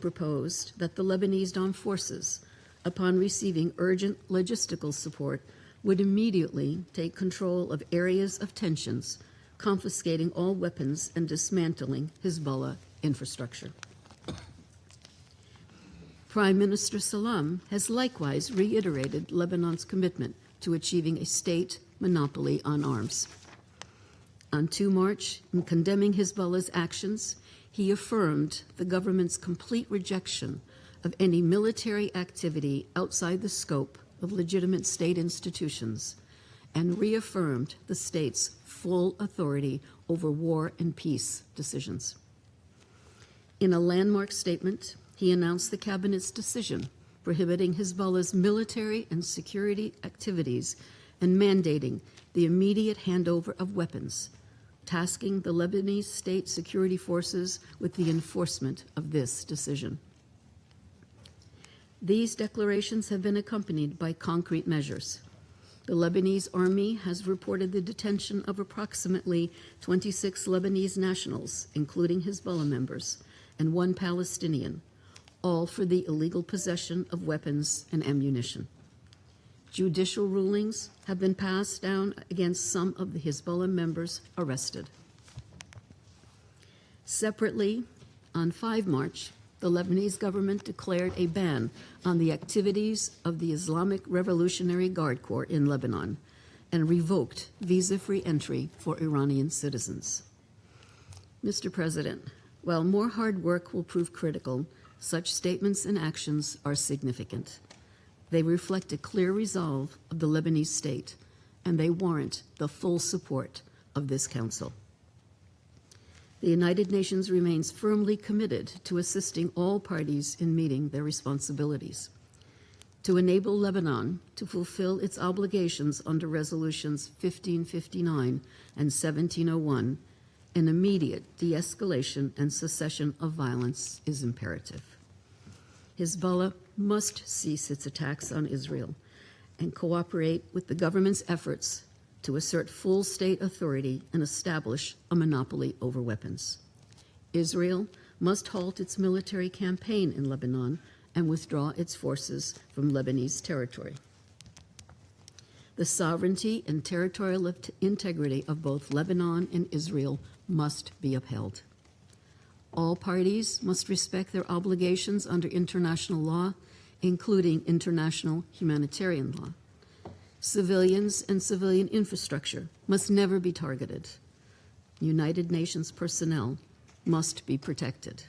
proposed that the Lebanese armed forces, upon receiving urgent logistical support, would immediately take control of areas of tensions, confiscating all weapons and dismantling Hezbollah infrastructure. Prime Minister Salam has likewise reiterated Lebanon's commitment to achieving a state monopoly on arms. On 2 March, in condemning Hezbollah's actions, he affirmed the government's complete rejection of any military activity outside the scope of legitimate state institutions and reaffirmed the state's full authority over war and peace decisions. In a landmark statement, he announced the cabinet's decision prohibiting Hezbollah's military and security activities and mandating the immediate handover of weapons, tasking the Lebanese state security forces with the enforcement of this decision. These declarations have been accompanied by concrete measures. The Lebanese army has reported the detention of approximately 26 Lebanese nationals, including Hezbollah members, and 1 Palestinian, all for the illegal possession of weapons and ammunition. Judicial rulings have been passed down against some of the Hezbollah members arrested. Separately, on 5 March, the Lebanese government declared a ban on the activities of the Islamic Revolutionary Guard Corps in Lebanon and revoked visa-free entry for Iranian citizens. Mr. President, while more hard work will prove critical, such statements and actions are significant. They reflect a clear resolve of the Lebanese state, and they warrant the full support of this Council. The United Nations remains firmly committed to assisting all parties in meeting their responsibilities. To enable Lebanon to fulfill its obligations under Resolutions 1559 and 1701, an immediate de-escalation and cessation of violence is imperative. Hezbollah must cease its attacks on Israel and cooperate with the government's efforts to assert full state authority and establish a monopoly over weapons. Israel must halt its military campaign in Lebanon and withdraw its forces from Lebanese territory. The sovereignty and territorial integrity of both Lebanon and Israel must be upheld. All parties must respect their obligations under international law, including international humanitarian law. Civilians and civilian infrastructure must never be targeted. United Nations personnel must be protected.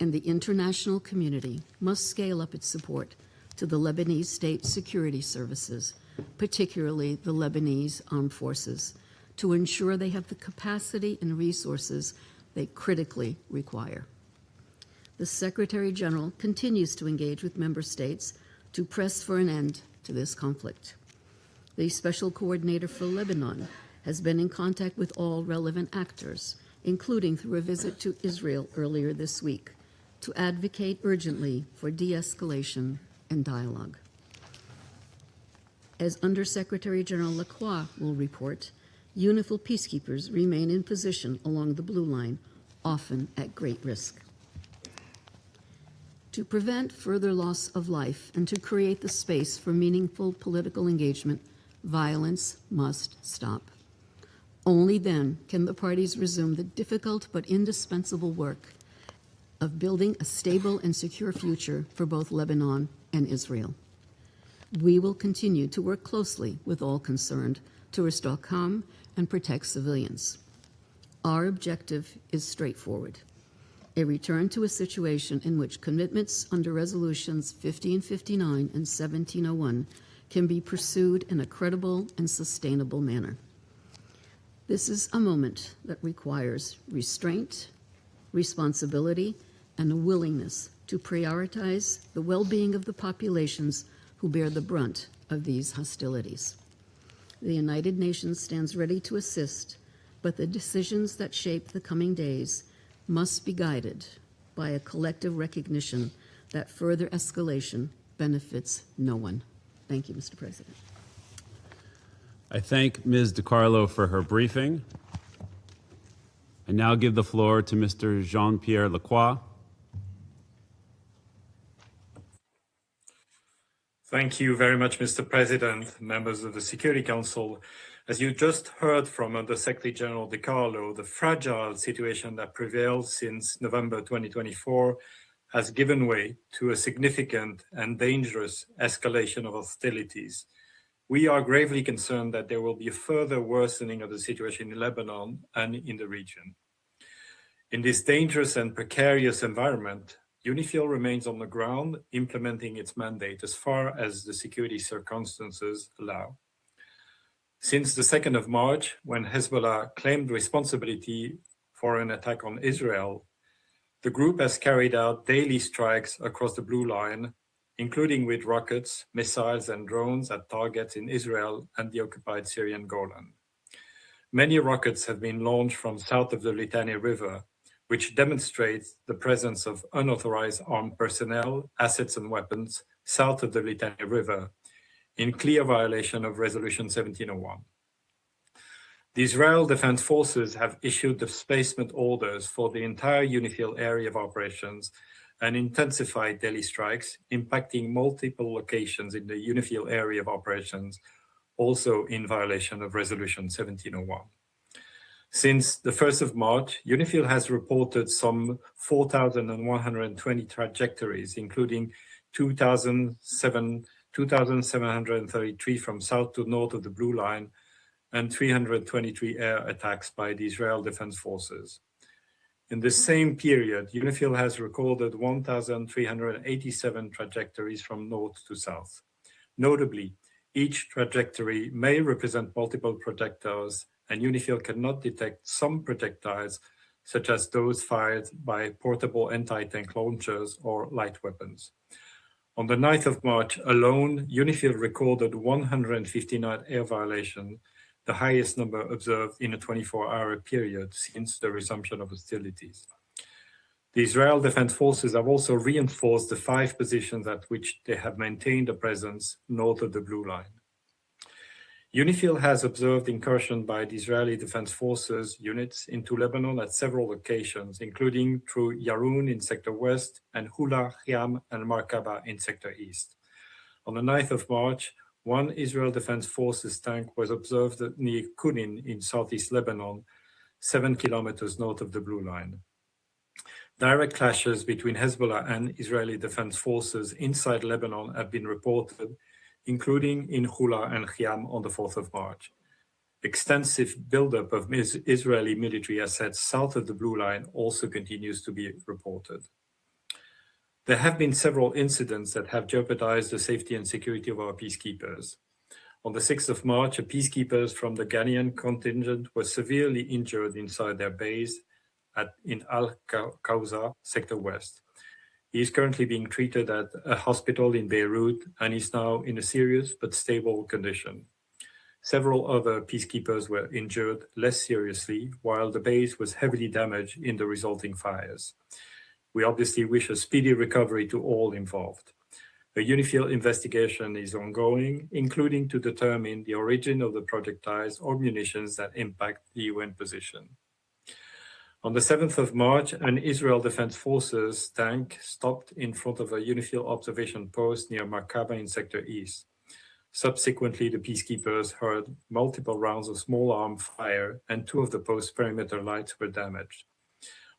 And the international community must scale up its support to the Lebanese state security services, particularly the Lebanese armed forces, to ensure they have the capacity and resources they critically require. The Secretary General continues to engage with member states to press for an end to this conflict. The Special Coordinator for Lebanon has been in contact with all relevant actors, including through a visit to Israel earlier this week, to advocate urgently for de-escalation and dialogue. As Undersecretary General Lacroix will report, UNIFIL peacekeepers remain in position along the Blue Line, often at great risk. To prevent further loss of life and to create the space for meaningful political engagement, violence must stop. Only then can the parties resume the difficult but indispensable work of building a stable and secure future for both Lebanon and Israel. We will continue to work closely with all concerned to restore calm and protect civilians. Our objective is straightforward: a return to a situation in which commitments under Resolutions 1559 and 1701 can be pursued in a credible and sustainable manner. This is a moment that requires restraint, responsibility, and a willingness to prioritize the well-being of the populations who bear the brunt of these hostilities. The United Nations stands ready to assist, but the decisions that shape the coming days must be guided by a collective recognition that further escalation benefits no one. Thank you, Mr. President. I thank Ms. DiCarlo for her briefing. I now give the floor to Mr. Jean-Pierre Lacroix. Thank you very much, Mr. President, members of the Security Council. As you just heard from Under Secretary General De Carlo, the fragile situation that prevails since November 2024 has given way to a significant and dangerous escalation of hostilities. We are gravely concerned that there will be a further worsening of the situation in Lebanon and in the region. In this dangerous and precarious environment, UNIFIL remains on the ground, implementing its mandate as far as the security circumstances allow. Since the 2nd of March, when Hezbollah claimed responsibility for an attack on Israel, the group has carried out daily strikes across the Blue Line, including with rockets, missiles, and drones at targets in Israel and the occupied Syrian Golan. Many rockets have been launched from south of the Litani River, which demonstrates the presence of unauthorized armed personnel, assets, and weapons south of the Litani River, in clear violation of Resolution 1701. The Israel Defense Forces have issued displacement orders for the entire UNIFIL area of operations and intensified daily strikes, impacting multiple locations in the UNIFIL area of operations, also in violation of Resolution 1701. Since the 1st of March, UNIFIL has reported some 4,120 trajectories, including 2,733 from south to north of the Blue Line and 323 air attacks by the Israel Defense Forces. In the same period, UNIFIL has recorded 1,387 trajectories from north to south. Notably, each trajectory may represent multiple projectiles, and UNIFIL cannot detect some projectiles, such as those fired by portable anti-tank launchers or light weapons. On the 9th of March alone, UNIFIL recorded 159 air violations, the highest number observed in a 24-hour period since the resumption of hostilities. The Israel Defense Forces have also reinforced the 5 positions at which they have maintained a presence north of the Blue Line. UNIFIL has observed incursion by the Israeli Defense Forces units into Lebanon at several locations, including through Yarun in Sector West and Hula, Khiam, and Markaba in Sector East. On the 9th of March, one Israel Defense Forces tank was observed near Kunin in southeast Lebanon, 7 kilometers north of the Blue Line. Direct clashes between Hezbollah and Israeli Defense Forces inside Lebanon have been reported, including in Hula and Khiam on the 4th of March. Extensive buildup of Israeli military assets south of the Blue Line also continues to be reported. There have been several incidents that have jeopardized the safety and security of our peacekeepers. On the 6th of March, peacekeepers from the Ghanaian contingent were severely injured inside their base in Al-Kawza, Sector West. He is currently being treated at a hospital in Beirut and is now in a serious but stable condition. Several other peacekeepers were injured less seriously, while the base was heavily damaged in the resulting fires. We obviously wish a speedy recovery to all involved. A UNIFIL investigation is ongoing, including to determine the origin of the projectiles or munitions that impact the UN position. On the 7th of March, an Israel Defense Forces tank stopped in front of a UNIFIL observation post near Markaba in Sector East. Subsequently, the peacekeepers heard multiple rounds of small arms fire, and 2 of the post's perimeter lights were damaged.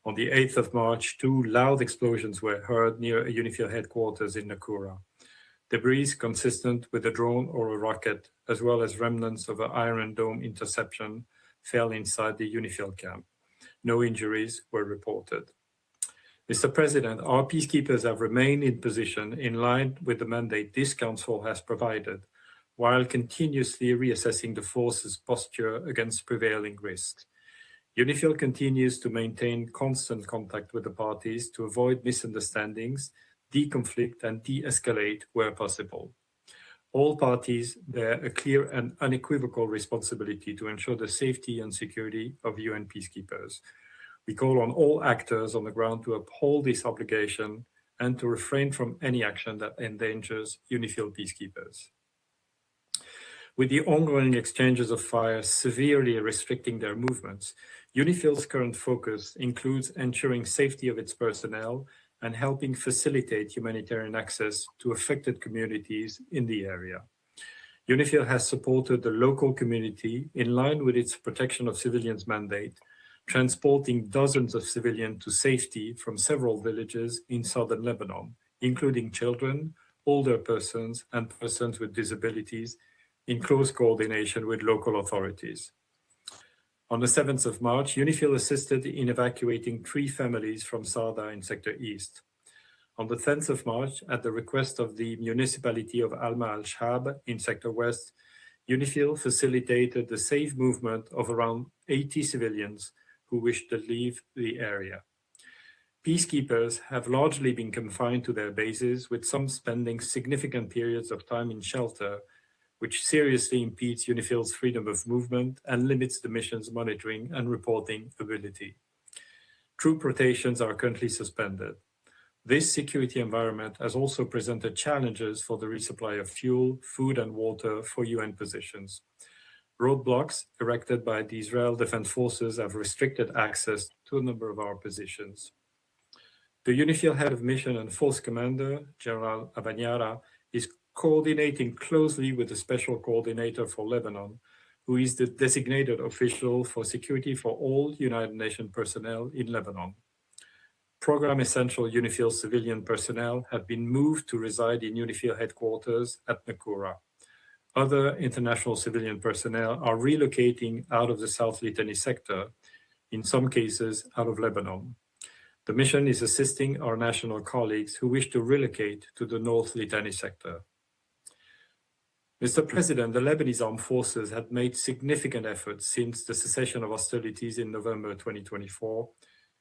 On the 8th of March, 2 loud explosions were heard near a UNIFIL headquarters in Nakura. Debris consistent with a drone or a rocket, as well as remnants of an Iron Dome interception, fell inside the UNIFIL camp. No injuries were reported. Mr. President, our peacekeepers have remained in position in line with the mandate this Council has provided, while continuously reassessing the force's posture against prevailing risks. UNIFIL continues to maintain constant contact with the parties to avoid misunderstandings, deconflict, and de-escalate where possible. All parties bear a clear and unequivocal responsibility to ensure the safety and security of UN peacekeepers. We call on all actors on the ground to uphold this obligation and to refrain from any action that endangers UNIFIL peacekeepers. With the ongoing exchanges of fire severely restricting their movements, UNIFIL's current focus includes ensuring safety of its personnel and helping facilitate humanitarian access to affected communities in the area. UNIFIL has supported the local community in line with its protection of civilians mandate, transporting dozens of civilians to safety from several villages in southern Lebanon, including children, older persons, and persons with disabilities, in close coordination with local authorities. On the 7th of March, UNIFIL assisted in evacuating 3 families from Sarda in Sector East. On the 10th of March, at the request of the municipality of Alma al-Shab in Sector West, UNIFIL facilitated the safe movement of around 80 civilians who wished to leave the area. Peacekeepers have largely been confined to their bases, with some spending significant periods of time in shelter, which seriously impedes UNIFIL's freedom of movement and limits the mission's monitoring and reporting ability. Troop rotations are currently suspended. This security environment has also presented challenges for the resupply of fuel, food, and water for UN positions. Roadblocks erected by the Israel Defense Forces have restricted access to a number of our positions. The UNIFIL head of mission and force commander, General Abanyara, is coordinating closely with the special coordinator for Lebanon, who is the designated official for security for all United Nations personnel in Lebanon. Program Essential UNIFIL civilian personnel have been moved to reside in UNIFIL headquarters at Nakura. Other international civilian personnel are relocating out of the South Litani sector, in some cases out of Lebanon. The mission is assisting our national colleagues who wish to relocate to the North Litani sector. Mr. President, the Lebanese armed forces have made significant efforts since the cessation of hostilities in November 2024,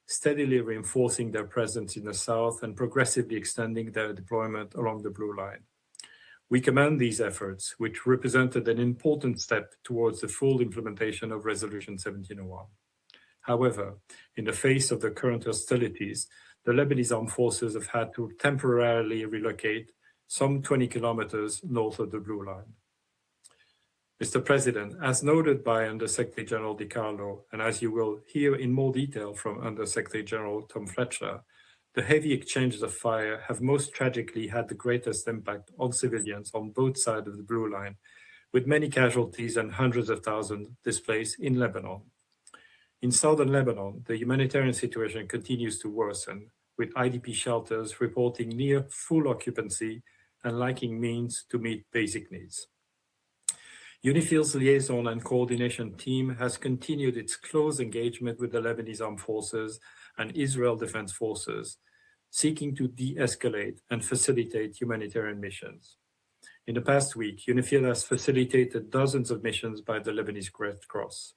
steadily reinforcing their presence in the south and progressively extending their deployment along the Blue Line. We commend these efforts, which represented an important step towards the full implementation of Resolution 1701. However, in the face of the current hostilities, the Lebanese armed forces have had to temporarily relocate some 20 kilometers north of the Blue Line. Mr. President, as noted by Under-Secretary General Di Carlo, and as you will hear in more detail from Under-Secretary General Tom Fletcher, the heavy exchanges of fire have most tragically had the greatest impact on civilians on both sides of the Blue Line, with many casualties and hundreds of thousands displaced in Lebanon. In southern Lebanon, the humanitarian situation continues to worsen, with IDP shelters reporting near full occupancy and lacking means to meet basic needs. UNIFIL's liaison and coordination team has continued its close engagement with the Lebanese Armed Forces and Israel Defense Forces, seeking to de-escalate and facilitate humanitarian missions. In the past week, UNIFIL has facilitated dozens of missions by the Lebanese Red Cross.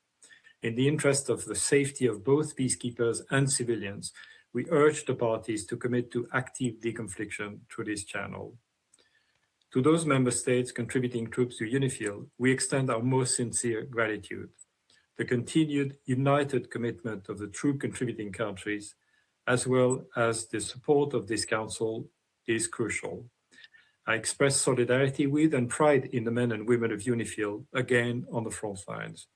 In the interest of the safety of both peacekeepers and civilians, we urge the parties to commit to active deconfliction through this channel. To those member states contributing troops to UNIFIL, we extend our most sincere gratitude. The continued united commitment of the troop contributing countries, as well as the support of this Council, is crucial. I express solidarity with and pride in the men and women of UNIFIL, again on the front lines.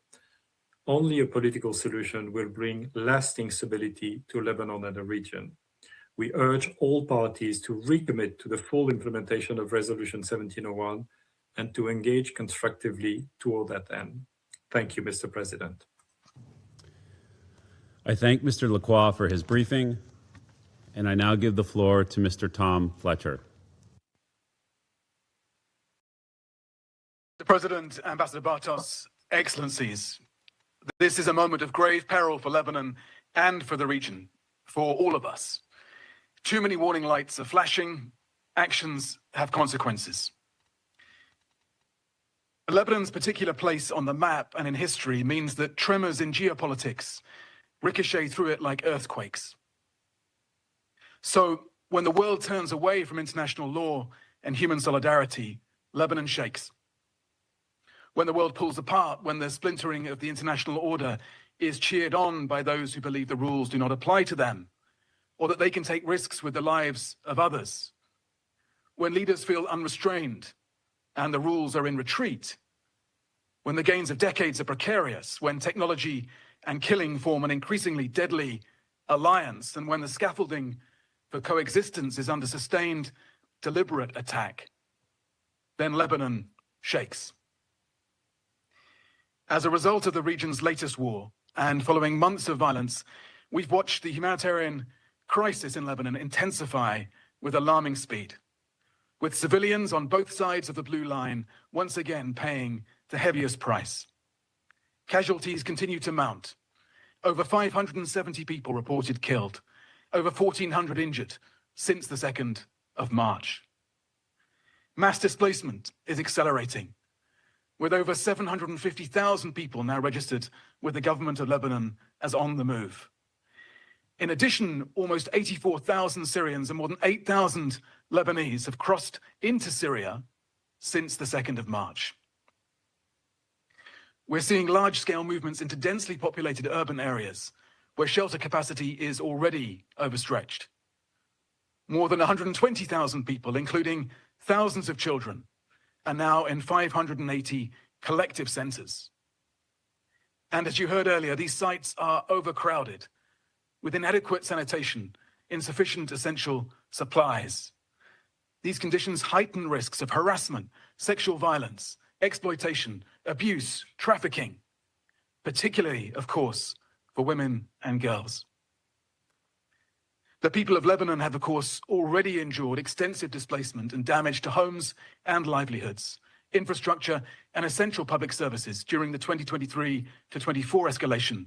Only a political solution will bring lasting stability to Lebanon and the region. We urge all parties to recommit to the full implementation of Resolution 1701 and to engage constructively toward that end. Thank you, Mr. President. I thank Mr. Lacroix for his briefing, and I now give the floor to Mr. Tom Fletcher. Mr. President, Ambassador Bartos, Excellencies, this is a moment of grave peril for Lebanon and for the region, for all of us. Too many warning lights are flashing. Actions have consequences. Lebanon's particular place on the map and in history means that tremors in geopolitics ricochet through it like earthquakes. So when the world turns away from international law and human solidarity, Lebanon shakes. When the world pulls apart, when the splintering of the international order is cheered on by those who believe the rules do not apply to them, or that they can take risks with the lives of others, when leaders feel unrestrained and the rules are in retreat, when the gains of decades are precarious, when technology and killing form an increasingly deadly alliance, and when the scaffolding for coexistence is under sustained, deliberate attack, then Lebanon shakes. As a result of the region's latest war, and following months of violence, we've watched the humanitarian crisis in Lebanon intensify with alarming speed, with civilians on both sides of the blue line once again paying the heaviest price. Casualties continue to mount. Over 570 people reported killed, over 1,400 injured since the 2nd of March. Mass displacement is accelerating, with over 750,000 people now registered with the government of Lebanon as on the move. In addition, almost 84,000 Syrians and more than 8,000 Lebanese have crossed into Syria since the 2nd of March. We're seeing large-scale movements into densely populated urban areas where shelter capacity is already overstretched. More than 120,000 people, including thousands of children, are now in 580 collective centers. And as you heard earlier, these sites are overcrowded, with inadequate sanitation, insufficient essential supplies. These conditions heighten risks of harassment, sexual violence, exploitation, abuse, trafficking, particularly, of course, for women and girls. The people of Lebanon have, of course, already endured extensive displacement and damage to homes and livelihoods, infrastructure and essential public services during the 2023 to 24 escalation,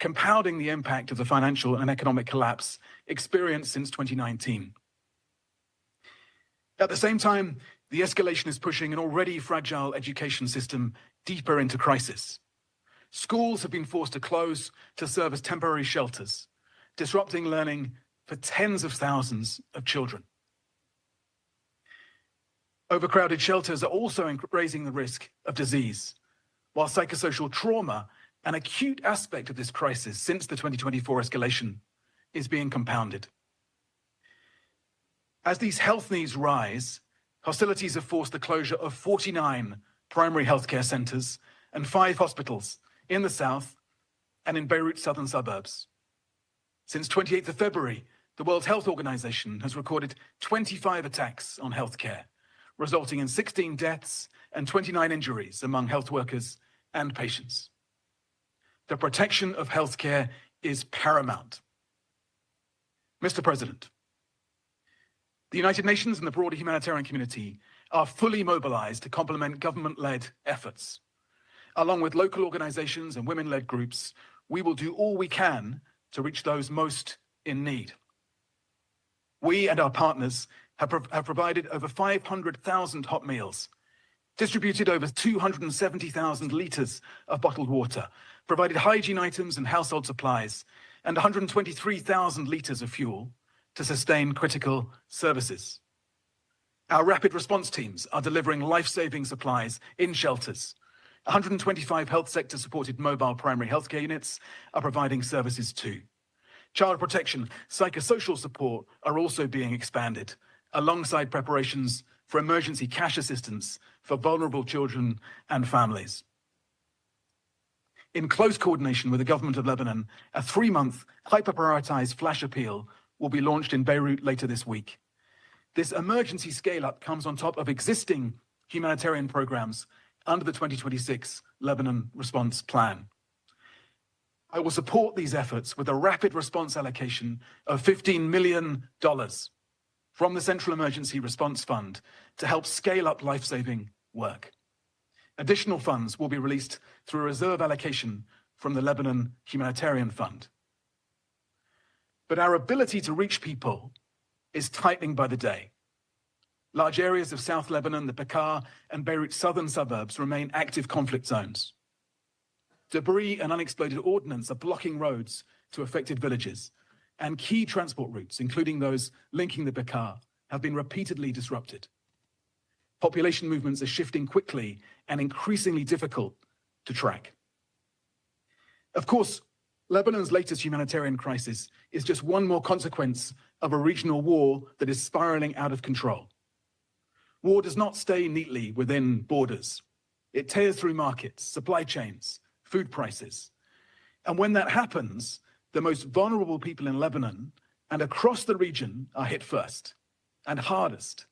compounding the impact of the financial and economic collapse experienced since 2019. At the same time, the escalation is pushing an already fragile education system deeper into crisis. Schools have been forced to close to serve as temporary shelters, disrupting learning for tens of thousands of children. Overcrowded shelters are also raising the risk of disease, while psychosocial trauma, an acute aspect of this crisis since the 2024 escalation, is being compounded. As these health needs rise, hostilities have forced the closure of 49 primary healthcare centers and 5 hospitals in the south and in Beirut's southern suburbs. Since 28th of February, the World Health Organization has recorded 25 attacks on healthcare, resulting in 16 deaths and 29 injuries among health workers and patients. The protection of healthcare is paramount. Mr. President, the United Nations and the broader humanitarian community are fully mobilized to complement government-led efforts. Along with local organizations and women-led groups, we will do all we can to reach those most in need. We and our partners have provided over 500,000 hot meals, distributed over 270,000 liters of bottled water, provided hygiene items and household supplies, and 123,000 liters of fuel to sustain critical services. Our rapid response teams are delivering life-saving supplies in shelters. 125 health sector-supported mobile primary healthcare units are providing services too. Child protection, psychosocial support are also being expanded, alongside preparations for emergency cash assistance for vulnerable children and families. In close coordination with the government of Lebanon, a 3-month hyper-prioritized flash appeal will be launched in Beirut later this week. This emergency scale-up comes on top of existing humanitarian programs under the 2026 Lebanon Response Plan. I will support these efforts with a rapid response allocation of $15 million from the Central Emergency Response Fund to help scale up life-saving work. Additional funds will be released through a reserve allocation from the Lebanon Humanitarian Fund. But our ability to reach people is tightening by the day. Large areas of South Lebanon, the Bekaa, and Beirut's southern suburbs remain active conflict zones. Debris and unexploded ordnance are blocking roads to affected villages, and key transport routes, including those linking the Bekaa, have been repeatedly disrupted. Population movements are shifting quickly and increasingly difficult to track. Of course, Lebanon's latest humanitarian crisis is just one more consequence of a regional war that is spiraling out of control. War does not stay neatly within borders. It tears through markets, supply chains, food prices. And when that happens, the most vulnerable people in Lebanon and across the region are hit first and hardest.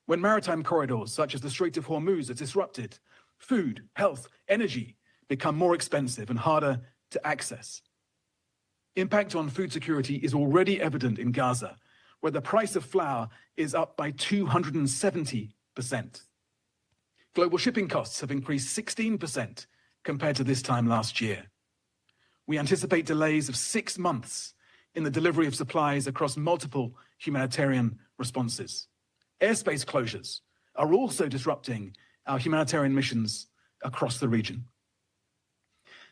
When maritime corridors such as the Strait of Hormuz are disrupted, food, health, energy become more expensive and harder to access. Impact on food security is already evident in Gaza, where the price of flour is up by 270%. Global shipping costs have increased 16% compared to this time last year. We anticipate delays of 6 months in the delivery of supplies across multiple humanitarian responses. Airspace closures are also disrupting our humanitarian missions across the region.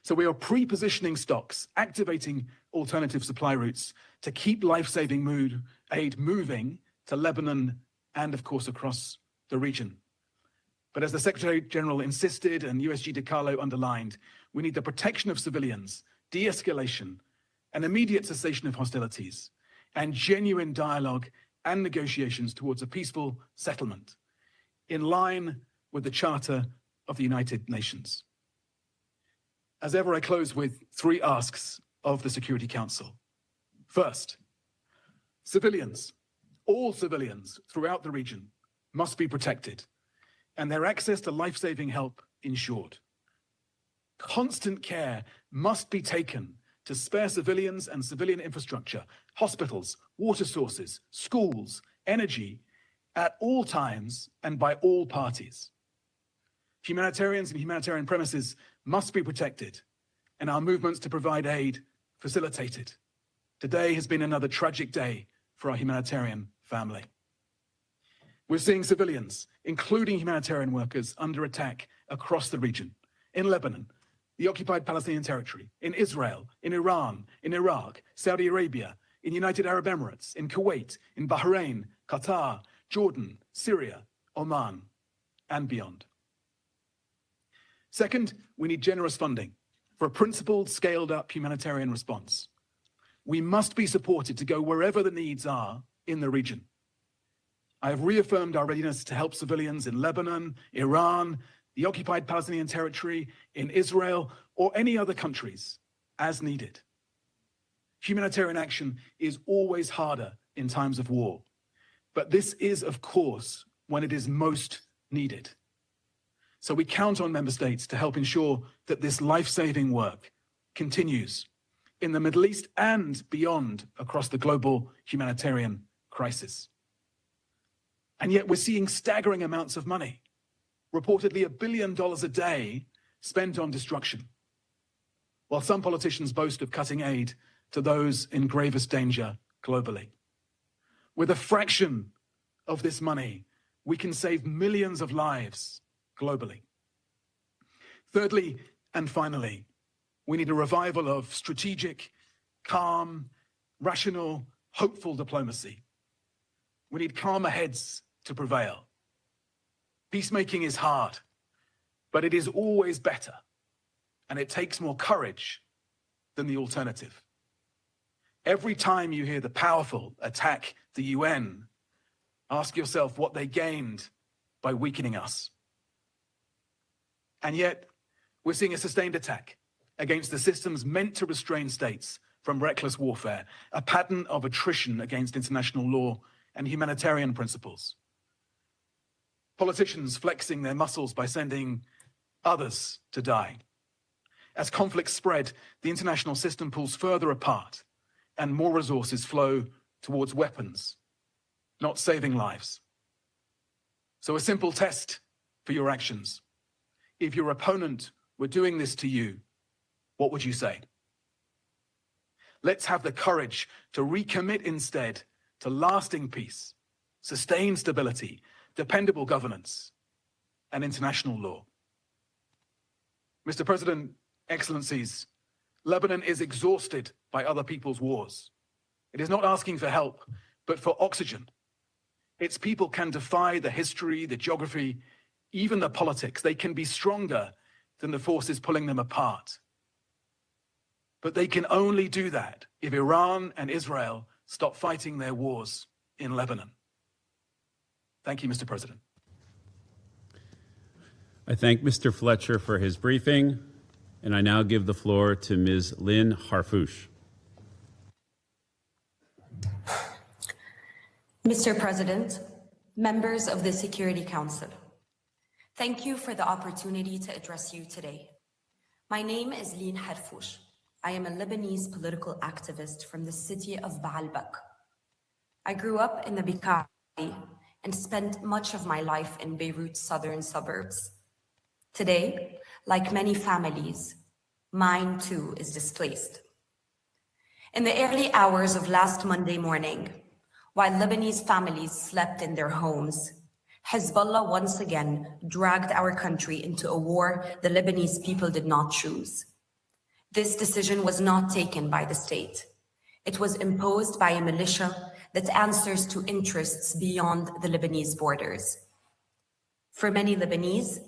So we are pre-positioning stocks, activating alternative supply routes to keep life-saving aid moving to Lebanon and, of course, across the region. But as the Secretary General insisted and USG DiCarlo underlined, we need the protection of civilians, de-escalation, an immediate cessation of hostilities, and genuine dialogue and negotiations towards a peaceful settlement, in line with the Charter of the United Nations. As ever, I close with 3 asks of the Security Council. First, civilians, all civilians throughout the region must be protected and their access to life-saving help ensured. Constant care must be taken to spare civilians and civilian infrastructure, hospitals, water sources, schools, energy, at all times and by all parties. Humanitarians and humanitarian premises must be protected and our movements to provide aid facilitated. Today has been another tragic day for our humanitarian family. We're seeing civilians, including humanitarian workers, under attack across the region, in Lebanon, the occupied Palestinian territory, in Israel, in Iran, in Iraq, Saudi Arabia, in United Arab Emirates, in Kuwait, in Bahrain, Qatar, Jordan, Syria, Oman, and beyond. Second, we need generous funding for a principled, scaled-up humanitarian response. We must be supported to go wherever the needs are in the region. I have reaffirmed our readiness to help civilians in Lebanon, Iran, the occupied Palestinian territory, in Israel, or any other countries as needed. Humanitarian action is always harder in times of war, but this is, of course, when it is most needed. So we count on member states to help ensure that this life-saving work continues in the Middle East and beyond across the global humanitarian crisis. And yet we're seeing staggering amounts of money, reportedly $1 billion a day spent on destruction, while some politicians boast of cutting aid to those in gravest danger globally. With a fraction of this money, we can save millions of lives globally. Thirdly, and finally, we need a revival of strategic, calm, rational, hopeful diplomacy. We need calmer heads to prevail. Peacemaking is hard, but it is always better, and it takes more courage than the alternative. Every time you hear the powerful attack the UN, ask yourself what they gained by weakening us. And yet, we're seeing a sustained attack against the systems meant to restrain states from reckless warfare, a pattern of attrition against international law and humanitarian principles. Politicians flexing their muscles by sending others to die. As conflicts spread, the international system pulls further apart and more resources flow towards weapons, not saving lives. So a simple test for your actions. If your opponent were doing this to you, what would you say? Let's have the courage to recommit instead to lasting peace, sustained stability, dependable governance, and international law. Mr. President, Excellencies, Lebanon is exhausted by other people's wars. It is not asking for help, but for oxygen. Its people can defy the history, the geography, even the politics. They can be stronger than the forces pulling them apart. But they can only do that if Iran and Israel stop fighting their wars in Lebanon. Thank you, Mr. President. I thank Mr. Fletcher for his briefing, and I now give the floor to Ms. Lynn Harfouche. Mr. President, members of the Security Council, thank you for the opportunity to address you today. My name is Lin Harfouch. I am a Lebanese political activist from the city of Baalbek. I grew up in the Bekaa and spent much of my life in Beirut's southern suburbs. Today, like many families, mine too is displaced. In the early hours of last Monday morning, while Lebanese families slept in their homes, Hezbollah once again dragged our country into a war the Lebanese people did not choose. This decision was not taken by the state. It was imposed by a militia that answers to interests beyond the Lebanese borders. For many Lebanese,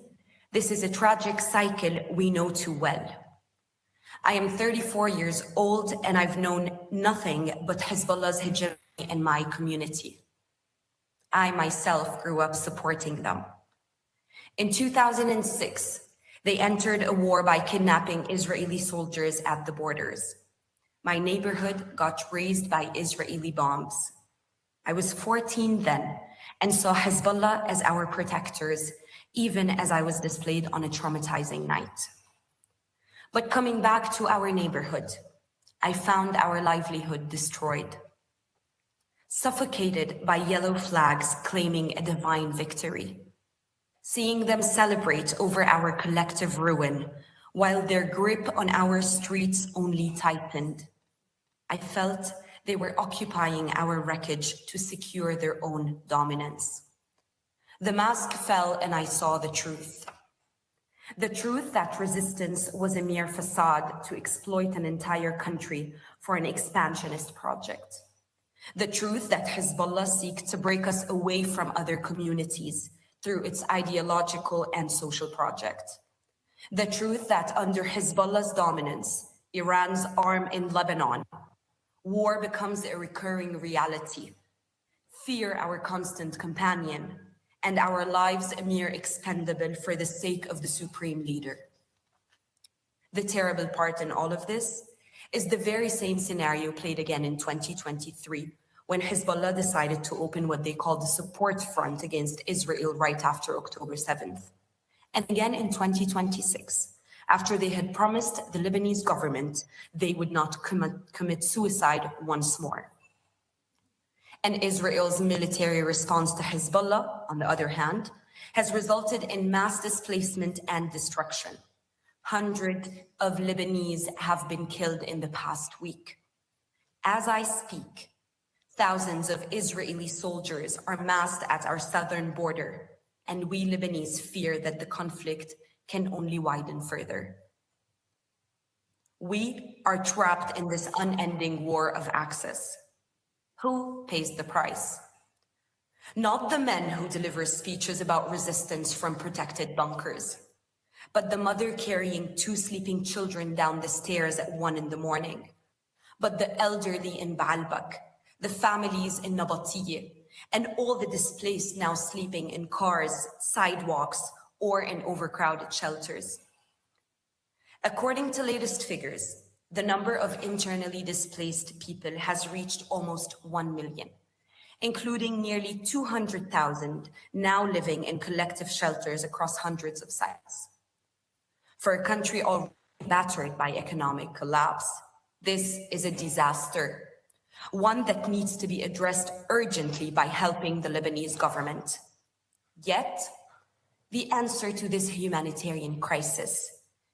this is a tragic cycle we know too well. I am 34 years old and I've known nothing but Hezbollah's hegemony in my community. I myself grew up supporting them. In 2006, they entered a war by kidnapping Israeli soldiers at the borders. My neighborhood got razed by Israeli bombs. I was 14 then and saw Hezbollah as our protectors, even as I was displayed on a traumatizing night. But coming back to our neighborhood, I found our livelihood destroyed. Suffocated by yellow flags claiming a divine victory. Seeing them celebrate over our collective ruin, while their grip on our streets only tightened. I felt they were occupying our wreckage to secure their own dominance. The mask fell and I saw the truth. The truth that resistance was a mere facade to exploit an entire country for an expansionist project. The truth that Hezbollah seeks to break us away from other communities through its ideological and social project. The truth that under Hezbollah's dominance, Iran's arm in Lebanon, war becomes a recurring reality, fear our constant companion, and our lives a mere expendable for the sake of the supreme leader. The terrible part in all of this is the very same scenario played again in 2023, when Hezbollah decided to open what they called the support front against Israel right after October 7th. And again in 2026, after they had promised the Lebanese government they would not commit suicide once more. And Israel's military response to Hezbollah, on the other hand, has resulted in mass displacement and destruction. Hundreds of Lebanese have been killed in the past week. As I speak, thousands of Israeli soldiers are massed at our southern border, and we Lebanese fear that the conflict can only widen further. We are trapped in this unending war of access. Who pays the price? Not the men who deliver speeches about resistance from protected bunkers, but the mother carrying 2 sleeping children down the stairs at 1 a.m, but the elderly in Baalbek, the families in Nabatiyeh, and all the displaced now sleeping in cars, sidewalks, or in overcrowded shelters. According to latest figures, the number of internally displaced people has reached almost 1 million, including nearly 200,000 now living in collective shelters across hundreds of sites. For a country already battered by economic collapse, this is a disaster, one that needs to be addressed urgently by helping the Lebanese government. Yet, the answer to this humanitarian crisis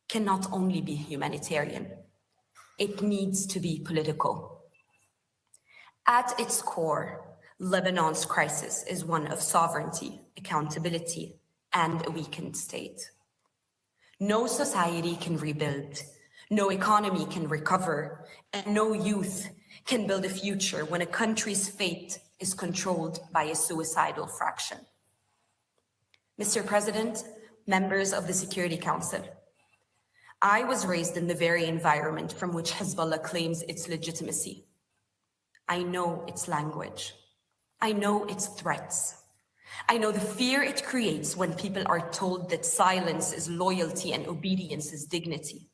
cannot only be humanitarian. It needs to be political. At its core, Lebanon's crisis is one of sovereignty, accountability, and a weakened state. No society can rebuild, no economy can recover, and no youth can build a future when a country's fate is controlled by a suicidal fraction. Mr. President, members of the Security Council, I was raised in the very environment from which Hezbollah claims its legitimacy. I know its language. I know its threats. I know the fear it creates when people are told that silence is loyalty and obedience is dignity.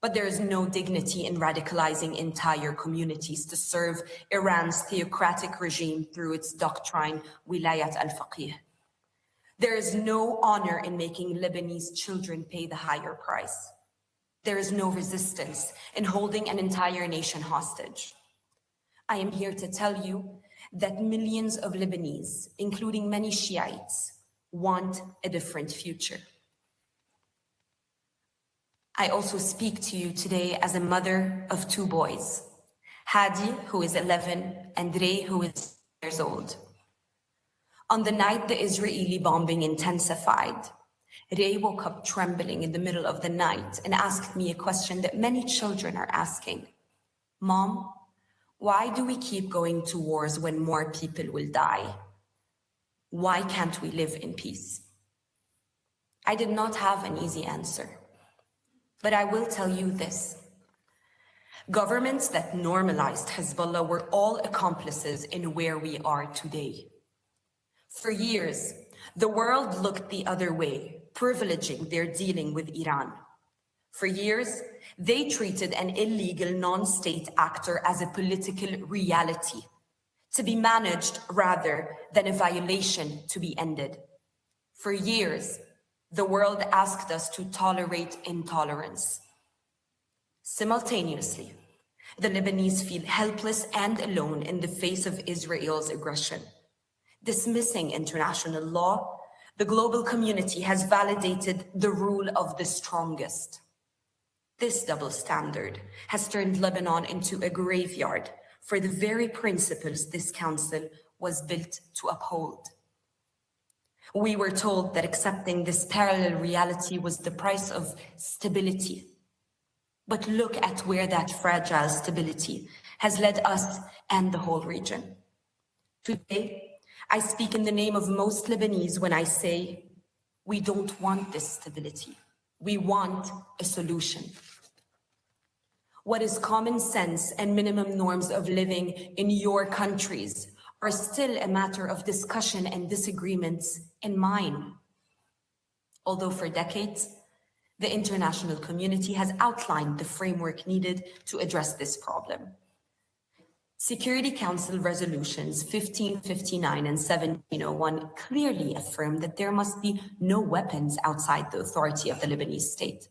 But there is no dignity in radicalizing entire communities to serve Iran's theocratic regime through its doctrine, Wilayat al-Faqih. There is no honor in making Lebanese children pay the higher price. There is no resistance in holding an entire nation hostage. I am here to tell you that millions of Lebanese, including many Shiites, want a different future. I also speak to you today as a mother of 2 boys, Hadi, who is 11, and Rey, who is 10 years old. On the night the Israeli bombing intensified, Rey woke up trembling in the middle of the night and asked me a question that many children are asking. Mom, why do we keep going to wars when more people will die? Why can't we live in peace? I did not have an easy answer, but I will tell you this. Governments that normalized Hezbollah were all accomplices in where we are today. For years, the world looked the other way, privileging their dealing with Iran. For years, they treated an illegal non-state actor as a political reality, to be managed rather than a violation to be ended. For years, the world asked us to tolerate intolerance. Simultaneously, the Lebanese feel helpless and alone in the face of Israel's aggression. Dismissing international law, the global community has validated the rule of the strongest. This double standard has turned Lebanon into a graveyard for the very principles this council was built to uphold. We were told that accepting this parallel reality was the price of stability. But look at where that fragile stability has led us and the whole region. Today, I speak in the name of most Lebanese when I say, we don't want this stability. We want a solution. What is common sense and minimum norms of living in your countries are still a matter of discussion and disagreements in mine. Although for decades, the international community has outlined the framework needed to address this problem. Security Council resolutions 1559 and 1701 clearly affirm that there must be no weapons outside the authority of the Lebanese state,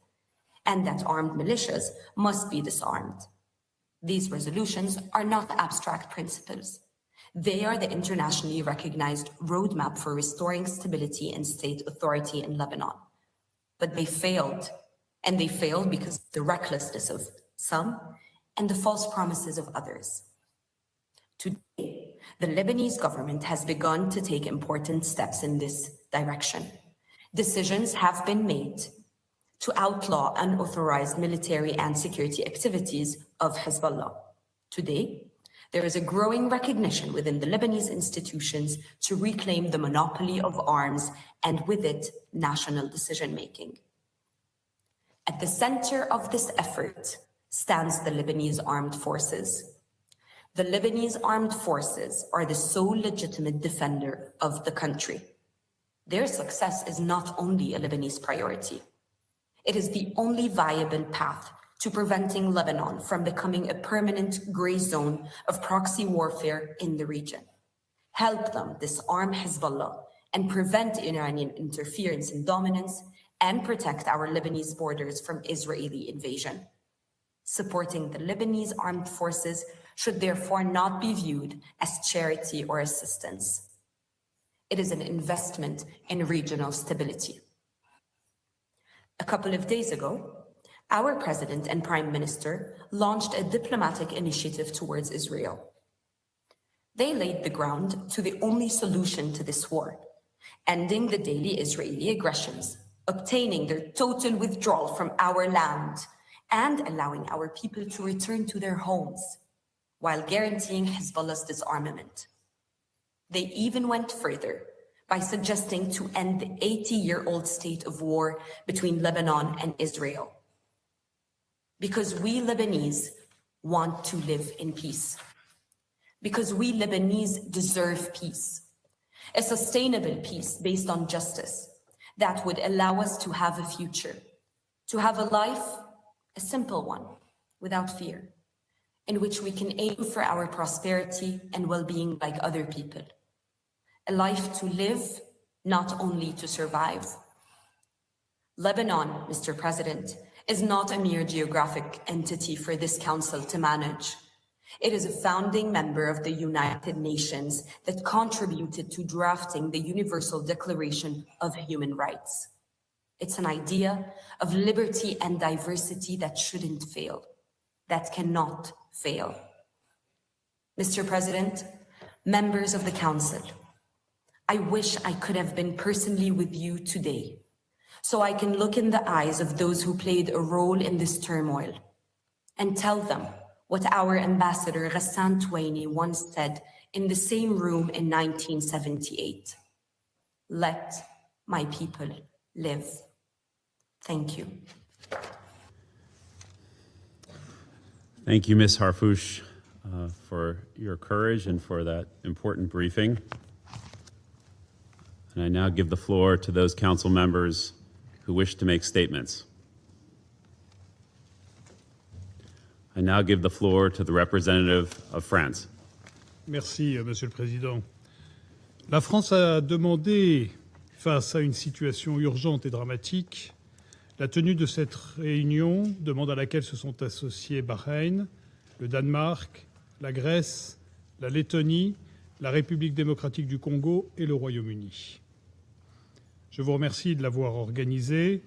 and that armed militias must be disarmed. These resolutions are not abstract principles. They are the internationally recognized roadmap for restoring stability and state authority in Lebanon. But they failed, and they failed because of the recklessness of some and the false promises of others. Today, the Lebanese government has begun to take important steps in this direction. Decisions have been made to outlaw unauthorized military and security activities of Hezbollah. Today, there is a growing recognition within the Lebanese institutions to reclaim the monopoly of arms and with it, national decision-making. At the center of this effort stands the Lebanese armed forces. The Lebanese armed forces are the sole legitimate defender of the country. Their success is not only a Lebanese priority. It is the only viable path to preventing Lebanon from becoming a permanent gray zone of proxy warfare in the region. Help them disarm Hezbollah and prevent Iranian interference and dominance, and protect our Lebanese borders from Israeli invasion. Supporting the Lebanese armed forces should therefore not be viewed as charity or assistance. It is an investment in regional stability. A couple of days ago, our president and prime minister launched a diplomatic initiative towards Israel. They laid the ground to the only solution to this war, ending the daily Israeli aggressions, obtaining their total withdrawal from our land, and allowing our people to return to their homes, while guaranteeing Hezbollah's disarmament. They even went further by suggesting to end the 80-year-old state of war between Lebanon and Israel. Because we Lebanese want to live in peace. Because we Lebanese deserve peace. A sustainable peace based on justice that would allow us to have a future, to have a life, a a simple one, without fear, in which we can aim for our prosperity and well-being like other people. A life to live, not only to survive. Lebanon, Mr. President, is not a mere geographic entity for this council to manage. It is a founding member of the United Nations that contributed to drafting the Universal Declaration of Human Rights. It's an idea of liberty and diversity that shouldn't fail, that cannot fail. Mr. President, members of the Council, I wish I could have been personally with you today, so I can look in the eyes of those who played a role in this turmoil and tell them what our ambassador Ghassan Touaini once said in the same room in 1978. Let my people live. Thank you. Thank you, Ms. Harfouch, for your courage and for that important briefing. And I now give the floor to those council members who wish to make statements. I now give the floor to the representative of France. Merci, Monsieur le Président. La France a demandé, face à une situation urgente et dramatique, la tenue de cette réunion, demande à laquelle se sont associés Bahreïn, le Danemark, la Grèce, la Lettonie, la République démocratique du Congo et le Royaume-Uni. Je vous remercie de l'avoir organisée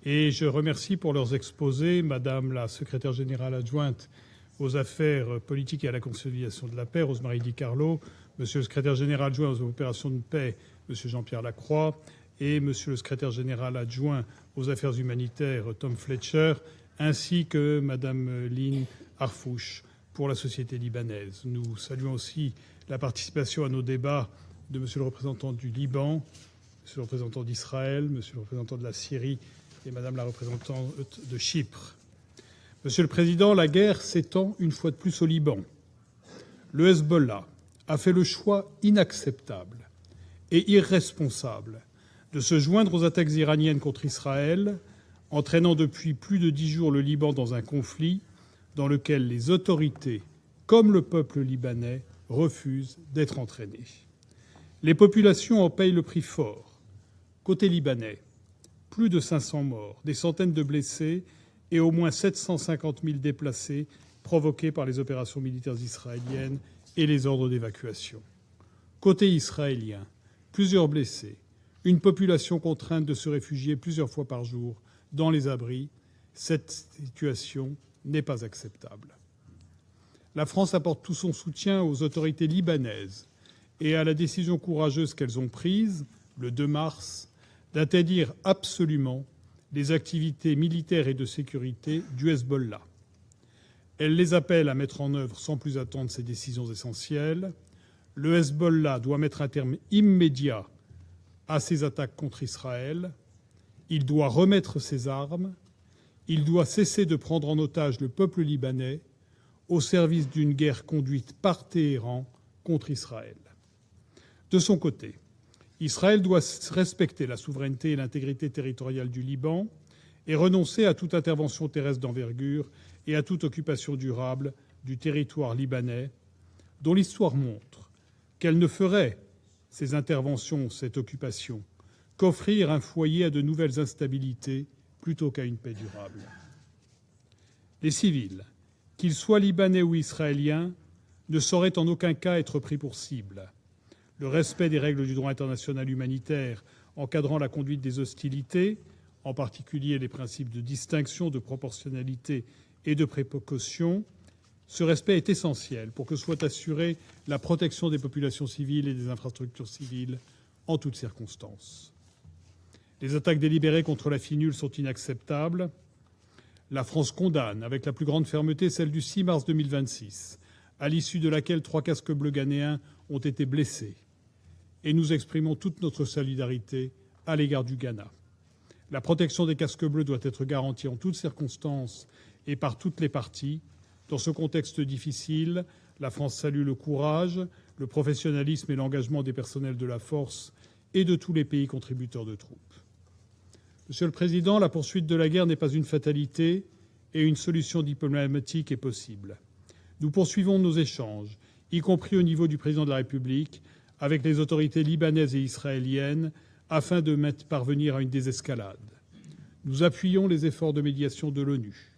et je remercie pour leurs exposés Madame la secrétaire générale adjointe aux affaires politiques et à la conciliation de la paix, Rosemary Di Carlo, Monsieur le secrétaire général adjoint aux opérations de paix, Monsieur Jean-Pierre Lacroix, et Monsieur le secrétaire général adjoint aux affaires humanitaires, Tom Fletcher, ainsi que Madame Lynn Harfouch pour la société libanaise. Nous saluons aussi la participation à nos débats de Monsieur le représentant du Liban, Monsieur le représentant d'Israël, Monsieur le représentant de la Syrie et Madame la représentante de Chypre. Monsieur le Président, la guerre s'étend une fois de plus au Liban. Le Hezbollah a fait le choix inacceptable et irresponsable de se joindre aux attaques iraniennes contre Israël, entraînant depuis plus de 10 jours le Liban dans un conflit dans lequel les autorités, comme le peuple libanais, refusent d'être entraînées. Les populations en payent le prix fort. Côté libanais, plus de 500 morts, des centaines de blessés et au moins 750 000 déplacés provoqués par les opérations militaires israéliennes et les ordres d'évacuation. Côté israélien, plusieurs blessés, une population contrainte de se réfugier plusieurs fois par jour dans les abris. Cette situation n'est pas acceptable. La France apporte tout son soutien aux autorités libanaises et à la décision courageuse qu'elles ont prise, le 2 mars, d'interdire absolument les activités militaires et de sécurité du Hezbollah. Elle les appelle à mettre en œuvre sans plus attendre ces décisions essentielles. Le Hezbollah doit mettre un terme immédiat à ses attaques contre Israël. Il doit remettre ses armes. Il doit cesser de prendre en otage le peuple libanais au service d'une guerre conduite par Téhéran contre Israël. De son côté, Israël doit respecter la souveraineté et l'intégrité territoriale du Liban et renoncer à toute intervention terrestre d'envergure et à toute occupation durable du territoire libanais, dont l'histoire montre qu'elle ne ferait ces interventions, cette occupation, qu'offrir un foyer à de nouvelles instabilités plutôt qu'à une paix durable. Les civils, qu'ils soient libanais ou israéliens, ne sauraient en aucun cas être pris pour cible. Le respect des règles du droit international humanitaire encadrant la conduite des hostilités, en particulier les principes de distinction, de proportionnalité et de précaution, ce respect est essentiel pour que soit assurée la protection des populations civiles et des infrastructures civiles en toutes circonstances. Les attaques délibérées contre la FINUL sont inacceptables. La France condamne avec la plus grande fermeté celle du 6 mars 2026, à l'issue de laquelle 3 casques bleus ghanéens ont été blessés. Et nous exprimons toute notre solidarité à l'égard du Ghana. La protection des casques bleus doit être garantie en toutes circonstances et par toutes les parties. Dans ce contexte difficile, la France salue le courage, le professionnalisme et l'engagement des personnels de la force et de tous les pays contributeurs de troupes. Monsieur le Président, la poursuite de la guerre n'est pas une fatalité et une solution diplomatique est possible. Nous poursuivons nos échanges, y compris au niveau du président de la République, avec les autorités libanaises et israéliennes, afin de parvenir à une désescalade. Nous appuyons les efforts de médiation de l'ONU.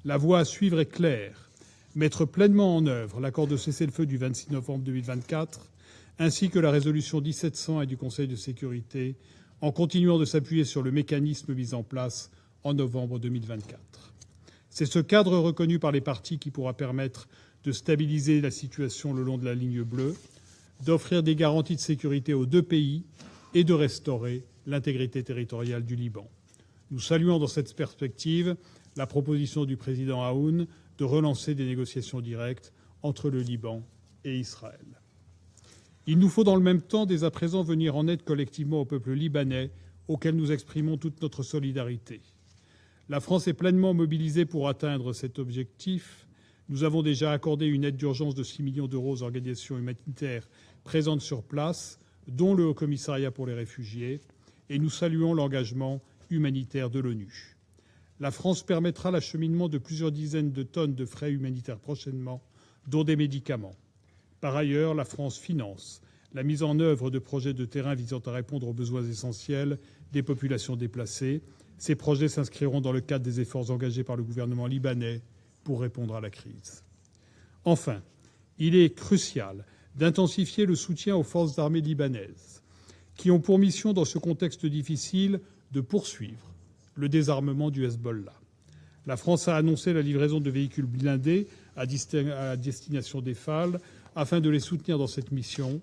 La voie à suivre est claire: mettre pleinement en œuvre l'accord de cessez-le-feu du 26 novembre 2024, ainsi que la résolution 1701 du Conseil de sécurité, en continuant de s'appuyer sur le mécanisme mis en place en novembre 2024. C'est ce cadre reconnu par les parties qui pourra permettre de stabiliser la situation le long de la ligne bleue, d'offrir des garanties de sécurité aux deux pays et de restaurer l'intégrité territoriale du Liban. Nous saluons dans cette perspective la proposition du président Aoun de relancer des négociations directes entre le Liban et Israël. Il nous faut dans le même temps dès à présent venir en aide collectivement au peuple libanais, auquel nous exprimons toute notre solidarité. La France est pleinement mobilisée pour atteindre cet objectif. Nous avons déjà accordé une aide d'urgence de 6 millions d'euros aux organisations humanitaires présentes sur place, dont le Haut-Commissariat pour les réfugiés, et nous saluons l'engagement humanitaire de l'ONU. La France permettra l'acheminement de plusieurs dizaines de tonnes de frais humanitaires prochainement, dont des médicaments. Par ailleurs, la France finance la mise en œuvre de projets de terrain visant à répondre aux besoins essentiels des populations déplacées. Ces projets s'inscriront dans le cadre des efforts engagés par le gouvernement libanais pour répondre à la crise. Enfin, il est crucial d'intensifier le soutien aux forces armées libanaises, qui ont pour mission, dans ce contexte difficile, de poursuivre le désarmement du Hezbollah. La France a annoncé la livraison de véhicules blindés à destination des FAL afin de les soutenir dans cette mission.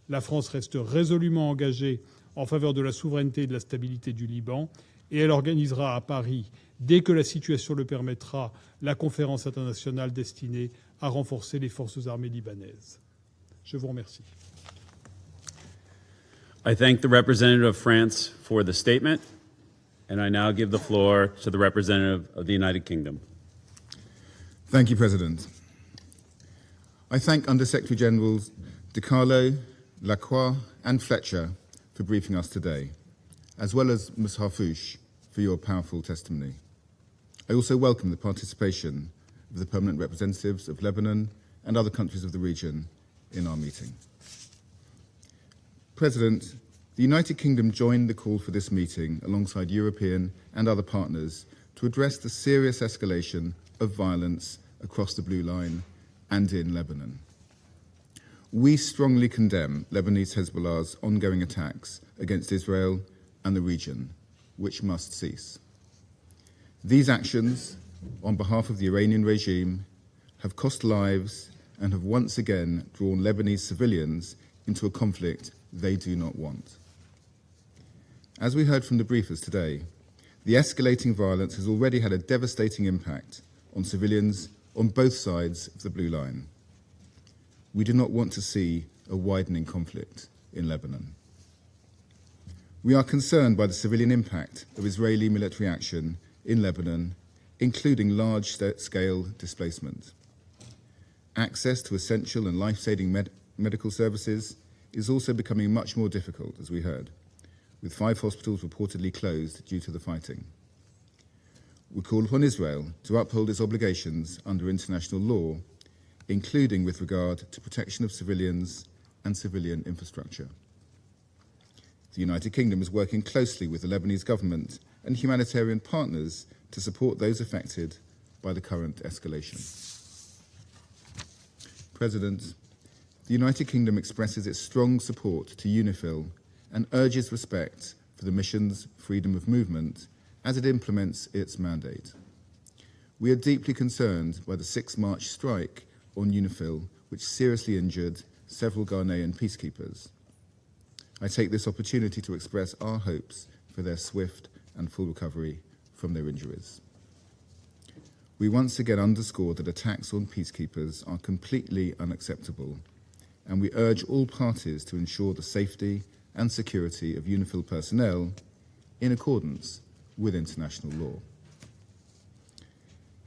La France reste résolument engagée en faveur de la souveraineté et de la stabilité du Liban, et elle organisera à Paris, dès que la situation le permettra, la conférence internationale destinée à renforcer les forces armées libanaises. Je vous remercie. I thank the representative of France for the statement, and I now give the floor to the representative of the United Kingdom. Thank you, President. I thank Under-Secretary Generals De Carlo, Lacroix and Fletcher for briefing us today, as well as Ms. Harfouche for your powerful testimony. I also welcome the participation of the permanent representatives of Lebanon and other countries of the region in our meeting. President, the United Kingdom joined the call for this meeting alongside European and other partners to address the serious escalation of violence across the Blue Line and in Lebanon. We strongly condemn Lebanese Hezbollah's ongoing attacks against Israel and the region, which must cease. These actions, on behalf of the Iranian regime, have cost lives and have once again drawn Lebanese civilians into a conflict they do not want. As we heard from the briefers today, the escalating violence has already had a devastating impact on civilians on both sides of the Blue Line. We do not want to see a widening conflict in Lebanon. We are concerned by the civilian impact of Israeli military action in Lebanon, including large-scale displacement. Access to essential and life-saving medical services is also becoming much more difficult, as we heard, with 5 hospitals reportedly closed due to the fighting. We call upon Israel to uphold its obligations under international law, including with regard to protection of civilians and civilian infrastructure. The United Kingdom is working closely with the Lebanese government and humanitarian partners to support those affected by the current escalation. President, the United Kingdom expresses its strong support to UNIFIL and urges respect for the mission's freedom of movement as it implements its mandate. We are deeply concerned by the 6 March strike on UNIFIL, which seriously injured several Ghanaian peacekeepers. I take this opportunity to express our hopes for their swift and full recovery from their injuries. We once again underscore that attacks on peacekeepers are completely unacceptable, and we urge all parties to ensure the safety and security of UNIFIL personnel in accordance with international law.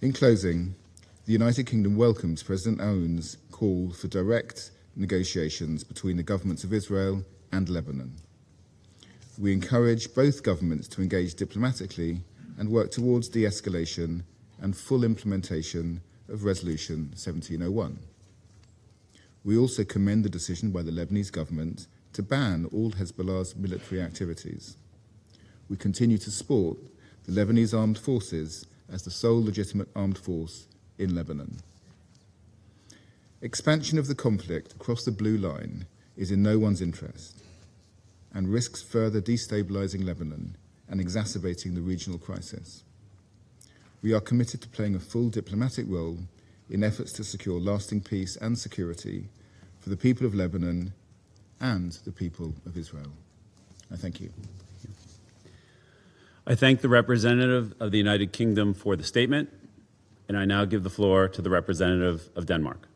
In closing, the United Kingdom welcomes President Aoun's call for direct negotiations between the governments of Israel and Lebanon. We encourage both governments to engage diplomatically and work towards de-escalation and full implementation of Resolution 1701. We also commend the decision by the Lebanese government to ban all Hezbollah's military activities. We continue to support the Lebanese armed forces as the sole legitimate armed force in Lebanon. Expansion of the conflict across the Blue Line is in no one's interest and risks further destabilizing Lebanon and exacerbating the regional crisis. We are committed to playing a full diplomatic role in efforts to secure lasting peace and security for the people of Lebanon and the people of Israel. I thank you. I thank the representative of the United Kingdom for the statement, and I now give the floor to the representative of Denmark.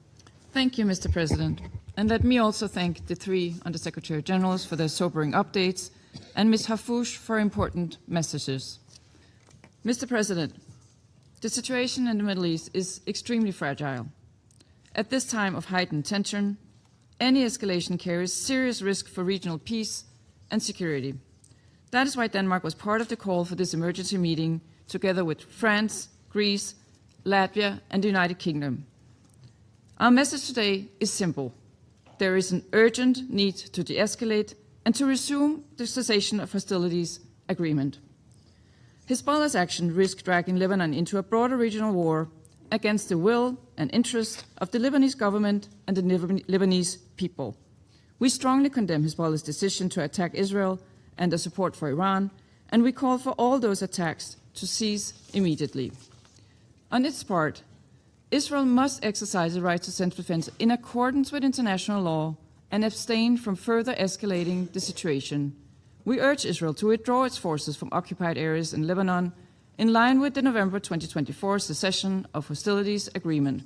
Thank you, Mr. President. And let me also thank the three Undersecretary Generals for their sobering updates and Ms. Hafouche for important messages. Mr. President, the situation in the Middle East is extremely fragile. At this time of heightened tension, any escalation carries serious risk for regional peace and security. That is why Denmark was part of the call for this emergency meeting, together with France, Greece, Latvia, and the United Kingdom. Our message today is simple. There is an urgent need to de-escalate and to resume the cessation of hostilities agreement. Hezbollah's action risks dragging Lebanon into a broader regional war against the will and interest of the Lebanese government and the Lebanese people. We strongly condemn Hezbollah's decision to attack Israel and their support for Iran, and we call for all those attacks to cease immediately. On its part, Israel must exercise the right to self-defense in accordance with international law and abstain from further escalating the situation. We urge Israel to withdraw its forces from occupied areas in Lebanon in line with the November 2024 cessation of hostilities agreement.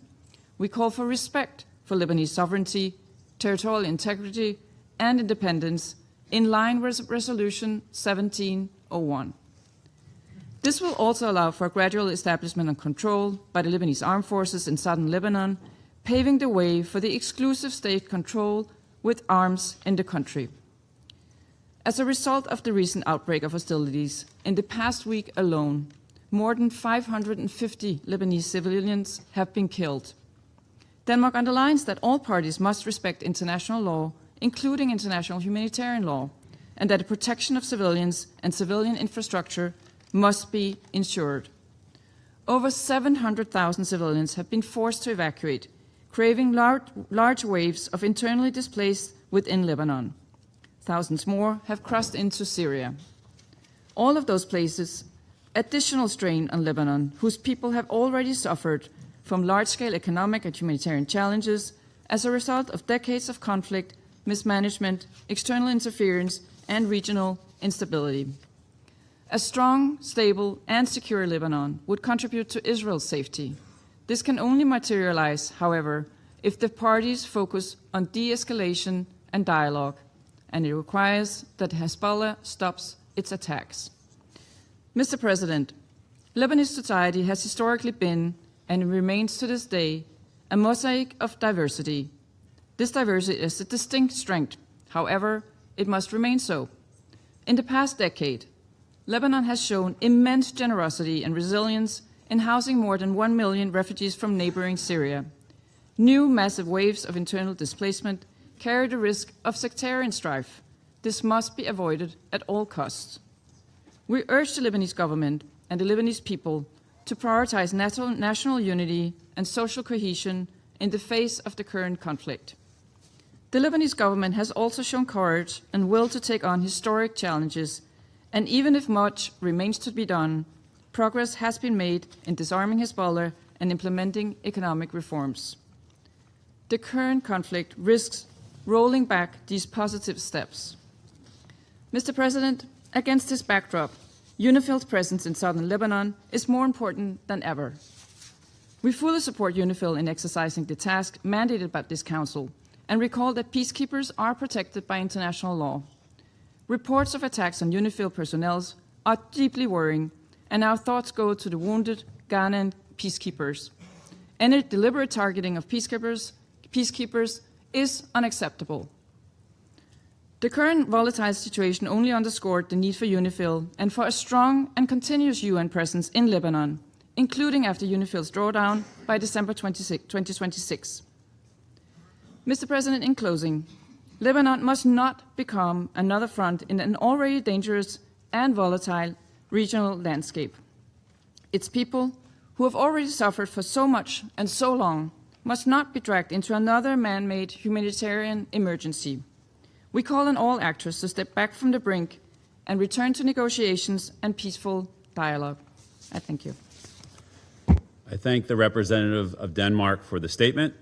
We call for respect for Lebanese sovereignty, territorial integrity, and independence in line with Resolution 1701. This will also allow for a gradual establishment and control by the Lebanese armed forces in southern Lebanon, paving the way for the exclusive state control with arms in the country. As a result of the recent outbreak of hostilities, in the past week alone, more than 550 Lebanese civilians have been killed. Denmark underlines that all parties must respect international law, including international humanitarian law, and that the protection of civilians and civilian infrastructure must be ensured. Over 700,000 civilians have been forced to evacuate, creating large waves of internally displaced within Lebanon. Thousands more have crossed into Syria. All of those places additional strain on Lebanon, whose people have already suffered from large-scale economic and humanitarian challenges as a result of decades of conflict, mismanagement, external interference, and regional instability. A strong, stable, and secure Lebanon would contribute to Israel's safety. This can only materialize, however, if the parties focus on de-escalation and dialogue, and it requires that Hezbollah stops its attacks. Mr. President, Lebanese society has historically been, and remains to this day, a mosaic of diversity. This diversity is a distinct strength. However, it must remain so. In the past decade, Lebanon has shown immense generosity and resilience in housing more than 1 million refugees from neighboring Syria. New massive waves of internal displacement carry the risk of sectarian strife. This must be avoided at all costs. We urge the Lebanese government and the Lebanese people to prioritize national unity and social cohesion in the face of the current conflict. The Lebanese government has also shown courage and will to take on historic challenges, and even if much remains to be done, progress has been made in disarming Hezbollah and implementing economic reforms. The current conflict risks rolling back these positive steps. Mr. President, against this backdrop, UNIFIL's presence in southern Lebanon is more important than ever. We fully support UNIFIL in exercising the task mandated by this Council and recall that peacekeepers are protected by international law. Reports of attacks on UNIFIL personnel are deeply worrying, and our thoughts go to the wounded Ghanaian peacekeepers. Any deliberate targeting of peacekeepers is unacceptable. The current volatile situation only underscored the need for UNIFIL and for a strong and continuous UN presence in Lebanon, including after UNIFIL's drawdown by December 2026. Mr. President, in closing, Lebanon must not become another front in an already dangerous and volatile regional landscape. Its people, who have already suffered for so much and so long, must not be dragged into another man-made humanitarian emergency. We call on all actors to step back from the brink and return to negotiations and peaceful dialogue. I thank you. I thank the representative of Denmark for the statement,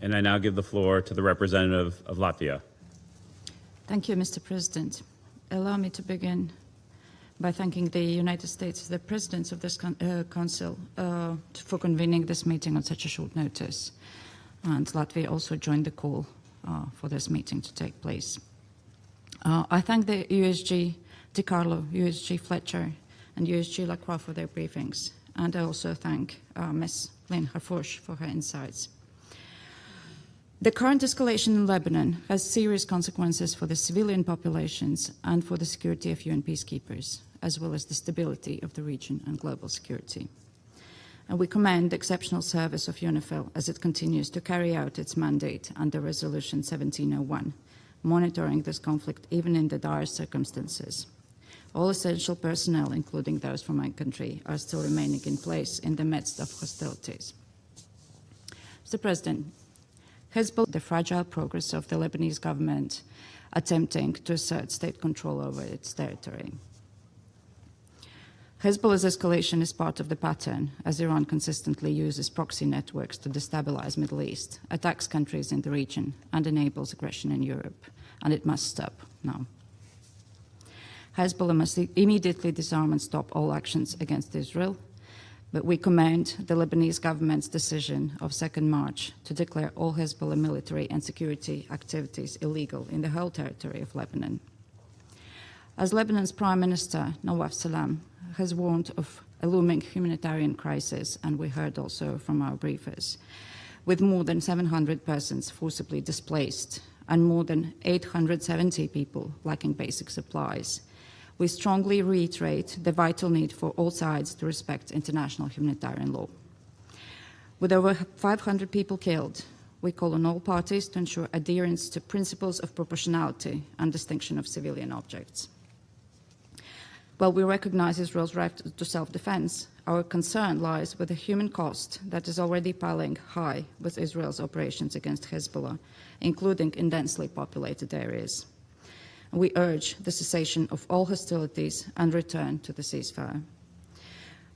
and I now give the floor to the representative of Latvia. Thank you, Mr. President. Allow me to begin by thanking the United States, the presidents of this Council, for convening this meeting on such a short notice. And Latvia also joined the call for this meeting to take place. I thank the USG DiCarlo, USG Fletcher, and USG Lacroix for their briefings. And I also thank Ms. Lynn Harfouch for her insights. The current escalation in Lebanon has serious consequences for the civilian populations and for the security of UN peacekeepers, as well as the stability of the region and global security. And we commend the exceptional service of UNIFIL as it continues to carry out its mandate under Resolution 1701, monitoring this conflict even in the direst circumstances. All essential personnel, including those from my country, are still remaining in place in the midst of hostilities. Mr. President, Hezbollah, the fragile progress of the Lebanese government attempting to assert state control over its territory. Hezbollah's escalation is part of the pattern, as Iran consistently uses proxy networks to destabilize Middle East, attacks countries in the region, and enables aggression in Europe, and it must stop now. Hezbollah must immediately disarm and stop all actions against Israel, but we commend the Lebanese government's decision of 2nd March to declare all Hezbollah military and security activities illegal in the whole territory of Lebanon. As Lebanon's Prime Minister, Nawaf Salam, has warned of a looming humanitarian crisis, and we heard also from our briefers, with more than 700 persons forcibly displaced and more than 870 people lacking basic supplies, we strongly reiterate the vital need for all sides to respect international humanitarian law. With over 500 people killed, we call on all parties to ensure adherence to principles of proportionality and distinction of civilian objects. While we recognize Israel's right to self-defense, our concern lies with the human cost that is already piling high with Israel's operations against Hezbollah, including in densely populated areas. We urge the cessation of all hostilities and return to the ceasefire.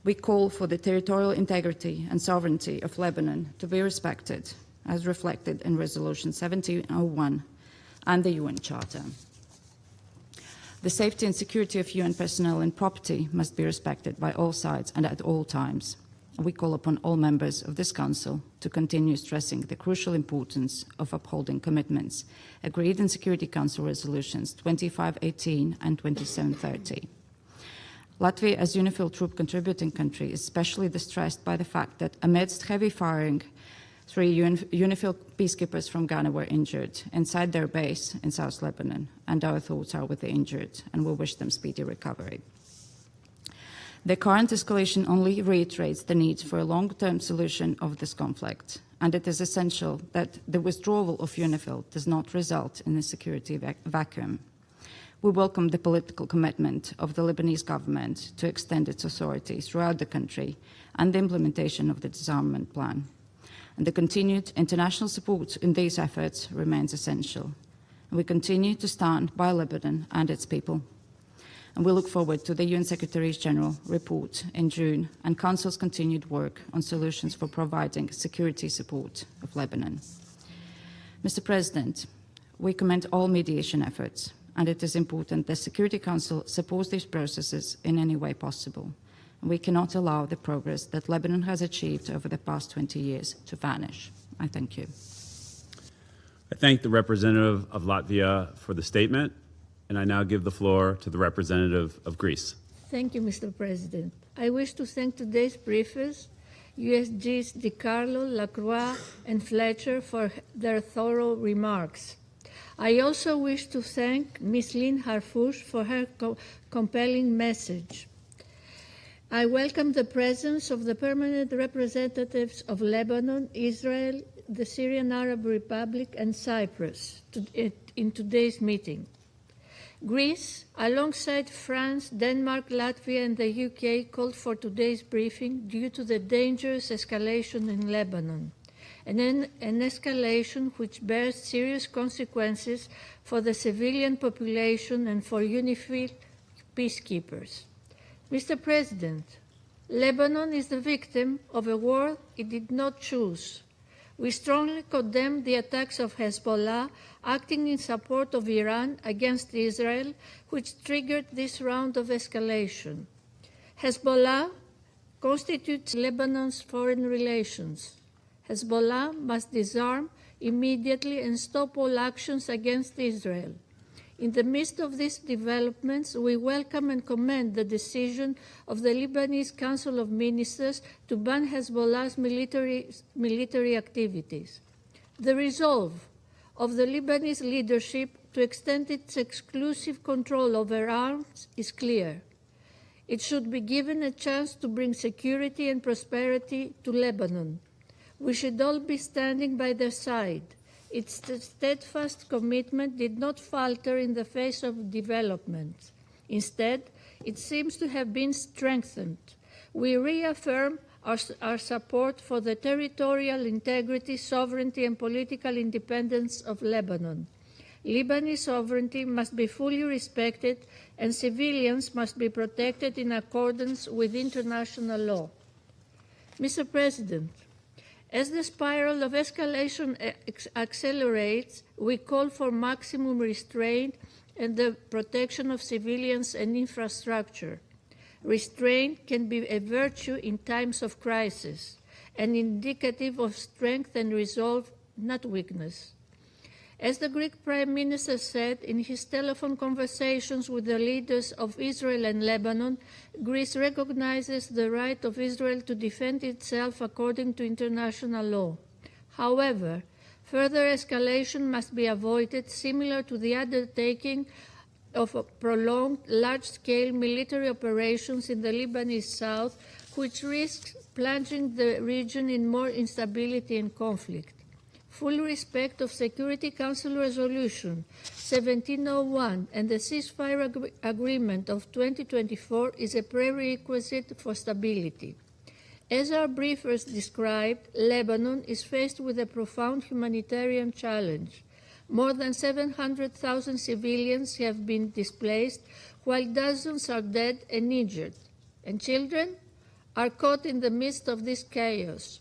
We call for the territorial integrity and sovereignty of Lebanon to be respected, as reflected in Resolution 1701 and the UN Charter. The safety and security of UN personnel and property must be respected by all sides and at all times. We call upon all members of this Council to continue stressing the crucial importance of upholding commitments agreed in Security Council resolutions 2518 and 2730. Latvia, as UNIFIL troop contributing country, is especially distressed by the fact that amidst heavy firing, 3 UNIFIL peacekeepers from Ghana were injured inside their base in South Lebanon, and our thoughts are with the injured, and we wish them speedy recovery. The current escalation only reiterates the need for a long-term solution of this conflict, and it is essential that the withdrawal of UNIFIL does not result in a security vacuum. We welcome the political commitment of the Lebanese government to extend its authority throughout the country and the implementation of the disarmament plan. And the continued international support in these efforts remains essential. And we continue to stand by Lebanon and its people. And we look forward to the UN Secretary-General report in June and Council's continued work on solutions for providing security support of Lebanon. Mr. President, we commend all mediation efforts, and it is important that the Security Council supports these processes in any way possible. And we cannot allow the progress that Lebanon has achieved over the past 20 years to vanish. I thank you. I thank the representative of Latvia for the statement, and I now give the floor to the representative of Greece. Thank you, Mr. President. I wish to thank today's briefers, USGs DiCarlo, Lacroix, and Fletcher for their thorough remarks. I also wish to thank Ms. Lynn Harfouch for her compelling message. I welcome the presence of the permanent representatives of Lebanon, Israel, the Syrian Arab Republic, and Cyprus in today's meeting. Greece, alongside France, Denmark, Latvia, and the UK, called for today's briefing due to the dangerous escalation in Lebanon, and an escalation which bears serious consequences for the civilian population and for UNIFIL peacekeepers. Mr. President, Lebanon is the victim of a war it did not choose. We strongly condemn the attacks of Hezbollah acting in support of Iran against Israel, which triggered this round of escalation. Hezbollah constitutes Lebanon's foreign relations. Hezbollah must disarm immediately and stop all actions against Israel. In the midst of these developments, we welcome and commend the decision of the Lebanese Council of Ministers to ban Hezbollah's military activities. The resolve of the Lebanese leadership to extend its exclusive control over arms is clear. It should be given a chance to bring security and prosperity to Lebanon. We should all be standing by their side. Its steadfast commitment did not falter in the face of developments. Instead, it seems to have been strengthened. We reaffirm our support for the territorial integrity, sovereignty, and political independence of Lebanon. Lebanese sovereignty must be fully respected, and civilians must be protected in accordance with international law. Mr. President, as the spiral of escalation accelerates, we call for maximum restraint and the protection of civilians and infrastructure. Restraint can be a virtue in times of crisis, and indicative of strength and resolve, not weakness. As the Greek Prime Minister said in his telephone conversations with the leaders of Israel and Lebanon, Greece recognizes the right of Israel to defend itself according to international law. However, further escalation must be avoided, similar to the undertaking of prolonged large-scale military operations in the Lebanese south, which risks plunging the region in more instability and conflict. Full respect of Security Council Resolution 1701 and the ceasefire agreement of 2024 is a prerequisite for stability. As our briefers described, Lebanon is faced with a profound humanitarian challenge. More than 700,000 civilians have been displaced, while dozens are dead and injured, and children are caught in the midst of this chaos.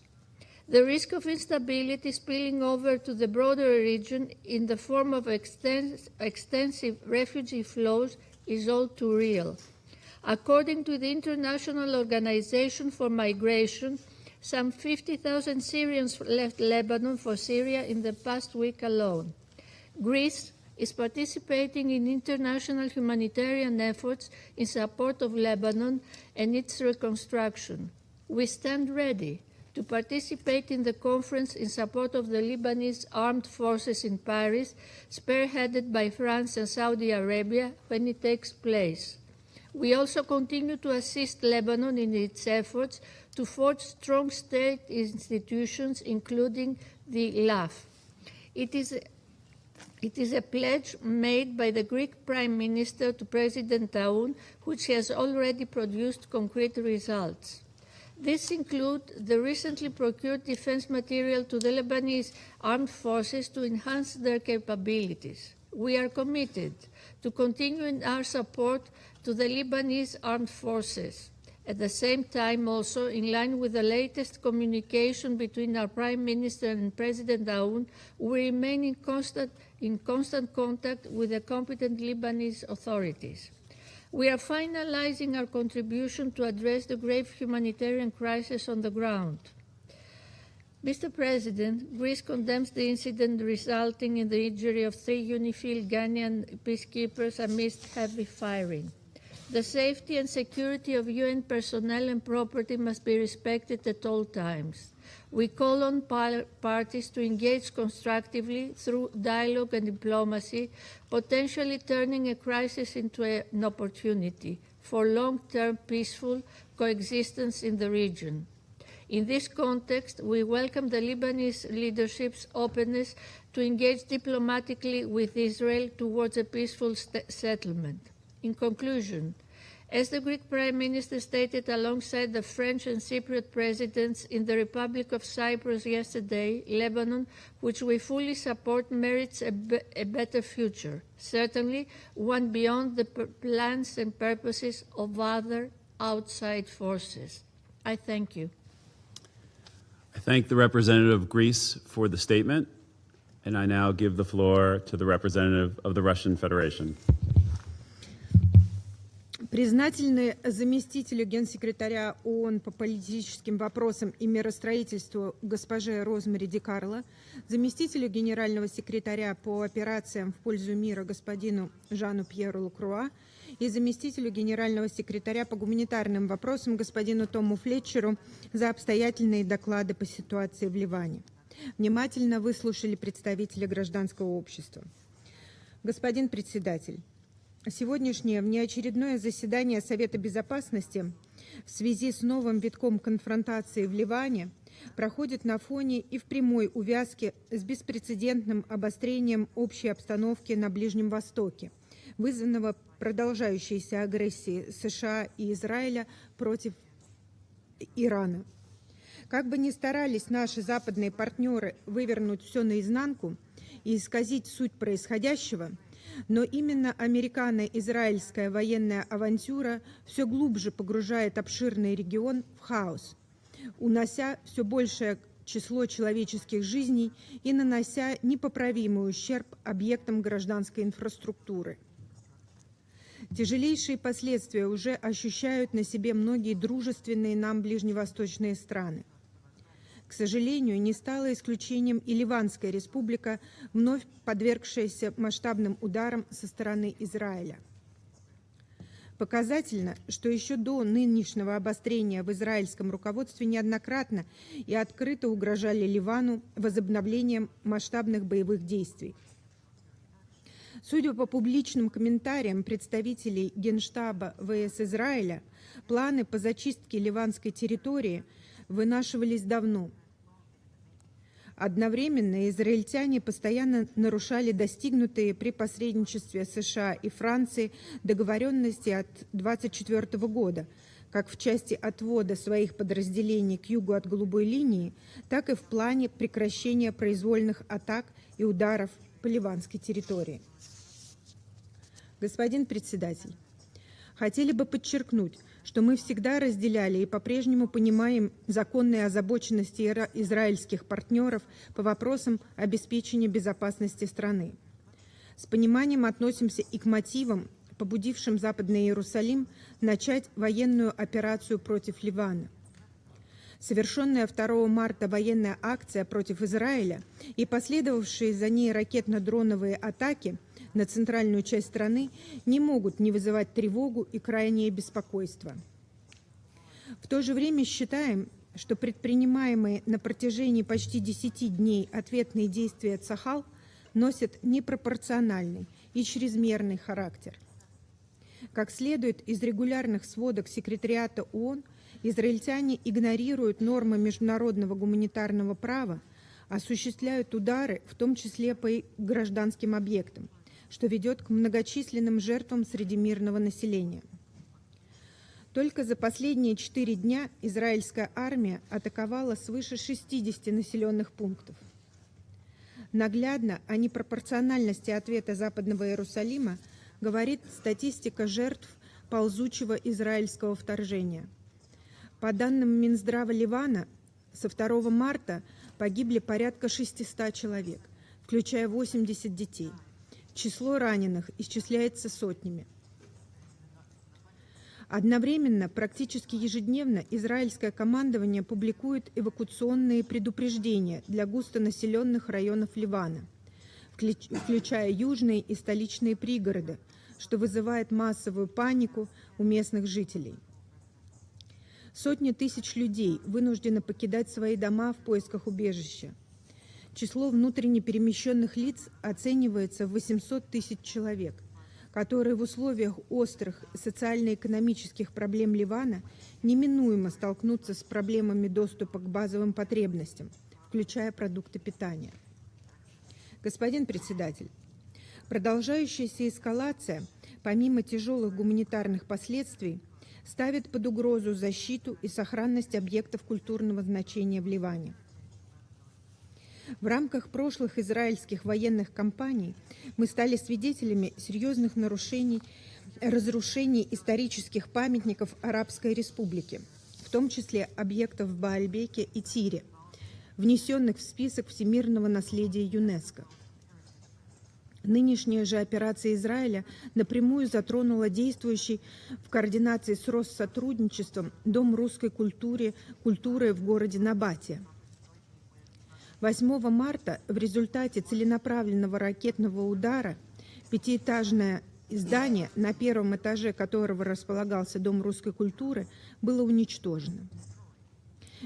The risk of instability spilling over to the broader region in the form of extensive refugee flows is all too real. According to the International Organization for Migration, some 50,000 Syrians left Lebanon for Syria in the past week alone. Greece is participating in international humanitarian efforts in support of Lebanon and its reconstruction. We stand ready to participate in the conference in support of the Lebanese armed forces in Paris, spearheaded by France and Saudi Arabia, when it takes place. We also continue to assist Lebanon in its efforts to forge strong state institutions, including the LAF. It is a pledge made by the Greek Prime Minister to President Aoun, which has already produced concrete results. These include the recently procured defense material to the Lebanese armed forces to enhance their capabilities. We are committed to continuing our support to the Lebanese armed forces. At the same time, also, in line with the latest communication between our Prime Minister and President Aoun, we remain in constant contact with the competent Lebanese authorities. We are finalizing our contribution to address the grave humanitarian crisis on the ground. Mr. President, Greece condemns the incident resulting in the injury of 3 UNIFIL Ghanaian peacekeepers amidst heavy firing. The safety and security of UN personnel and property must be respected at all times. We call on parties to engage constructively through dialogue and diplomacy, potentially turning a crisis into an opportunity for long-term peaceful coexistence in the region. In this context, we welcome the Lebanese leadership's openness to engage diplomatically with Israel towards a peaceful settlement. In conclusion, as the Greek Prime Minister stated alongside the French and Cypriot presidents in the Republic of Cyprus yesterday, Lebanon, which we fully support, merits a better future, certainly one beyond the plans and purposes of other outside forces. I thank you. I thank the representative of Greece for the statement, and I now give the floor to the representative of the Russian Federation. Признательны заместителю генсекретаря ООН по политическим вопросам и миростроительству госпоже Розмари Ди Карло, заместителю генерального секретаря по операциям в пользу мира господину Жану Пьеру Лакруа и заместителю генерального секретаря по гуманитарным вопросам господину Тому Флетчеру за обстоятельные доклады по ситуации в Ливане. Внимательно выслушали представителя гражданского общества. Господин председатель, сегодняшнее внеочередное заседание Совета Безопасности в связи с новым витком конфронтации в Ливане проходит на фоне и в прямой увязке с беспрецедентным обострением общей обстановки на Ближнем Востоке, вызванного продолжающейся агрессией США и Израиля против Ирана. Как бы ни старались наши западные партнеры вывернуть все наизнанку и исказить суть происходящего, но именно американо-израильская военная авантюра все глубже погружает обширный регион в хаос, унося все большее число человеческих жизней и нанося непоправимый ущерб объектам гражданской инфраструктуры. Тяжелейшие последствия уже ощущают на себе многие дружественные нам ближневосточные страны. К сожалению, не стала исключением и Ливанская республика, вновь подвергшаяся масштабным ударам со стороны Израиля. Показательно, что еще до нынешнего обострения в израильском руководстве неоднократно и открыто угрожали Ливану возобновлением масштабных боевых действий. Судя по публичным комментариям представителей Генштаба ВС Израиля, планы по зачистке ливанской территории вынашивались давно. Одновременно израильтяне постоянно нарушали достигнутые при посредничестве США и Франции договоренности от 1924 года, как в части отвода своих подразделений к югу от Голубой линии, так и в плане прекращения произвольных атак и ударов по ливанской территории. Господин председатель, хотели бы подчеркнуть, что мы всегда разделяли и по-прежнему понимаем законные озабоченности израильских партнеров по вопросам обеспечения безопасности страны. С пониманием относимся и к мотивам, побудившим Западный Иерусалим начать военную операцию против Ливана. Совершенная 2 марта военная акция против Израиля и последовавшие за ней ракетно-дроновые атаки на центральную часть страны не могут не вызывать тревогу и крайнее беспокойство. В то же время считаем, что предпринимаемые на протяжении почти 10 дней ответные действия Цахал носят непропорциональный и чрезмерный характер. Как следует из регулярных сводок секретариата ООН, израильтяне игнорируют нормы международного гуманитарного права, осуществляют удары, в том числе по гражданским объектам, что ведет к многочисленным жертвам среди мирного населения. Только за последние 4 дня израильская армия атаковала свыше 60 населенных пунктов. Наглядно о непропорциональности ответа Западного Иерусалима говорит статистика жертв ползучего израильского вторжения. По данным Минздрава Ливана, со 2 марта погибли порядка 600 человек, включая 80 детей. Число раненых исчисляется сотнями. Одновременно, практически ежедневно, израильское командование публикует эвакуационные предупреждения для густонаселенных районов Ливана, включая южные и столичные пригороды, что вызывает массовую панику у местных жителей. Сотни тысяч людей вынуждены покидать свои дома в поисках убежища. Число внутренне перемещенных лиц оценивается в 800 тысяч человек, которые в условиях острых социально-экономических проблем Ливана неминуемо столкнутся с проблемами доступа к базовым потребностям, включая продукты питания. Господин председатель, продолжающаяся эскалация, помимо тяжелых гуманитарных последствий, ставит под угрозу защиту и сохранность объектов культурного значения в Ливане. В рамках прошлых израильских военных кампаний мы стали свидетелями серьезных нарушений, разрушений исторических памятников Арабской Республики, в том числе объектов в Баальбеке и Тире, внесенных в список всемирного наследия ЮНЕСКО. Нынешняя же операция Израиля напрямую затронула действующий в координации с Россотрудничеством Дом русской культуры в городе Набате. 8 марта в результате целенаправленного ракетного удара пятиэтажное здание, на первом этаже которого располагался Дом русской культуры, было уничтожено.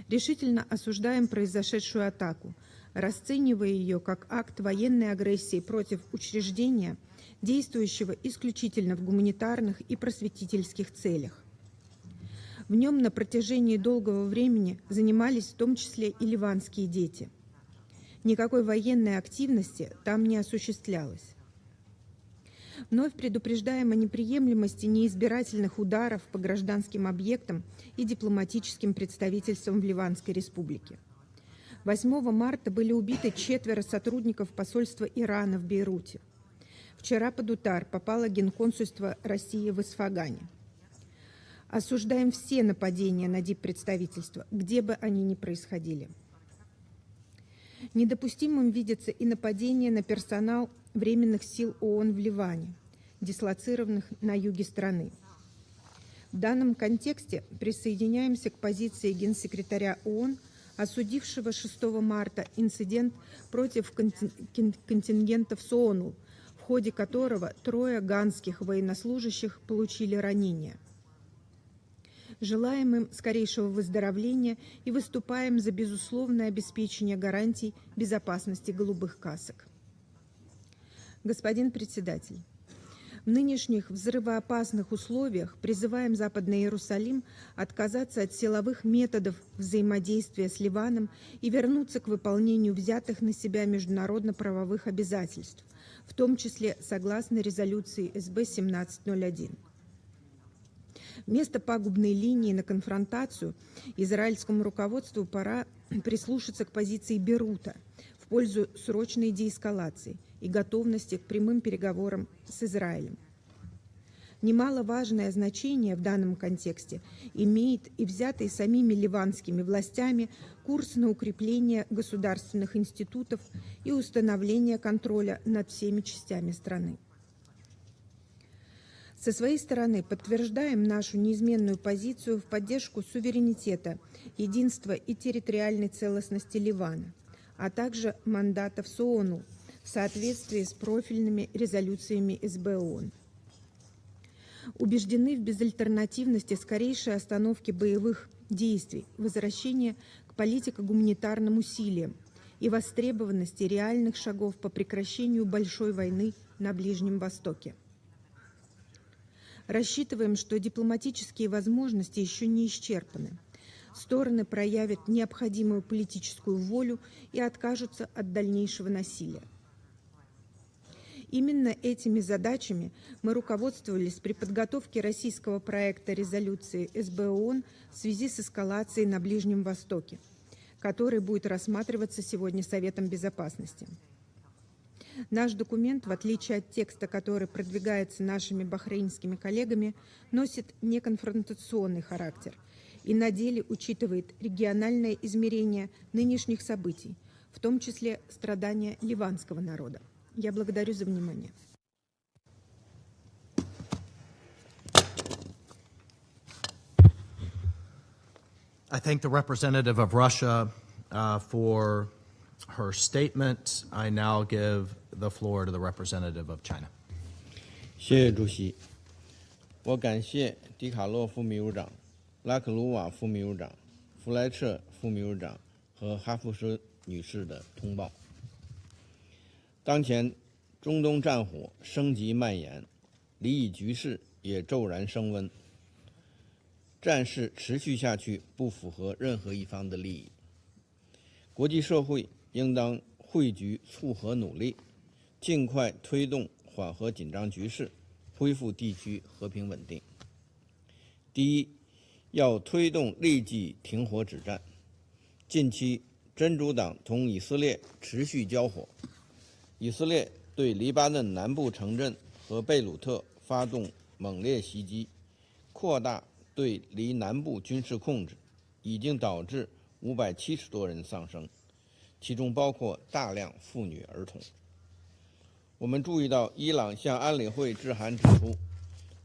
Решительно осуждаем произошедшую атаку, расценивая ее как акт военной агрессии против учреждения, действующего исключительно в гуманитарных и просветительских целях. В нем на протяжении долгого времени занимались в том числе и ливанские дети. Никакой военной активности там не осуществлялось. Вновь предупреждаем о неприемлемости неизбирательных ударов по гражданским объектам и дипломатическим представительствам в Ливанской Республике. 8 марта были убиты 4 сотрудников посольства Ирана в Бейруте. Вчера под удар попало генконсульство России в Исфагане. Осуждаем все нападения на диппредставительства, где бы они ни происходили. Недопустимым видится и нападение на персонал временных сил ООН в Ливане, дислоцированных на юге страны. В данном контексте присоединяемся к позиции генсекретаря ООН, осудившего 6 марта инцидент против контингентов СООНУ, в ходе которого 3 ганских военнослужащих получили ранения. Желаем им скорейшего выздоровления и выступаем за безусловное обеспечение гарантий безопасности голубых касок. Господин председатель, в нынешних взрывоопасных условиях призываем Западный Иерусалим отказаться от силовых методов взаимодействия с Ливаном и вернуться к выполнению взятых на себя международно-правовых обязательств, в том числе согласно резолюции СБ 1701. Вместо пагубной линии на конфронтацию израильскому руководству пора прислушаться к позиции Бейрута в пользу срочной деэскалации и готовности к прямым переговорам с Израилем. Немаловажное значение в данном контексте имеет и взятый самими ливанскими властями курс на укрепление государственных институтов и установление контроля над всеми частями страны. Со своей стороны подтверждаем нашу неизменную позицию в поддержку суверенитета, единства и территориальной целостности Ливана, а также мандатов СООНу в соответствии с профильными резолюциями СБ ООН. Убеждены в безальтернативности скорейшей остановки боевых действий, возвращения к политико-гуманитарным усилиям и востребованности реальных шагов по прекращению большой войны на Ближнем Востоке. Рассчитываем, что дипломатические возможности еще не исчерпаны. Стороны проявят необходимую политическую волю и откажутся от дальнейшего насилия. Именно этими задачами мы руководствовались при подготовке российского проекта резолюции СБ ООН в связи с эскалацией на Ближнем Востоке, который будет рассматриваться сегодня Советом Безопасности. Наш документ, в отличие от текста, который продвигается нашими бахрейнскими коллегами, носит неконфронтационный характер и на деле учитывает региональное измерение нынешних событий, в том числе страдания ливанского народа. Я благодарю за внимание. I thank the representative of Russia for her statement. I now give the floor to the representative of China. 谢谢主席。我感谢迪卡洛副秘书长、拉克鲁瓦副秘书长、弗莱彻副秘书长和哈夫什女士的通报。当前中东战火升级蔓延，离以局势也骤然升温，战事持续下去不符合任何一方的利益。国际社会应当汇聚促和努力，尽快推动缓和紧张局势，恢复地区和平稳定。第一，要推动立即停火止战。近期，真主党同以色列持续交火，以色列对黎巴嫩南部城镇和贝鲁特发动猛烈袭击，扩大对黎南部军事控制，已经导致570多人丧生，其中包括大量妇女儿童。我们注意到，伊朗向安理会致函指出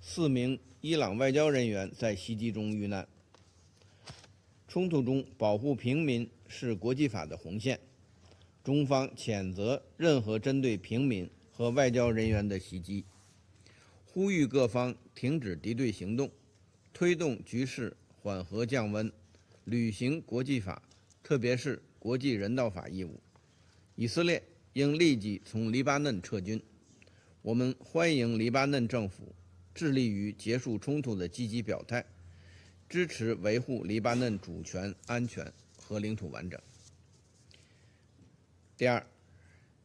，4名伊朗外交人员在袭击中遇难。冲突中保护平民是国际法的红线，中方谴责任何针对平民和外交人员的袭击，呼吁各方停止敌对行动，推动局势缓和降温，履行国际法，特别是国际人道法义务。以色列应立即从黎巴嫩撤军。我们欢迎黎巴嫩政府致力于结束冲突的积极表态，支持维护黎巴嫩主权、安全和领土完整。第二，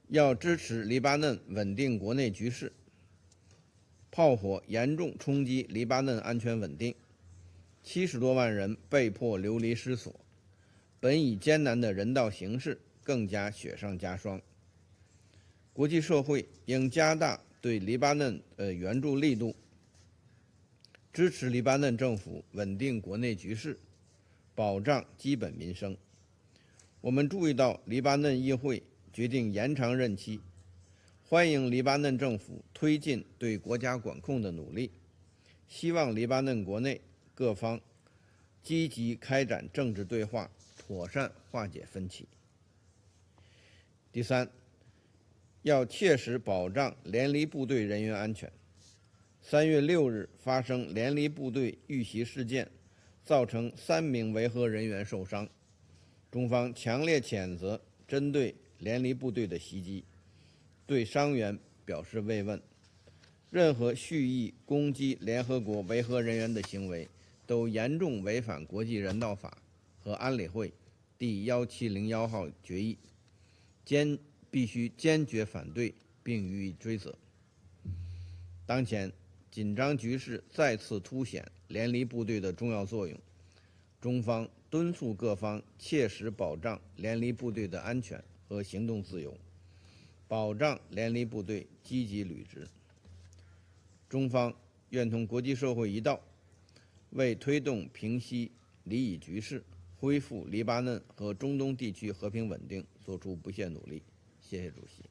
要支持黎巴嫩稳定国内局势。炮火严重冲击黎巴嫩安全稳定，70多万人被迫流离失所，本已艰难的人道形势更加雪上加霜。国际社会应加大对黎巴嫩援助力度，支持黎巴嫩政府稳定国内局势，保障基本民生。我们注意到黎巴嫩议会决定延长任期，欢迎黎巴嫩政府推进对国家管控的努力，希望黎巴嫩国内各方积极开展政治对话，妥善化解分歧。第三，要切实保障联黎部队人员安全。3月6日发生联黎部队遇袭事件，造成3名维和人员受伤。中方强烈谴责针对联黎部队的袭击，对伤员表示慰问。任何蓄意攻击联合国维和人员的行为，都严重违反国际人道法和安理会第1701号决议，必须坚决反对并予以追责。当前紧张局势再次凸显联黎部队的重要作用，中方敦促各方切实保障联黎部队的安全和行动自由，保障联黎部队积极履职。中方愿同国际社会一道，为推动平息黎以局势，恢复黎巴嫩和中东地区和平稳定做出不懈努力。谢谢主席。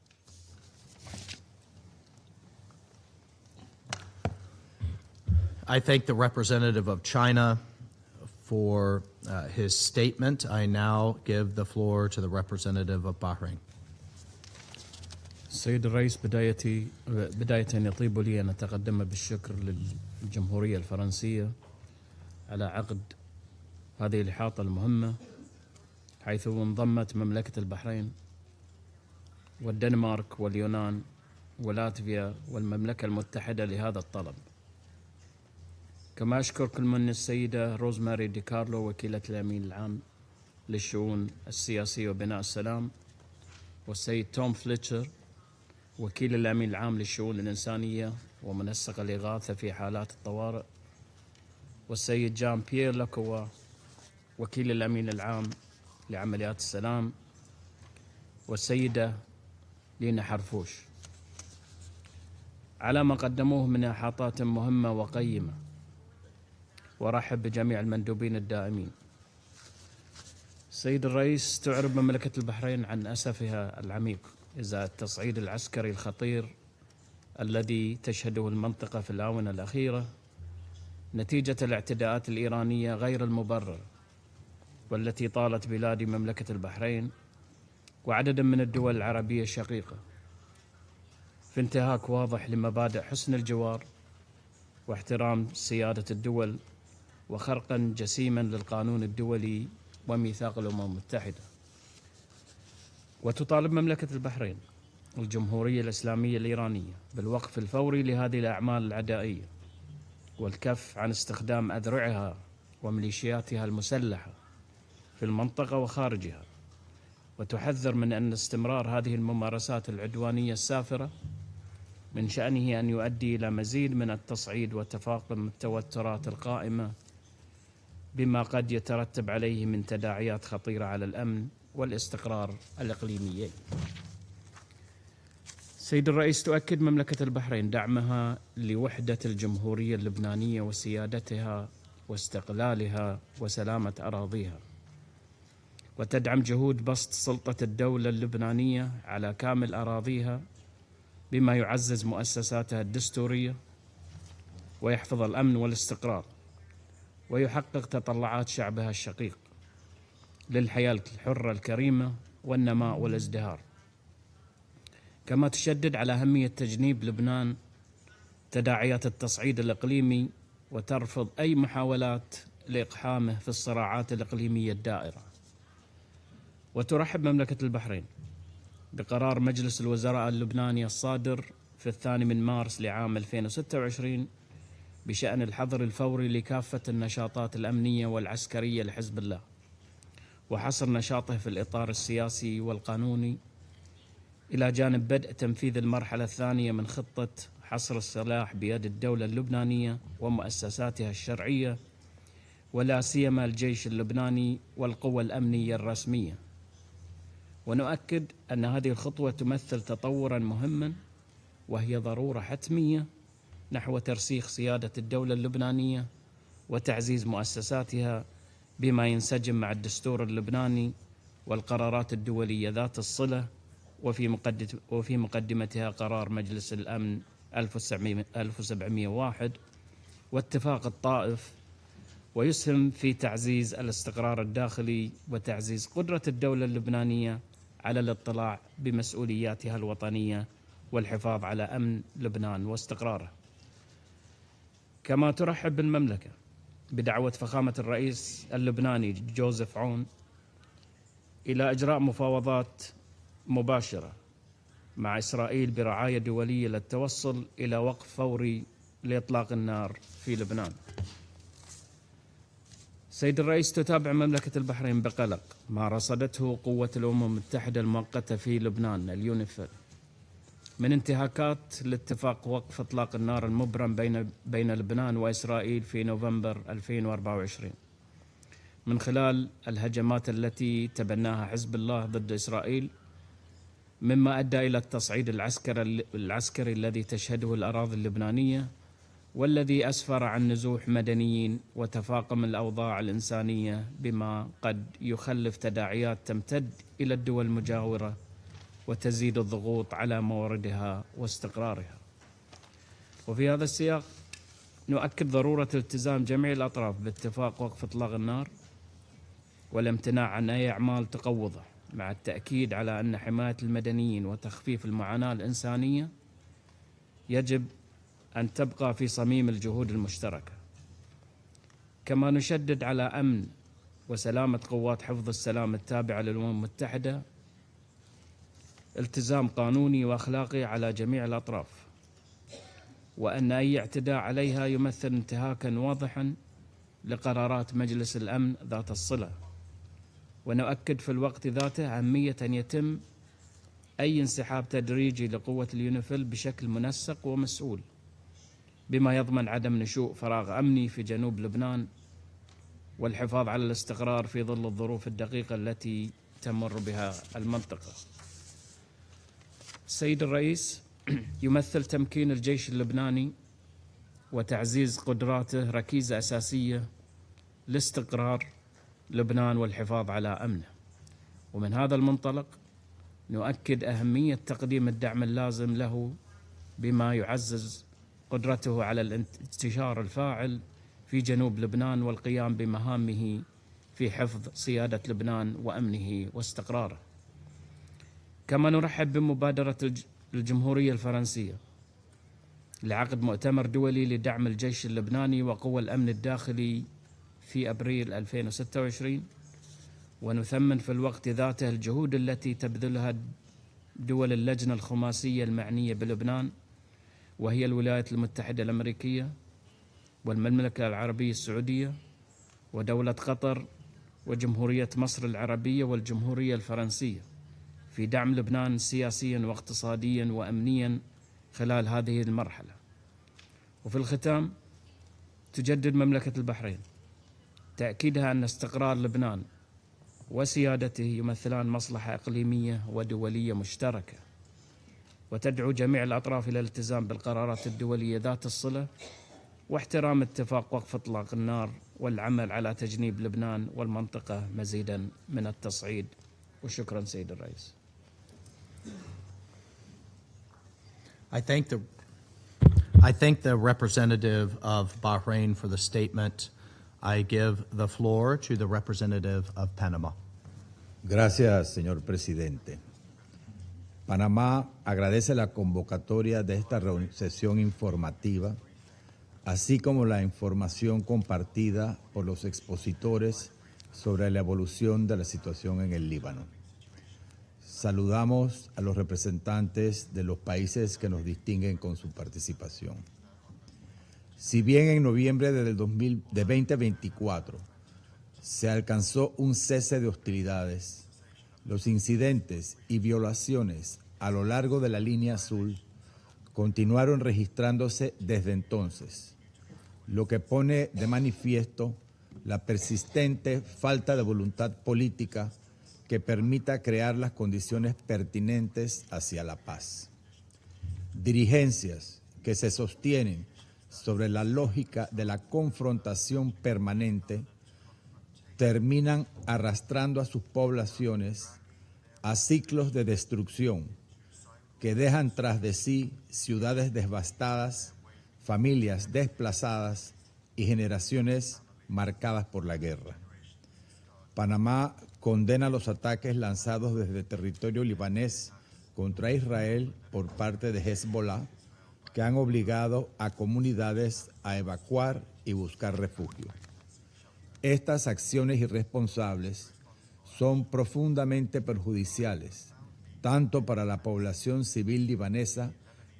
I thank the representative of China for his statement. I now give the floor to the representative of Bahrain. السيد الرئيس، بداية يطيب لي أن أتقدم بالشكر للجمهورية الفرنسية على عقد هذه الإحاطة المهمة، حيث انضمت مملكة البحرين والدنمارك واليونان ولاتفيا والمملكة المتحدة لهذا الطلب. كما أشكر كل من السيدة روزماري دي كارلو وكيلة الأمين العام للشؤون السياسية وبناء السلام، والسيد توم فليتشر وكيل الأمين العام للشؤون الإنسانية ومنسق الإغاثة في حالات الطوارئ، والسيد جان بيير لكوا وكيل الأمين العام لعمليات السلام، والسيدة لينا حرفوش، على ما قدموه من إحاطات مهمة وقيمة. وأرحب بجميع المندوبين الدائمين. السيد الرئيس، تعرب مملكة البحرين عن أسفها العميق إزاء التصعيد العسكري الخطير الذي تشهده المنطقة في الآونة الأخيرة نتيجة الاعتداءات الإيرانية غير المبررة، والتي طالت بلاد مملكة البحرين وعددا من الدول العربية الشقيقة. في انتهاك واضح لمبادئ حسن الجوار واحترام سيادة الدول وخرقا جسيما للقانون الدولي وميثاق الأمم المتحدة. وتطالب مملكة البحرين الجمهورية الإسلامية الإيرانية بالوقف الفوري لهذه الأعمال العدائية والكف عن استخدام أذرعها وميليشياتها المسلحة في المنطقة وخارجها، وتحذر من أن استمرار هذه الممارسات العدوانية السافرة من شأنه أن يؤدي إلى مزيد من التصعيد وتفاقم التوترات القائمة بما قد يترتب عليه من تداعيات خطيرة على الأمن والاستقرار الإقليميين. سيد الرئيس، تؤكد مملكة البحرين دعمها لوحدة الجمهورية اللبنانية وسيادتها واستقلالها وسلامة أراضيها، وتدعم جهود بسط سلطة الدولة اللبنانية على كامل أراضيها بما يعزز مؤسساتها الدستورية ويحفظ الأمن والاستقرار ويحقق تطلعات شعبها الشقيق للحياة الحرة الكريمة والنماء والازدهار. كما تشدد على أهمية تجنيب لبنان تداعيات التصعيد الإقليمي وترفض أي محاولات لإقحامه في الصراعات الإقليمية الدائرة. وترحب مملكة البحرين بقرار مجلس الوزراء اللبناني الصادر في 2 مارس لعام 2026 بشأن الحظر الفوري لكافة النشاطات الأمنية والعسكرية لحزب الله، وحصر نشاطه في الإطار السياسي والقانوني إلى جانب بدء تنفيذ المرحلة الثانية من خطة حصر السلاح بيد الدولة اللبنانية ومؤسساتها الشرعية ولا سيما الجيش اللبناني والقوى الأمنية الرسمية. ونؤكد أن هذه الخطوة تمثل تطورا مهما وهي ضرورة حتمية نحو ترسيخ سيادة الدولة اللبنانية وتعزيز مؤسساتها بما ينسجم مع الدستور اللبناني والقرارات الدولية ذات الصلة، وفي مقدمتها قرار مجلس الأمن 1701 واتفاق الطائف، ويسهم في تعزيز الاستقرار الداخلي وتعزيز قدرة الدولة اللبنانية على الاطلاع بمسؤولياتها الوطنية والحفاظ على أمن لبنان واستقراره. كما ترحب المملكة بدعوة فخامة الرئيس اللبناني جوزيف عون إلى إجراء مفاوضات مباشرة مع إسرائيل برعاية دولية للتوصل إلى وقف فوري لإطلاق النار في لبنان. سيد الرئيس، تتابع مملكة البحرين بقلق ما رصدته قوة الأمم المتحدة المؤقتة في لبنان اليونيفيل من انتهاكات لاتفاق وقف إطلاق النار المبرم بين لبنان وإسرائيل في نوفمبر 2024 من خلال الهجمات التي تبناها حزب الله ضد إسرائيل، مما أدى إلى التصعيد العسكري الذي تشهده الأراضي اللبنانية والذي أسفر عن نزوح مدنيين وتفاقم الأوضاع الإنسانية بما قد يخلف تداعيات تمتد إلى الدول المجاورة وتزيد الضغوط على مواردها واستقرارها. وفي هذا السياق نؤكد ضرورة التزام جميع الأطراف باتفاق وقف إطلاق النار والامتناع عن أي أعمال تقوضه، مع التأكيد على أن حماية المدنيين وتخفيف المعاناة الإنسانية يجب أن تبقى في صميم الجهود المشتركة. كما نشدد على أمن وسلامة قوات حفظ السلام التابعة للأمم المتحدة، التزام قانوني وأخلاقي على جميع الأطراف، وأن أي اعتداء عليها يمثل انتهاكا واضحا لقرارات مجلس الأمن ذات الصلة. ونؤكد في الوقت ذاته أهمية أن يتم أي انسحاب تدريجي لقوة اليونيفيل بشكل منسق ومسؤول، بما يضمن عدم نشوء فراغ أمني في جنوب لبنان والحفاظ على الاستقرار في ظل الظروف الدقيقة التي تمر بها المنطقة. السيد الرئيس، يمثل تمكين الجيش اللبناني وتعزيز قدراته ركيزة أساسية لاستقرار لبنان والحفاظ على أمنه، ومن هذا المنطلق نؤكد أهمية تقديم الدعم اللازم له بما يعزز قدرته على الانتشار الفاعل في جنوب لبنان والقيام بمهامه في حفظ سيادة لبنان وأمنه واستقراره. كما نرحب بمبادرة الجمهورية الفرنسية لعقد مؤتمر دولي لدعم الجيش اللبناني وقوى الأمن الداخلي في أبريل 2026، ونثمن في الوقت ذاته الجهود التي تبذلها دول اللجنة الخماسية المعنية بلبنان، وهي الولايات المتحدة الأمريكية والمملكة العربية السعودية ودولة قطر وجمهورية مصر العربية والجمهورية الفرنسية في دعم لبنان سياسيا واقتصاديا وأمنيا خلال هذه المرحلة. وفي الختام، تجدد مملكة البحرين تأكيدها أن استقرار لبنان وسيادته يمثلان مصلحة إقليمية ودولية مشتركة، وتدعو جميع الأطراف إلى الالتزام بالقرارات الدولية ذات الصلة واحترام اتفاق وقف إطلاق النار والعمل على تجنيب لبنان والمنطقة مزيدا من التصعيد. وشكرا سيد الرئيس. I thank the representative of Bahrain for the statement. I give the floor to the representative of Panama. Gracias, señor presidente. Panamá agradece la convocatoria de esta sesión informativa, así como la información compartida por los expositores sobre la evolución de la situación en el Líbano. Saludamos a los representantes de los países que nos distinguen con su participación. Si bien en noviembre de 2024 se alcanzó un cese de hostilidades, los incidentes y violaciones a lo largo de la línea azul continuaron registrándose desde entonces, lo que pone de manifiesto la persistente falta de voluntad política que permita crear las condiciones pertinentes hacia la paz. Dirigencias que se sostienen sobre la lógica de la confrontación permanente terminan arrastrando a sus poblaciones a ciclos de destrucción que dejan tras de sí ciudades devastadas, familias desplazadas y generaciones marcadas por la guerra. Panamá condena los ataques lanzados desde territorio libanés contra Israel por parte de Hezbollah, que han obligado a comunidades a evacuar y buscar refugio. Estas acciones irresponsables son profundamente perjudiciales, tanto para la población civil libanesa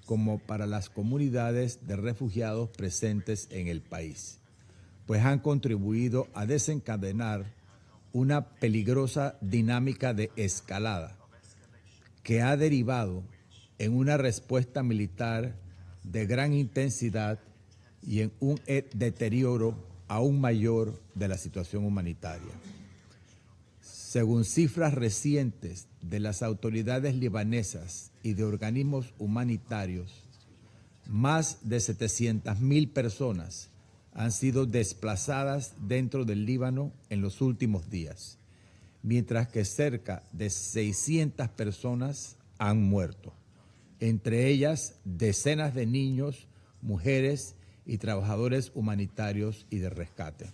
como para las comunidades de refugiados presentes en el país, pues han contribuido a desencadenar una peligrosa dinámica de escalada que ha derivado en una respuesta militar de gran intensidad y en un deterioro aún mayor de la situación humanitaria. Según cifras recientes de las autoridades libanesas y de organismos humanitarios, más de 700.000 personas han sido desplazadas dentro del Líbano en los últimos días, mientras que cerca de 600 personas han muerto, entre ellas decenas de niños, mujeres y trabajadores humanitarios y de rescate.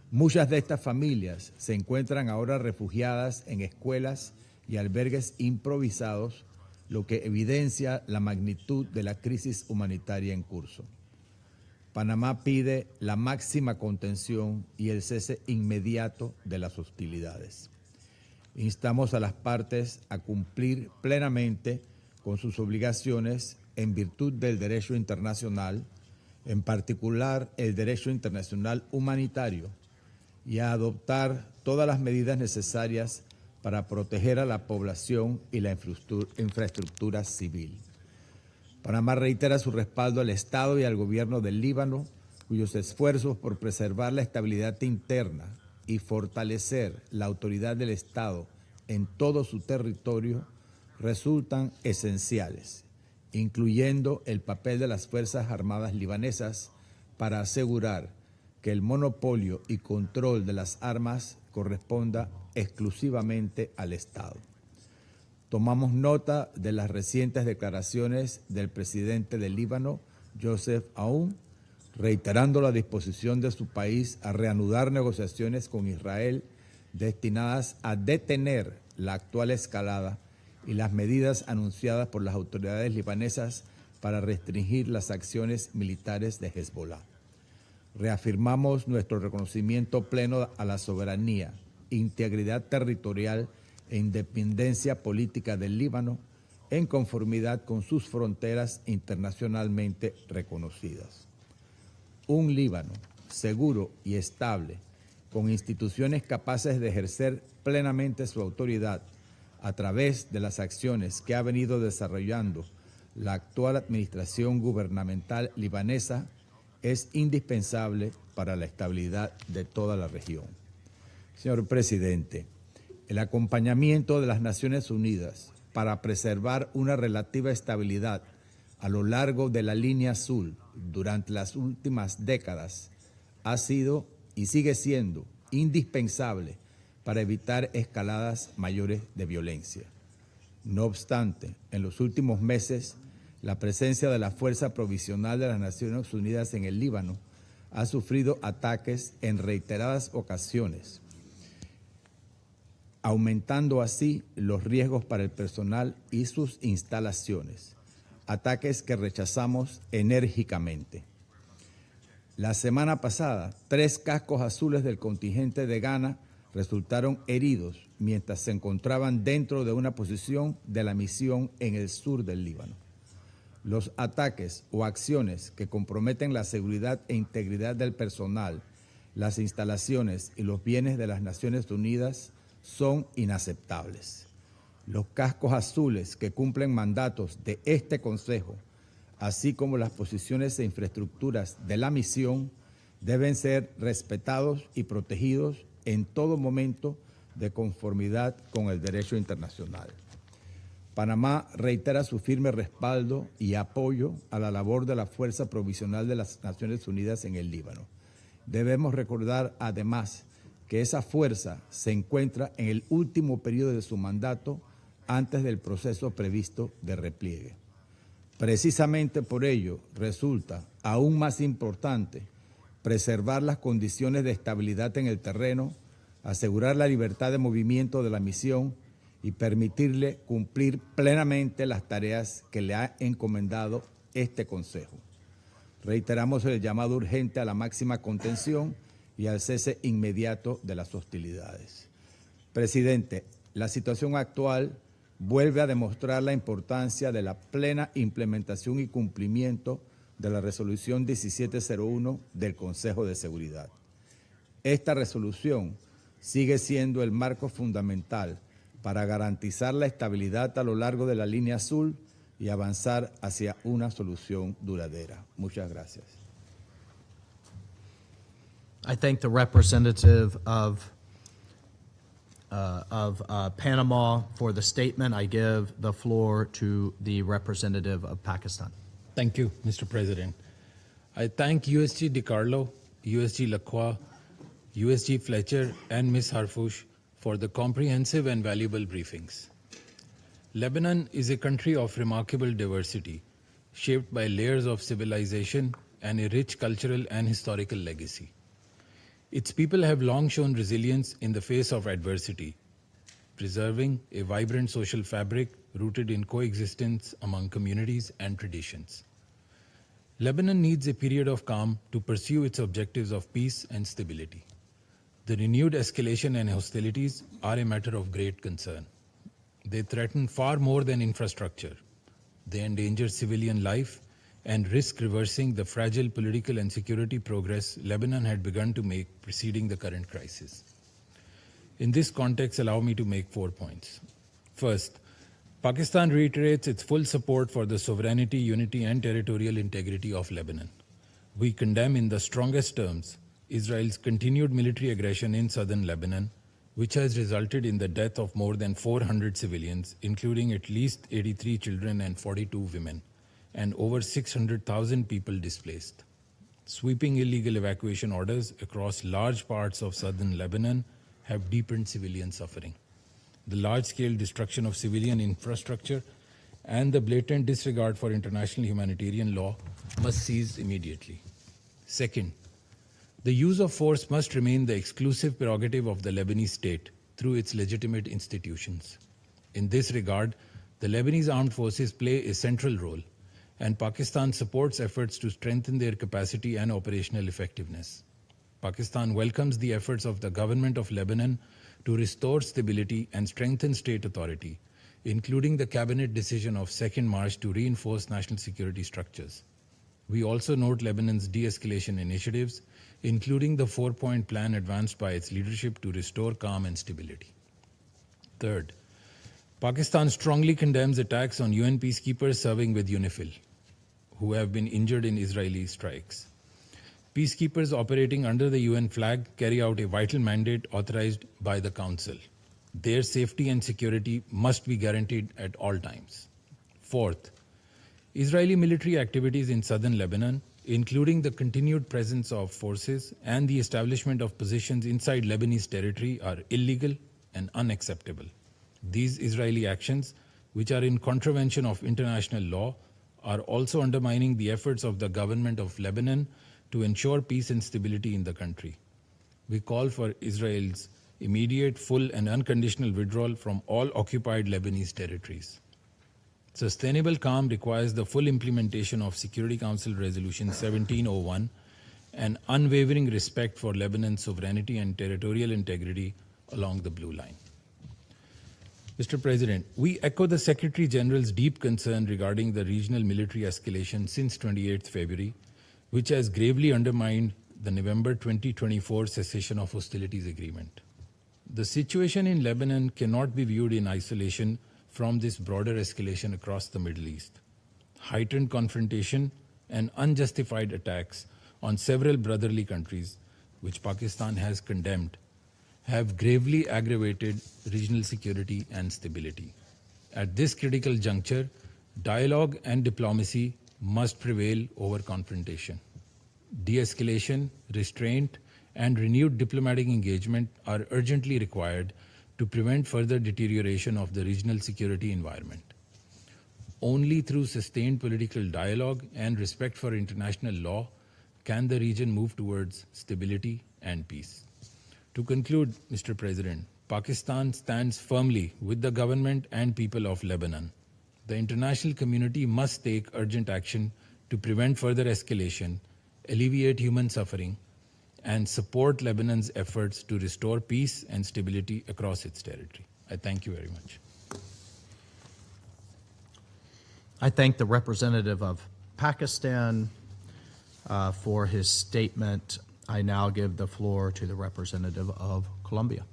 Muchas de estas familias se encuentran ahora refugiadas en escuelas y albergues improvisados, lo que evidencia la magnitud de la crisis humanitaria en curso. Panamá pide la máxima contención y el cese inmediato de las hostilidades. Instamos a las partes a cumplir plenamente con sus obligaciones en virtud del derecho internacional, en particular el derecho internacional humanitario, y a adoptar todas las medidas necesarias para proteger a la población y la infraestructura civil. Panamá reitera su respaldo al Estado y al gobierno del Líbano, cuyos esfuerzos por preservar la estabilidad interna y fortalecer la autoridad del Estado en todo su territorio resultan esenciales, incluyendo el papel de las Fuerzas Armadas libanesas para asegurar que el monopolio y control de las armas corresponda exclusivamente al Estado. Tomamos nota de las recientes declaraciones del presidente del Líbano, Joseph Aoun, reiterando la disposición de su país a reanudar negociaciones con Israel destinadas a detener la actual escalada y las medidas anunciadas por las autoridades libanesas para restringir las acciones militares de Hezbollah. Reafirmamos nuestro reconocimiento pleno a la soberanía, integridad territorial e independencia política del Líbano en conformidad con sus fronteras internacionalmente reconocidas. Un Líbano seguro y estable, con instituciones capaces de ejercer plenamente su autoridad a través de las acciones que ha venido desarrollando la actual administración gubernamental libanesa, es indispensable para la estabilidad de toda la región. Señor Presidente, el acompañamiento de las Naciones Unidas para preservar una relativa estabilidad a lo largo de la línea azul durante las últimas décadas ha sido y sigue siendo indispensable para evitar escaladas mayores de violencia. No obstante, en los últimos meses, la presencia de la Fuerza Provisional de las Naciones Unidas en el Líbano ha sufrido ataques en reiteradas ocasiones, aumentando así los riesgos para el personal y sus instalaciones, ataques que rechazamos enérgicamente. La semana pasada, 3 cascos azules del contingente de Ghana resultaron heridos mientras se encontraban dentro de una posición de la misión en el sur del Líbano. Los ataques o acciones que comprometen la seguridad e integridad del personal, las instalaciones y los bienes de las Naciones Unidas son inaceptables. Los cascos azules que cumplen mandatos de este Consejo, así como las posiciones e infraestructuras de la misión, deben ser respetados y protegidos en todo momento de conformidad con el derecho internacional. Panamá reitera su firme respaldo y apoyo a la labor de la Fuerza Provisional de las Naciones Unidas en el Líbano. Debemos recordar además que esa fuerza se encuentra en el último periodo de su mandato antes del proceso previsto de repliegue. Precisamente por ello resulta aún más importante preservar las condiciones de estabilidad en el terreno, asegurar la libertad de movimiento de la misión y permitirle cumplir plenamente las tareas que le ha encomendado este Consejo. Reiteramos el llamado urgente a la máxima contención y al cese inmediato de las hostilidades. Presidente, la situación actual vuelve a demostrar la importancia de la plena implementación y cumplimiento de la Resolución 1701 del Consejo de Seguridad. Esta resolución sigue siendo el marco fundamental para garantizar la estabilidad a lo largo de la línea azul y avanzar hacia una solución duradera. Muchas gracias. I thank the representative of Panama for the statement. I give the floor to the representative of Pakistan. Thank you, Mr. President. I thank USG DiCarlo, USG Lacroix, USG Fletcher, and Ms. Harfouch for the comprehensive and valuable briefings. Lebanon is a country of remarkable diversity, shaped by layers of civilization and a rich cultural and historical legacy. Its people have long shown resilience in the face of adversity, preserving a vibrant social fabric rooted in coexistence among communities and traditions. Lebanon needs a period of calm to pursue its objectives of peace and stability. The renewed escalation and hostilities are a matter of great concern. They threaten far more than infrastructure. They endanger civilian life and risk reversing the fragile political and security progress Lebanon had begun to make preceding the current crisis. In this context, allow me to make 4 points. First, Pakistan reiterates its full support for the sovereignty, unity, and territorial integrity of Lebanon. We condemn in the strongest terms Israel's continued military aggression in southern Lebanon, which has resulted in the death of more than 400 civilians, including at least 83 children and 42 women, and over 600,000 people displaced. Sweeping illegal evacuation orders across large parts of southern Lebanon have deepened civilian suffering. The large-scale destruction of civilian infrastructure and the blatant disregard for international humanitarian law must cease immediately. Second, the use of force must remain the exclusive prerogative of the Lebanese state through its legitimate institutions. In this regard, The Lebanese armed forces play a central role, and Pakistan supports efforts to strengthen their capacity and operational effectiveness. Pakistan welcomes the efforts of the government of Lebanon to restore stability and strengthen state authority, including the cabinet decision of 2nd March to reinforce national security structures. We also note Lebanon's de-escalation initiatives, including the 4-point plan advanced by its leadership to restore calm and stability. Third, Pakistan strongly condemns attacks on UN peacekeepers serving with UNIFIL, who have been injured in Israeli strikes. Peacekeepers operating under the UN flag carry out a vital mandate authorized by the Council. Their safety and security must be guaranteed at all times. Fourth, Israeli military activities in southern Lebanon, including the continued presence of forces and the establishment of positions inside Lebanese territory, are illegal and unacceptable. These Israeli actions, which are in contravention of international law, are also undermining the efforts of the government of Lebanon to ensure peace and stability in the country. We call for Israel's immediate, full, and unconditional withdrawal from all occupied Lebanese territories. Sustainable calm requires the full implementation of Security Council Resolution 1701 and unwavering respect for Lebanon's sovereignty and territorial integrity along the Blue Line. Mr. President, we echo the Secretary General's deep concern regarding the regional military escalation since 28 February, which has gravely undermined the November 2024 cessation of hostilities agreement. The situation in Lebanon cannot be viewed in isolation from this broader escalation across the Middle East. Heightened confrontation and unjustified attacks on several brotherly countries, which Pakistan has condemned, have gravely aggravated regional security and stability. At this critical juncture, dialogue and diplomacy must prevail over confrontation. De-escalation, restraint, and renewed diplomatic engagement are urgently required to prevent further deterioration of the regional security environment. Only through sustained political dialogue and respect for international law can the region move towards stability and peace. To conclude, Mr. President, Pakistan stands firmly with the government and people of Lebanon. The international community must take urgent action to prevent further escalation, alleviate human suffering, and support Lebanon's efforts to restore peace and stability across its territory. I thank you very much. I thank the representative of Pakistan for his statement. I now give the floor to the representative of Colombia.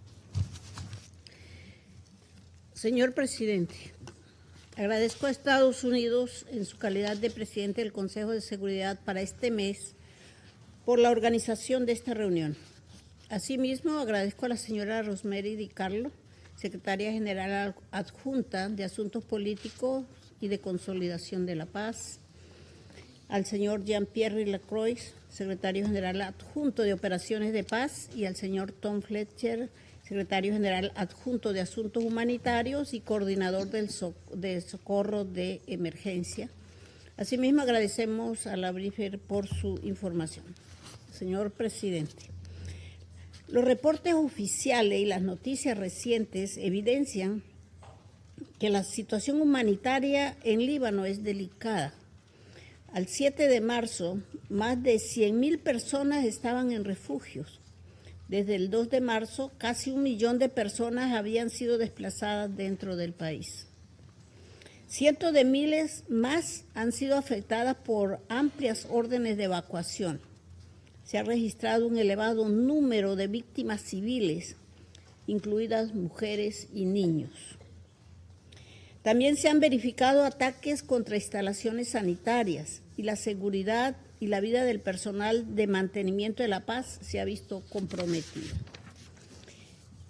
Señor presidente, agradezco a Estados Unidos en su calidad de presidente del Consejo de Seguridad para este mes por la organización de esta reunión. Asimismo, agradezco a la señora Rosemary DiCarlo, secretaria general adjunta de Asuntos Políticos y de Consolidación de la Paz, al señor Jean-Pierre Lacroix, secretario general adjunto de Operaciones de Paz, y al señor Tom Fletcher, secretario general adjunto de Asuntos Humanitarios y coordinador de socorro de emergencia. Asimismo, agradecemos a la briefer por su información. Señor presidente, los reportes oficiales y las noticias recientes evidencian que la situación humanitaria en Líbano es delicada. Al 7 de marzo, más de 100.000 personas estaban en refugios. Desde el 2 de marzo, casi 1 millón de personas habían sido desplazadas dentro del país. Cientos de miles más han sido afectadas por amplias órdenes de evacuación. Se ha registrado un elevado número de víctimas civiles, incluidas mujeres y niños. También se han verificado ataques contra instalaciones sanitarias y la seguridad y la vida del personal de mantenimiento de la paz se ha visto comprometida.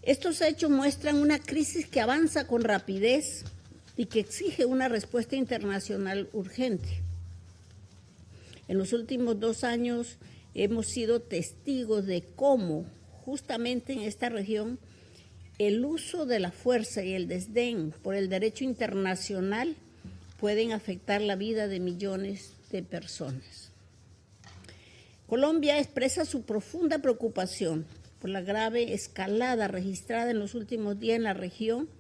Estos hechos muestran una crisis que avanza con rapidez y que exige una respuesta internacional urgente. En los últimos 2 años hemos sido testigos de cómo, justamente en esta región, el uso de la fuerza y el desdén por el derecho internacional pueden afectar la vida de millones de personas. Colombia expresa su profunda preocupación por la grave escalada registrada en los últimos días en la región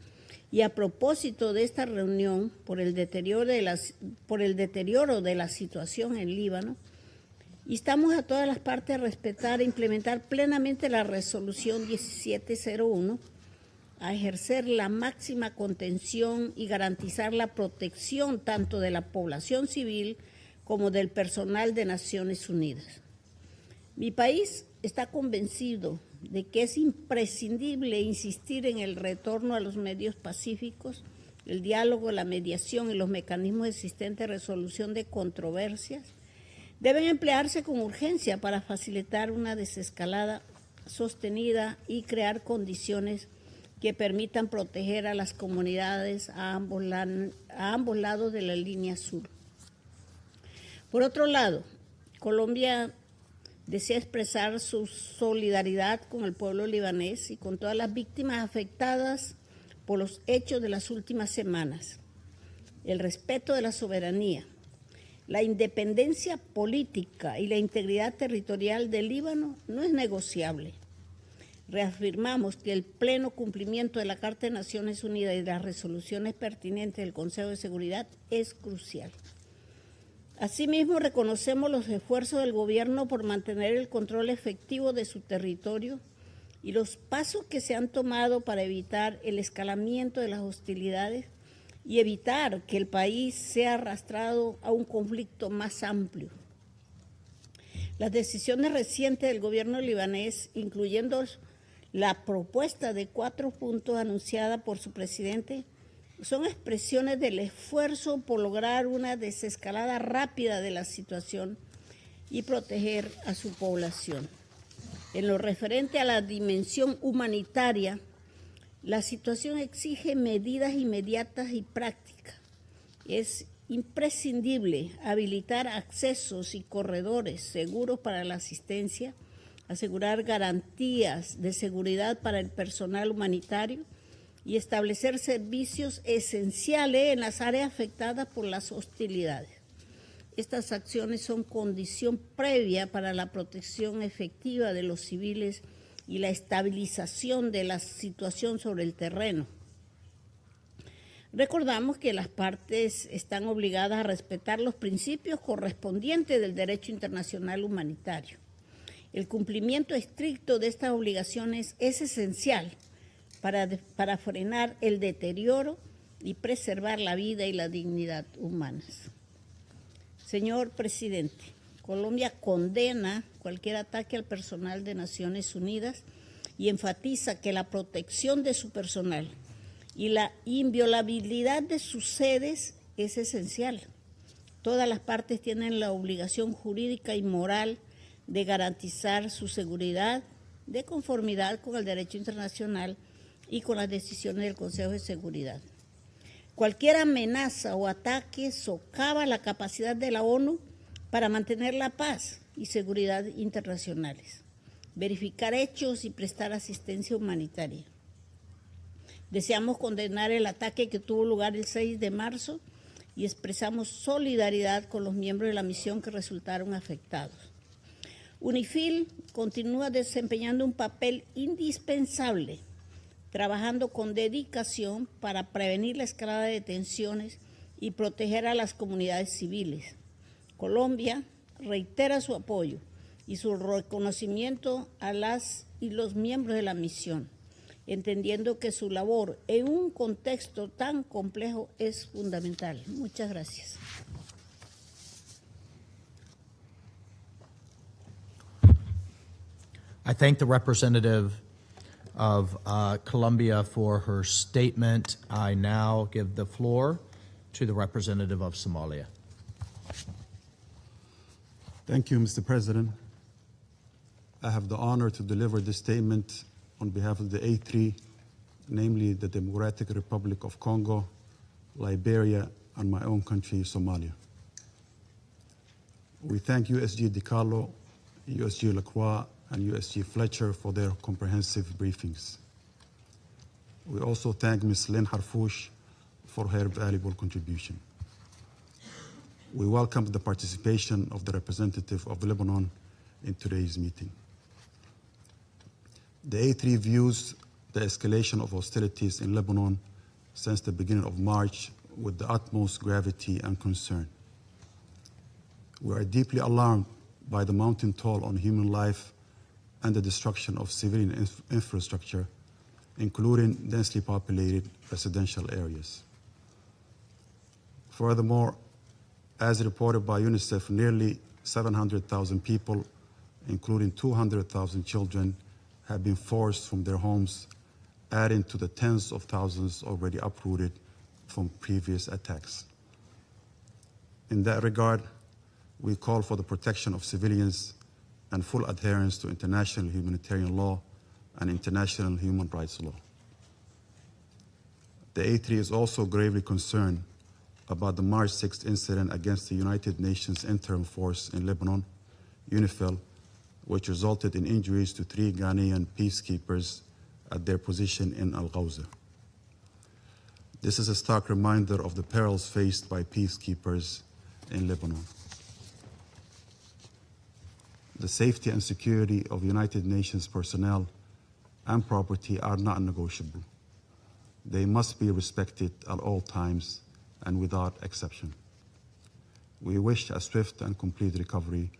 Y a propósito de esta reunión, por el deterioro de la situación en Líbano, instamos a todas las partes a respetar e implementar plenamente la resolución 1701, a ejercer la máxima contención y garantizar la protección tanto de la población civil como del personal de Naciones Unidas. Mi país está convencido de que es imprescindible insistir en el retorno a los medios pacíficos, el diálogo, la mediación y los mecanismos existentes de resolución de controversias deben emplearse con urgencia para facilitar una desescalada sostenida y crear condiciones que permitan proteger a las comunidades a ambos lados de la línea sur. Por otro lado, Colombia desea expresar su solidaridad con el pueblo libanés y con todas las víctimas afectadas por los hechos de las últimas semanas. El respeto de la soberanía, la independencia política y la integridad territorial del Líbano no es negociable. Reafirmamos que el pleno cumplimiento de la Carta de Naciones Unidas y de las resoluciones pertinentes del Consejo de Seguridad es crucial. Asimismo, reconocemos los esfuerzos del gobierno por mantener el control efectivo de su territorio y los pasos que se han tomado para evitar el escalamiento de las hostilidades y evitar que el país sea arrastrado a un conflicto más amplio. Las decisiones recientes del gobierno libanés, incluyendo la propuesta de 4 puntos anunciada por su presidente, son expresiones del esfuerzo por lograr una desescalada rápida de la situación y proteger a su población. En lo referente a la dimensión humanitaria, la situación exige medidas inmediatas y prácticas. Es imprescindible habilitar accesos y corredores seguros para la asistencia, asegurar garantías de seguridad para el personal humanitario y establecer servicios esenciales en las áreas afectadas por las hostilidades. Estas acciones son condición previa para la protección efectiva de los civiles y la estabilización de la situación sobre el terreno. Recordamos que las partes están obligadas a respetar los principios correspondientes del derecho internacional humanitario. El cumplimiento estricto de estas obligaciones es esencial para frenar el deterioro y preservar la vida y la dignidad humanas. Señor presidente, Colombia condena cualquier ataque al personal de Naciones Unidas y enfatiza que la protección de su personal y la inviolabilidad de sus sedes es esencial. Todas las partes tienen la obligación jurídica y moral de garantizar su seguridad de conformidad con el derecho internacional y con las decisiones del Consejo de Seguridad. Cualquier amenaza o ataque socava la capacidad de la ONU para mantener la paz y seguridad internacionales, verificar hechos y prestar asistencia humanitaria. Deseamos condenar el ataque que tuvo lugar el 6 de marzo y expresamos solidaridad con los miembros de la misión que resultaron afectados. UNIFIL continúa desempeñando un papel indispensable, trabajando con dedicación para prevenir la escalada de tensiones y proteger a las comunidades civiles. Colombia reitera su apoyo y su reconocimiento a las y los miembros de la misión, entendiendo que su labor en un contexto tan complejo es fundamental. Muchas gracias. I thank the representative of Colombia for her statement. I now give the floor to the representative of Somalia. Thank you, Mr. President. I have the honor to deliver this statement on behalf of the A3, namely the Democratic Republic of Congo, Liberia, and my own country, Somalia. We thank USG DiCarlo, USG Lacroix, and USG Fletcher for their comprehensive briefings. We also thank Ms. Lynn Harfouch for her valuable contribution. We welcome the participation of the representative of Lebanon in today's meeting. The A3 views the escalation of hostilities in Lebanon since the beginning of March with the utmost gravity and concern. We are deeply alarmed by the mounting toll on human life and the destruction of civilian infrastructure, including densely populated residential areas. Furthermore, as reported by UNICEF, nearly 700,000 people, including 200,000 children, have been forced from their homes, adding to the tens of thousands already uprooted from previous attacks. In that regard, we call for the protection of civilians and full adherence to international humanitarian law and international human rights law. The A3 is also gravely concerned about the March 6th incident against the United Nations Interim Force in Lebanon, UNIFIL, which resulted in injuries to 3 Ghanaian peacekeepers at their position in Al-Ghawza. This is a stark reminder of the perils faced by peacekeepers in Lebanon. The safety and security of United Nations personnel and property are not negotiable. They must be respected at all times and without exception. We wish a swift and complete recovery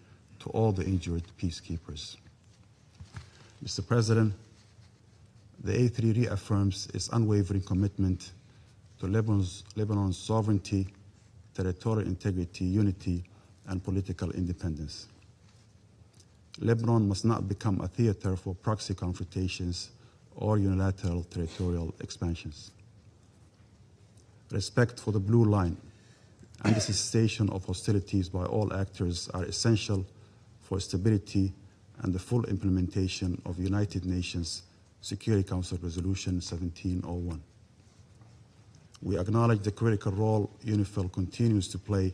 to all the injured peacekeepers. Mr. President, the A3 reaffirms its unwavering commitment to Lebanon's sovereignty, territorial integrity, unity, and political independence. Lebanon must not become a theater for proxy confrontations or unilateral territorial expansions. Respect for the blue line and the cessation of hostilities by all actors are essential for stability and the full implementation of United Nations Security Council Resolution 1701. We acknowledge the critical role UNIFIL continues to play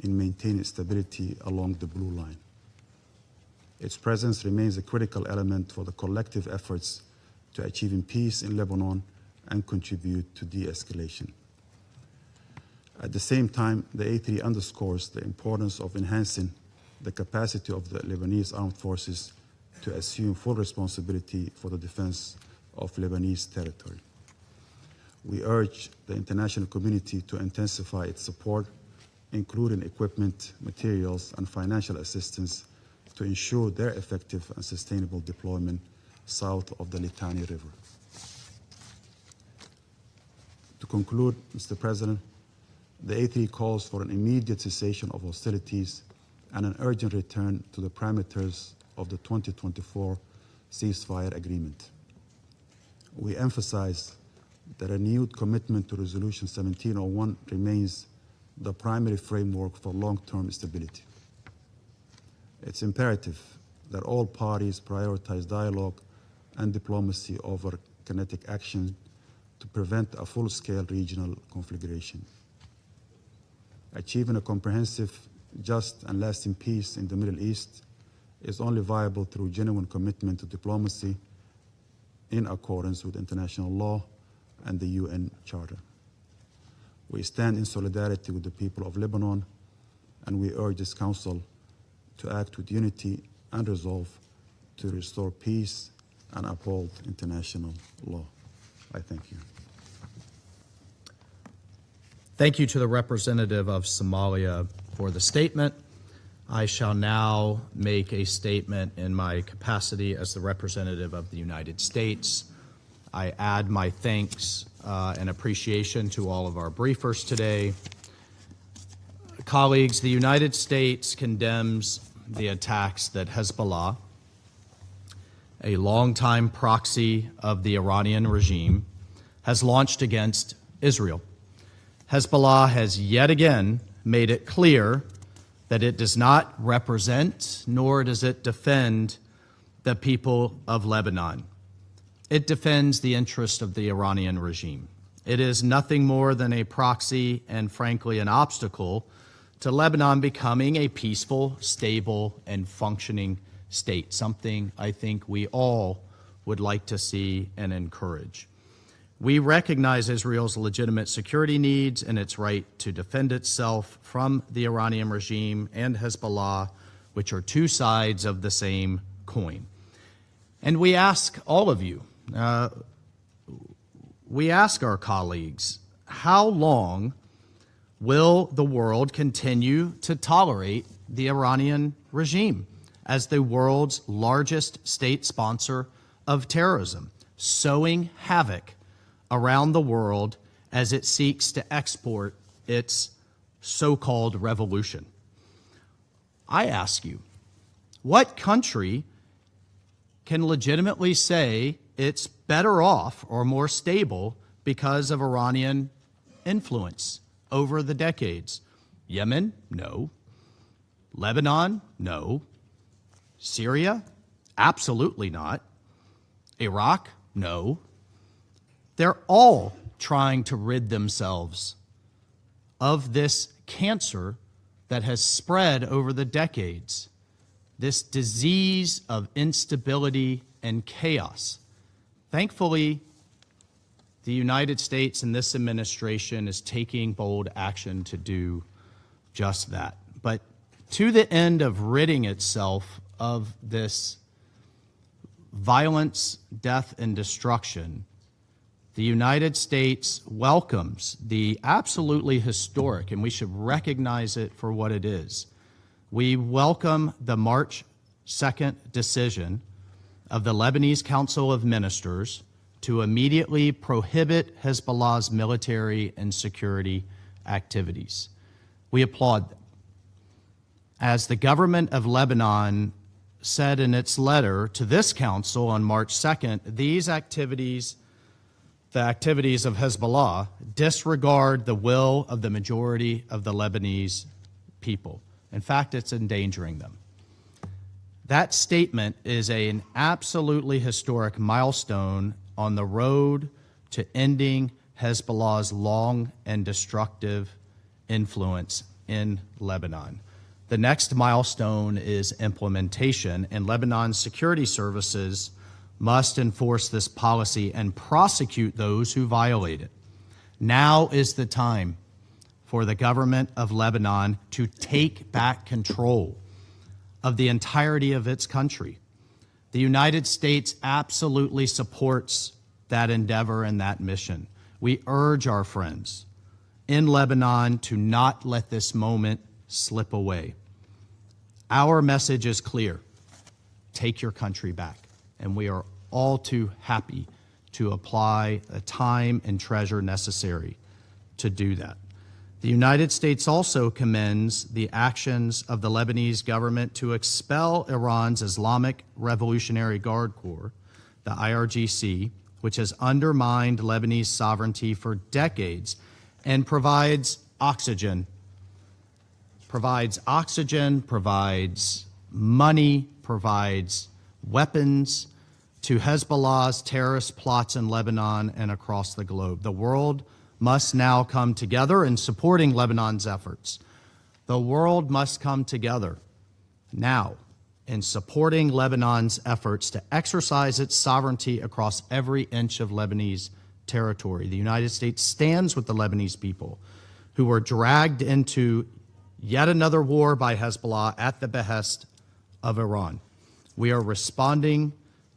in maintaining stability along the blue line. Its presence remains a critical element for the collective efforts to achieving peace in Lebanon and contribute to de-escalation. At the same time, the A3 underscores the importance of enhancing the capacity of the Lebanese armed forces to assume full responsibility for the defense of Lebanese territory. We urge the international community to intensify its support, including equipment, materials, and financial assistance to ensure their effective and sustainable deployment south of the Litani River. To conclude, Mr. President, the A3 calls for an immediate cessation of hostilities and an urgent return to the parameters of the 2024 ceasefire agreement. We emphasize that a renewed commitment to Resolution 1701 remains the primary framework for long-term stability. It's imperative that all parties prioritize dialogue and diplomacy over kinetic action to prevent a full-scale regional conflagration. Achieving a comprehensive, just, and lasting peace in the Middle East is only viable through genuine commitment to diplomacy in accordance with international law and the UN Charter. We stand in solidarity with the people of Lebanon, and we urge this Council to act with unity and resolve to restore peace and uphold international law. I thank you. Thank you to the representative of Somalia for the statement. I shall now make a statement in my capacity as the representative of the United States. I add my thanks and appreciation to all of our briefers today. Colleagues, the United States condemns the attacks that Hezbollah, a longtime proxy of the Iranian regime, has launched against Israel. Hezbollah has yet again made it clear that it does not represent nor does it defend the people of Lebanon. It defends the interest of the Iranian regime. It is nothing more than a proxy and, frankly, an obstacle to Lebanon becoming a peaceful, stable, and functioning state, something I think we all would like to see and encourage. We recognize Israel's legitimate security needs and its right to defend itself from the Iranian regime and Hezbollah, which are two sides of the same coin. And we ask all of you, we ask our colleagues, how long will the world continue to tolerate the Iranian regime as the world's largest state sponsor of terrorism, sowing havoc around the world as it seeks to export its so-called revolution? I ask you, what country can legitimately say it's better off or more stable because of Iranian influence over the decades? Yemen? No. Lebanon? No. Syria? Absolutely not. Iraq? No. They're all trying to rid themselves of this cancer that has spread over the decades, this disease of instability and chaos. Thankfully, the United States and this administration is taking bold action to do just that. But to the end of ridding itself of this violence, death, and destruction, the United States welcomes the absolutely historic, and we should recognize it for what it is. We welcome the March 2nd decision of the Lebanese Council of Ministers to immediately prohibit Hezbollah's military and security activities. We applaud them. As the government of Lebanon said in its letter to this council on March 2nd, these activities, the activities of Hezbollah, disregard the will of the majority of the Lebanese people. In fact, it's endangering them. That statement is an absolutely historic milestone on the road to ending Hezbollah's long and destructive influence in Lebanon. The next milestone is implementation, and Lebanon's security services must enforce this policy and prosecute those who violate it. Now is the time for the government of Lebanon to take back control of the entirety of its country. The United States absolutely supports that endeavor and that mission. We urge our friends in Lebanon to not let this moment slip away. Our message is clear. Take your country back. And we are all too happy to apply the time and treasure necessary to do that. The United States also commends the actions of the Lebanese government to expel Iran's Islamic Revolutionary Guard Corps, the IRGC, which has undermined Lebanese sovereignty for decades and provides oxygen, provides money, provides weapons to Hezbollah's terrorist plots in Lebanon and across the globe. The world must now come together in supporting Lebanon's efforts. The world must come together now in supporting Lebanon's efforts to exercise its sovereignty across every inch of Lebanese territory. The United States stands with the Lebanese people who were dragged into yet another war by Hezbollah at the behest of Iran. We are responding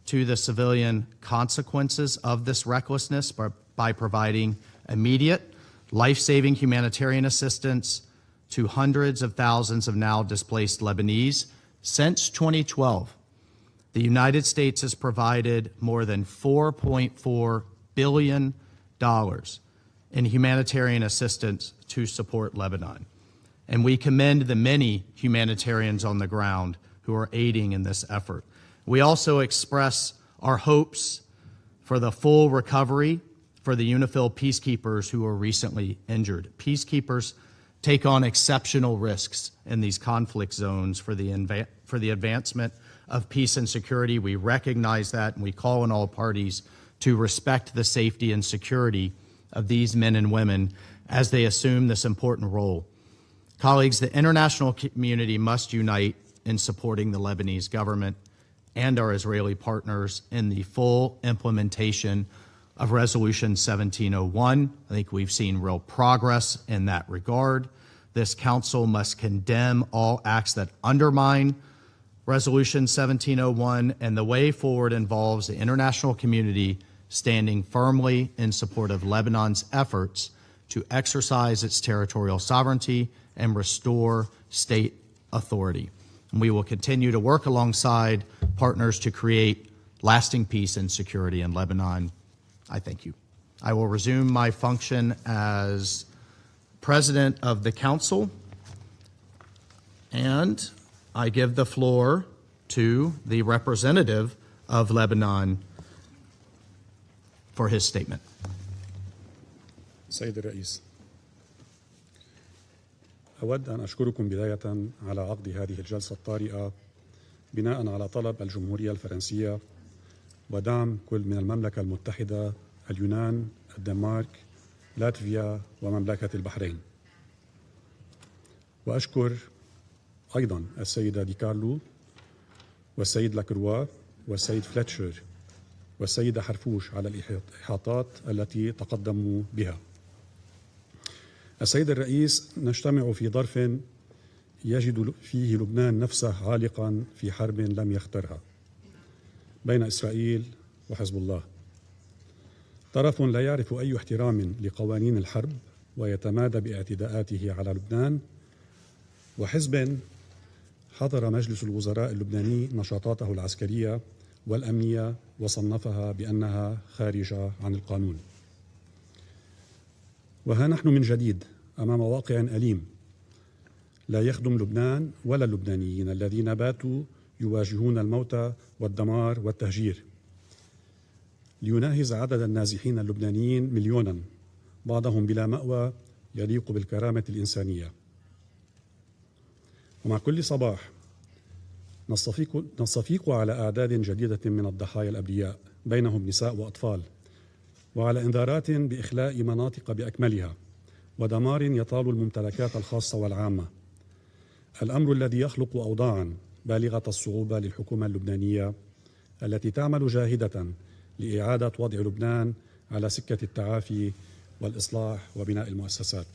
to the civilian consequences of this recklessness by providing immediate, life-saving humanitarian assistance to hundreds of thousands of now displaced Lebanese. Since 2012, the United States has provided more than $4.4 billion in humanitarian assistance to support Lebanon. And we commend the many humanitarians on the ground who are aiding in this effort. We also express our hopes for the full recovery for the UNIFIL peacekeepers who were recently injured. Peacekeepers take on exceptional risks in these conflict zones for the advancement of peace and security. We recognize that, and we call on all parties to respect the safety and security of these men and women as they assume this important role. Colleagues, the international community must unite in supporting the Lebanese government and our Israeli partners in the full implementation of Resolution 1701. I think we've seen real progress in that regard. This council must condemn all acts that undermine Resolution 1701, and the way forward involves the international community standing firmly in support of Lebanon's efforts to exercise its territorial sovereignty and restore state authority. And we will continue to work alongside partners to create lasting peace and security in Lebanon. I thank you. I will resume my function as President of the Council, and I give the floor to the representative of Lebanon for his statement. سيد الرئيس، أود أن أشكركم بداية على عقد هذه الجلسة الطارئة بناء على طلب الجمهورية الفرنسية ودعم كل من المملكة المتحدة، اليونان، الدنمارك، لاتفيا ومملكة البحرين. وأشكر أيضا السيدة ديكارلو والسيد لاكروا والسيد فليتشر والسيدة حرفوش على الإحاطات التي تقدموا بها. السيد الرئيس، نجتمع في ظرف يجد فيه لبنان نفسه عالقا في حرب لم يخترها بين إسرائيل وحزب الله. طرف لا يعرف أي احترام لقوانين الحرب ويتمادى باعتداءاته على لبنان، وحزب حظر مجلس الوزراء اللبناني نشاطاته العسكرية والأمنية وصنفها بأنها خارجة عن القانون. وها نحن من جديد أمام واقع أليم لا يخدم لبنان ولا اللبنانيين الذين باتوا يواجهون الموت والدمار والتهجير. ليناهز عدد النازحين اللبنانيين مليونا، بعضهم بلا مأوى يليق بالكرامة الإنسانية. ومع كل صباح نصفيق على أعداد جديدة من الضحايا الأبرياء، بينهم نساء وأطفال، وعلى إنذارات بإخلاء مناطق بأكملها ودمار يطال الممتلكات الخاصة والعامة. الأمر الذي يخلق أوضاعا بالغة الصعوبة للحكومة اللبنانية التي تعمل جاهدة لإعادة وضع لبنان على سكة التعافي والإصلاح وبناء المؤسسات.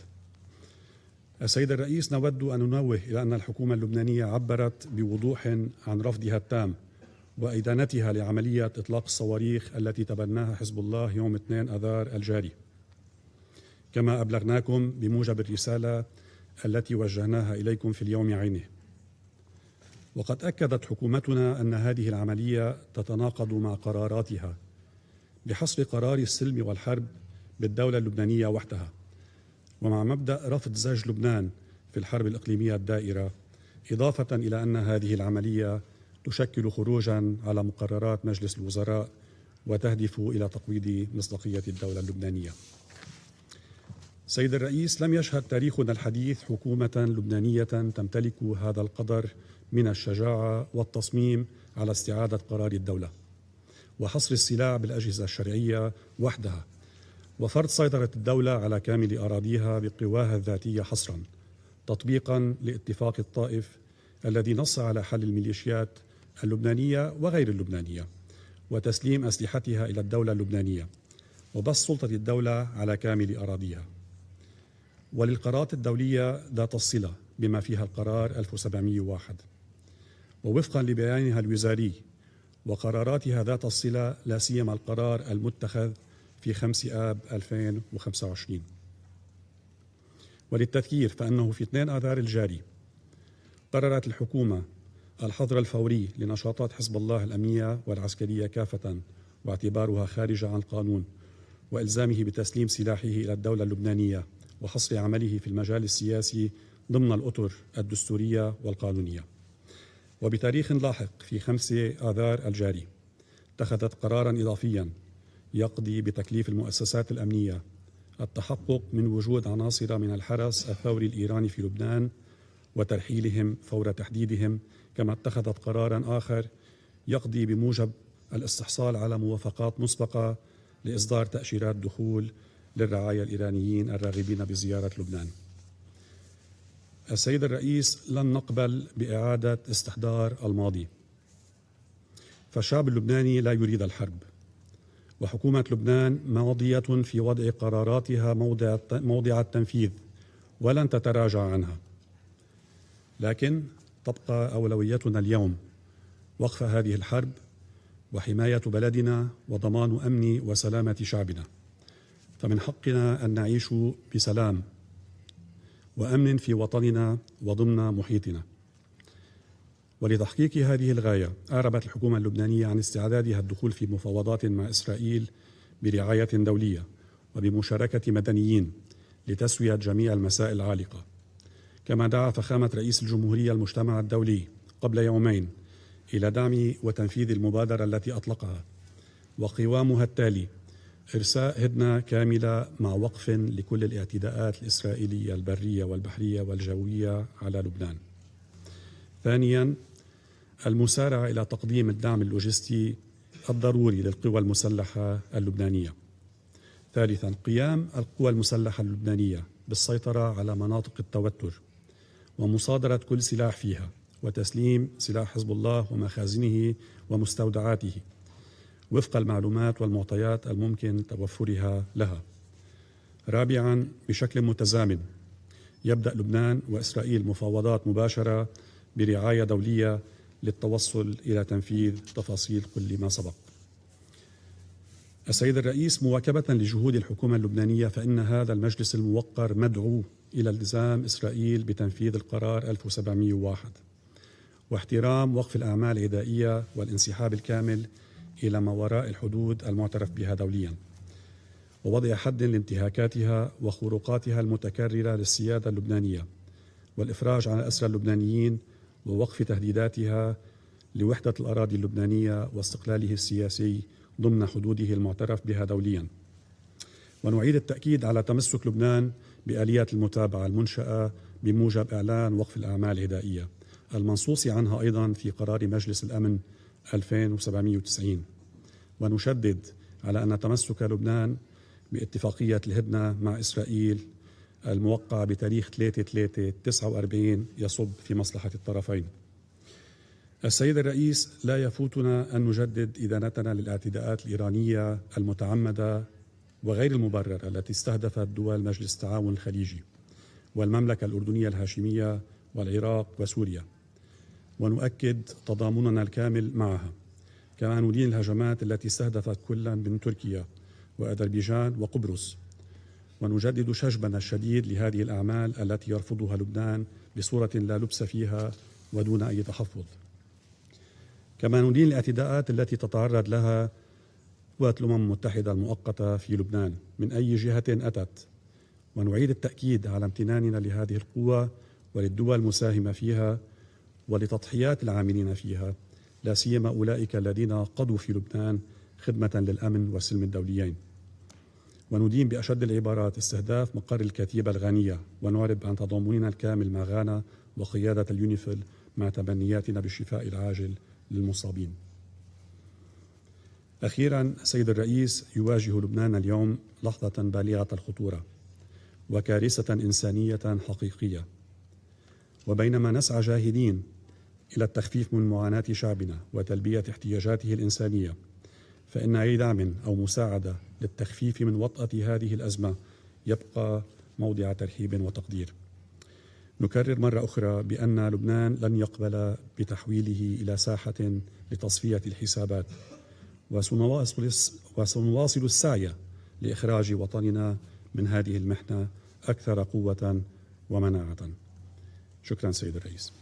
السيد الرئيس، نود أن ننوه إلى أن الحكومة اللبنانية عبرت بوضوح عن رفضها التام وإدانتها لعملية إطلاق الصواريخ التي تبناها حزب الله يوم 2 آذار الجاري، كما أبلغناكم بموجب الرسالة التي وجهناها إليكم في اليوم عينه. وقد أكدت حكومتنا أن هذه العملية تتناقض مع قراراتها بحصر قرار السلم والحرب بالدولة اللبنانية وحدها، ومع مبدأ رفض زج لبنان في الحرب الإقليمية الدائرة، إضافة إلى أن هذه العملية تشكل خروجا على مقررات مجلس الوزراء وتهدف إلى تقويض مصداقية الدولة اللبنانية. سيد الرئيس، لم يشهد تاريخنا الحديث حكومة لبنانية تمتلك هذا القدر من الشجاعة والتصميم على استعادة قرار الدولة وحصر السلاح بالأجهزة الشرعية وحدها، وفرض سيطرة الدولة على كامل أراضيها بقواها الذاتية حصرا، تطبيقا لاتفاق الطائف الذي نص على حل الميليشيات اللبنانية وغير اللبنانية وتسليم أسلحتها إلى الدولة اللبنانية وبسط سلطة الدولة على كامل أراضيها، وللقرارات الدولية ذات الصلة بما فيها القرار 1701، ووفقا لبيانها الوزاري وقراراتها ذات الصلة لا سيما القرار المتخذ في 5 آب 2025. وللتذكير فإنه في 2 آذار الجاري قررت الحكومة الحظر الفوري لنشاطات حزب الله الأمنية والعسكرية كافة واعتبارها خارجة عن القانون، وإلزامه بتسليم سلاحه إلى الدولة اللبنانية وحصر عمله في المجال السياسي ضمن الأطر الدستورية والقانونية. وبتاريخ لاحق في 5 آذار الجاري اتخذت قرارا إضافيا يقضي بتكليف المؤسسات الأمنية التحقق من وجود عناصر من الحرس الثوري الإيراني في لبنان وترحيلهم فور تحديدهم، كما اتخذت قرارا آخر يقضي بموجب الاستحصال على موافقات مسبقة لإصدار تأشيرات دخول للرعايا الإيرانيين الراغبين بزيارة لبنان. السيد الرئيس، لن نقبل بإعادة استحضار الماضي، فالشعب اللبناني لا يريد الحرب، وحكومة لبنان ماضية في وضع قراراتها موضع التنفيذ ولن تتراجع عنها، لكن تبقى أولويتنا اليوم وقف هذه الحرب وحماية بلدنا وضمان أمن وسلامة شعبنا. فمن حقنا أن نعيش بسلام وأمن في وطننا وضمن محيطنا. ولتحقيق هذه الغاية أعربت الحكومة اللبنانية عن استعدادها الدخول في مفاوضات مع إسرائيل برعاية دولية وبمشاركة مدنيين لتسوية جميع المسائل العالقة. كما دعا فخامة رئيس الجمهورية المجتمع الدولي قبل يومين إلى دعم وتنفيذ المبادرة التي أطلقها، وقوامها التالي إرساء هدنة كاملة مع وقف لكل الاعتداءات الإسرائيلية البرية والبحرية والجوية على لبنان. ثانياً، المسارعة إلى تقديم الدعم اللوجستي الضروري للقوى المسلحة اللبنانية. ثالثاً، قيام القوى المسلحة اللبنانية بالسيطرة على مناطق التوتر ومصادرة كل سلاح فيها، وتسليم سلاح حزب الله ومخازنه ومستودعاته وفق المعلومات والمعطيات الممكن توفرها لها. رابعاً، بشكل متزامن يبدأ لبنان وإسرائيل مفاوضات مباشرة برعاية دولية للتوصل إلى تنفيذ تفاصيل كل ما سبق. السيد الرئيس، مواكبة لجهود الحكومة اللبنانية، فإن هذا المجلس الموقر مدعو إلى التزام إسرائيل بتنفيذ القرار 1701 واحترام وقف الأعمال العدائية والانسحاب الكامل إلى ما وراء الحدود المعترف بها دوليا، ووضع حد لانتهاكاتها وخروقاتها المتكررة للسيادة اللبنانية، والإفراج عن الأسرى اللبنانيين، ووقف تهديداتها لوحدة الأراضي اللبنانية واستقلاله السياسي ضمن حدوده المعترف بها دوليا. ونعيد التأكيد على تمسك لبنان بآليات المتابعة المنشأة بموجب إعلان وقف الأعمال العدائية المنصوص عنها أيضا في قرار مجلس الأمن 2790. ونشدد على أن تمسك لبنان باتفاقية الهدنة مع إسرائيل الموقعة بتاريخ 3/3/49 يصب في مصلحة الطرفين. السيد الرئيس، لا يفوتنا أن نجدد إدانتنا للاعتداءات الإيرانية المتعمدة وغير المبررة التي استهدفت دول مجلس التعاون الخليجي والمملكة الأردنية الهاشمية والعراق وسوريا، ونؤكد تضامننا الكامل معها. كما ندين الهجمات التي استهدفت كلا من تركيا وأذربيجان وقبرص، ونجدد شجبنا الشديد لهذه الأعمال التي يرفضها لبنان بصورة لا لبس فيها ودون أي تحفظ. كما ندين الاعتداءات التي تتعرض لها قوات الأمم المتحدة المؤقتة في لبنان من أي جهة أتت، ونعيد التأكيد على امتناننا لهذه القوى وللدول المساهمة فيها ولتضحيات العاملين فيها، لا سيما أولئك الذين قضوا في لبنان خدمة للأمن والسلم الدوليين. وندين بأشد العبارات استهداف مقر الكتيبة الغانية، ونعرب عن تضامننا الكامل مع غانا وقيادة اليونيفيل مع تمنياتنا بالشفاء العاجل للمصابين. أخيرا، سيد الرئيس، يواجه لبنان اليوم لحظة بالغة الخطورة وكارثة إنسانية حقيقية، وبينما نسعى جاهدين إلى التخفيف من معاناة شعبنا وتلبية احتياجاته الإنسانية، فإن أي دعم أو مساعدة للتخفيف من وطأة هذه الأزمة يبقى موضع ترحيب وتقدير. نكرر مرة أخرى بأن لبنان لن يقبل بتحويله إلى ساحة لتصفية الحسابات، وسنواصل السعي لإخراج وطننا من هذه المحنة أكثر قوة ومناعة. شكرا سيد الرئيس.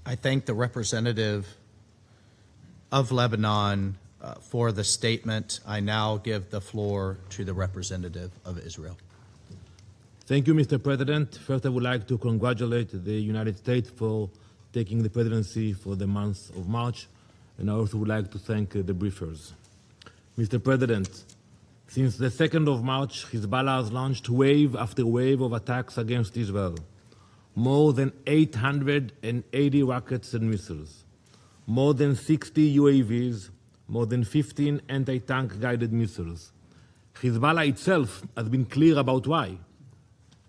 I thank the representative of Lebanon for the statement. I now give the floor to the representative of Israel. Thank you, Mr. President. First, I would like to congratulate the United States for taking the presidency for the month of March, and I also would like to thank the briefers. Mr. President, since the 2nd of March, Hezbollah has launched wave after wave of attacks against Israel. More than 880 rockets and missiles, more than 60 UAVs, more than 15 anti-tank guided missiles. Hezbollah itself has been clear about why,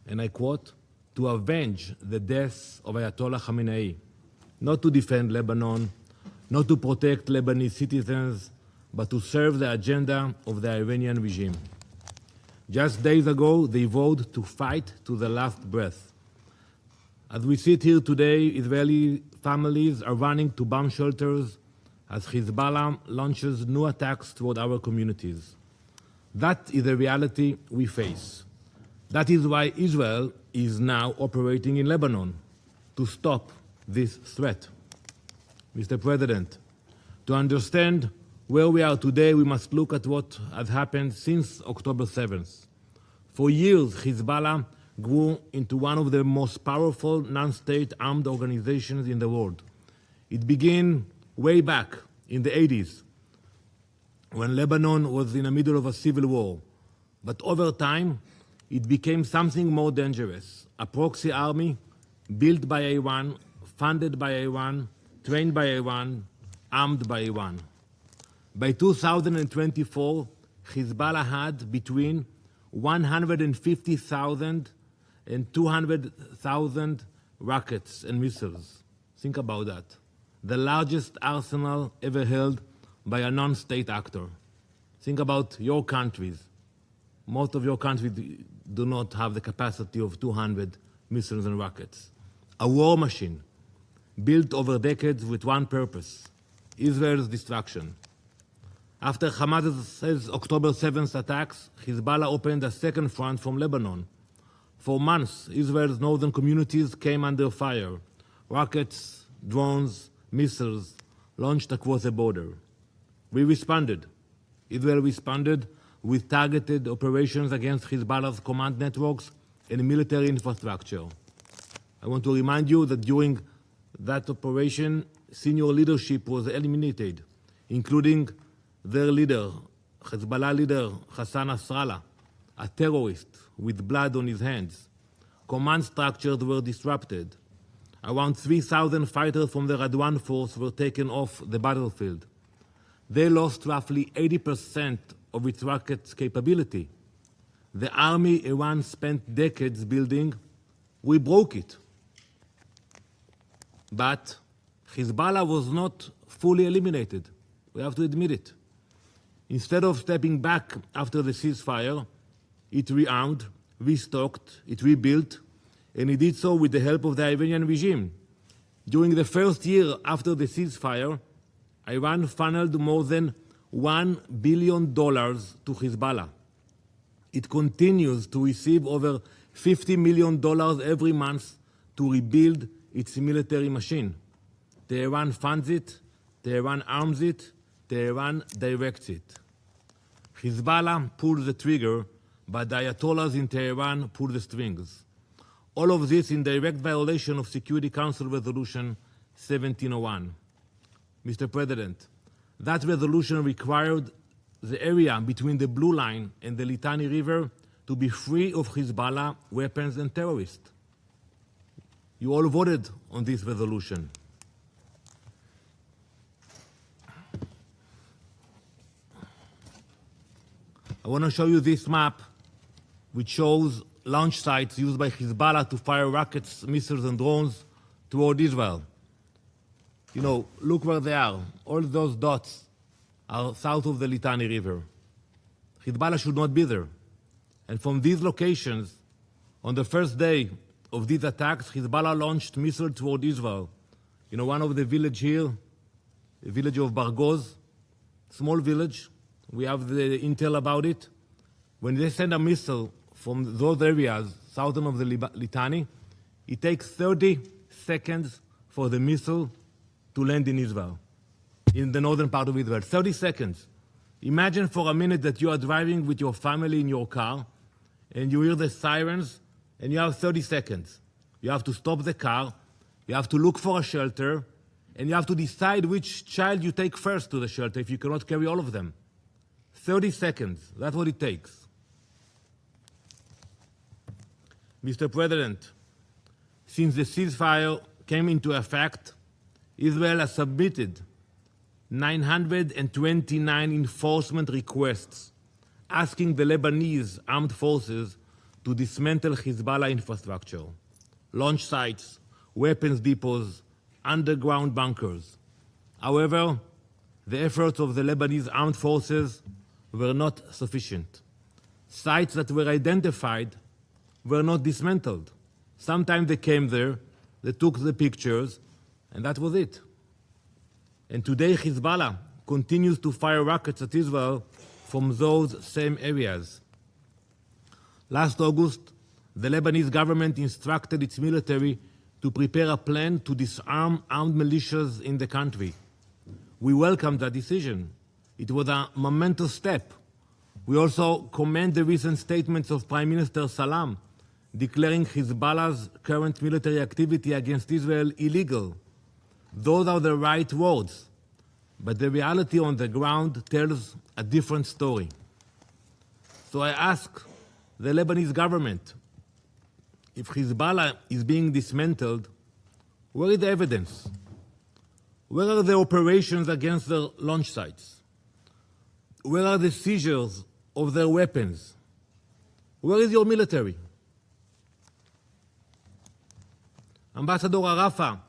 and I quote, to avenge the death of Ayatollah Khamenei, not to defend Lebanon, not to protect Lebanese citizens, but to serve the agenda of the Iranian regime. Just days ago, they vowed to fight to the last breath. As we sit here today, Israeli families are running to bomb shelters as Hezbollah launches new attacks toward our communities. That is the reality we face. That is why Israel is now operating in Lebanon to stop this threat. Mr. President, to understand where we are today, we must look at what has happened since October 7th. For years, Hezbollah grew into one of the most powerful non-state armed organizations in the world. It began way back in the 80s, when Lebanon was in the middle of a civil war. But over time, it became something more dangerous, a proxy army built by Iran, funded by Iran, trained by Iran, armed by Iran. By 2024, Hezbollah had between 150,000 and 200,000 rockets and missiles. Think about that. The largest arsenal ever held by a non-state actor. Think about your countries. Most of your countries do not have the capacity of 200 missiles and rockets. A war machine built over decades with one purpose: Israel's destruction. After Hamas's October 7th attacks, Hezbollah opened a second front from Lebanon. For months, Israel's northern communities came under fire. Rockets, drones, missiles launched across the border. We responded. Israel responded with targeted operations against Hezbollah's command networks and military infrastructure. I want to remind you that during that operation, senior leadership was eliminated, including their leader, Hezbollah leader Hassan Nasrallah, a terrorist with blood on his hands. Command structures were disrupted. Around 3,000 fighters from the Radwan force were taken off the battlefield. They lost roughly 80% of its rockets capability. The army Iran spent decades building, we broke it. But Hezbollah was not fully eliminated. We have to admit it. Instead of stepping back after the ceasefire, it rearmed, restocked, it rebuilt, and it did so with the help of the Iranian regime. During the first year after the ceasefire, Iran funneled more than $1 billion to Hezbollah. It continues to receive over $50 million every month to rebuild its military machine. Tehran funds it, Tehran arms it, Tehran directs it. Hezbollah pulls the trigger, but the Ayatollahs in Tehran pull the strings. All of this in direct violation of Security Council Resolution 1701. Mr. President, that resolution required the area between the Blue Line and the Litani River to be free of Hezbollah weapons and terrorists. You all voted on this resolution. I want to show you this map, which shows launch sites used by Hezbollah to fire rockets, missiles, and drones toward Israel. You know, look where they are. All those dots are south of the Litani River. Hezbollah should not be there. And from these locations, on the first day of these attacks, Hezbollah launched missiles toward Israel. You know, one of the village here, the village of Bargoz, small village. We have the intel about it. When they send a missile from those areas, southern of the Litani, it takes 30 seconds for the missile to land in Israel, in the northern part of Israel. 30 seconds. Imagine for a minute that you are driving with your family in your car, and you hear the sirens, and you have 30 seconds. You have to stop the car, you have to look for a shelter, and you have to decide which child you take first to the shelter if you cannot carry all of them. 30 seconds, that's what it takes. Mr. President, since the ceasefire came into effect, Israel has submitted 929 enforcement requests asking the Lebanese armed forces to dismantle Hezbollah infrastructure, launch sites, weapons depots, underground bunkers. However, the efforts of the Lebanese armed forces were not sufficient. Sites that were identified were not dismantled. Sometimes they came there, they took the pictures, And that was it. And today Hezbollah continues to fire rockets at Israel from those same areas. Last August, the Lebanese government instructed its military to prepare a plan to disarm armed militias in the country. We welcomed that decision. It was a momentous step. We also commend the recent statements of Prime Minister Salam declaring Hezbollah's current military activity against Israel illegal. Those are the right words, but the reality on the ground tells a different story. So I ask the Lebanese government, if Hezbollah is being dismantled, where is the evidence? Where are the operations against their launch sites? Where are the seizures of their weapons? Where is your military? Ambassador Arafa,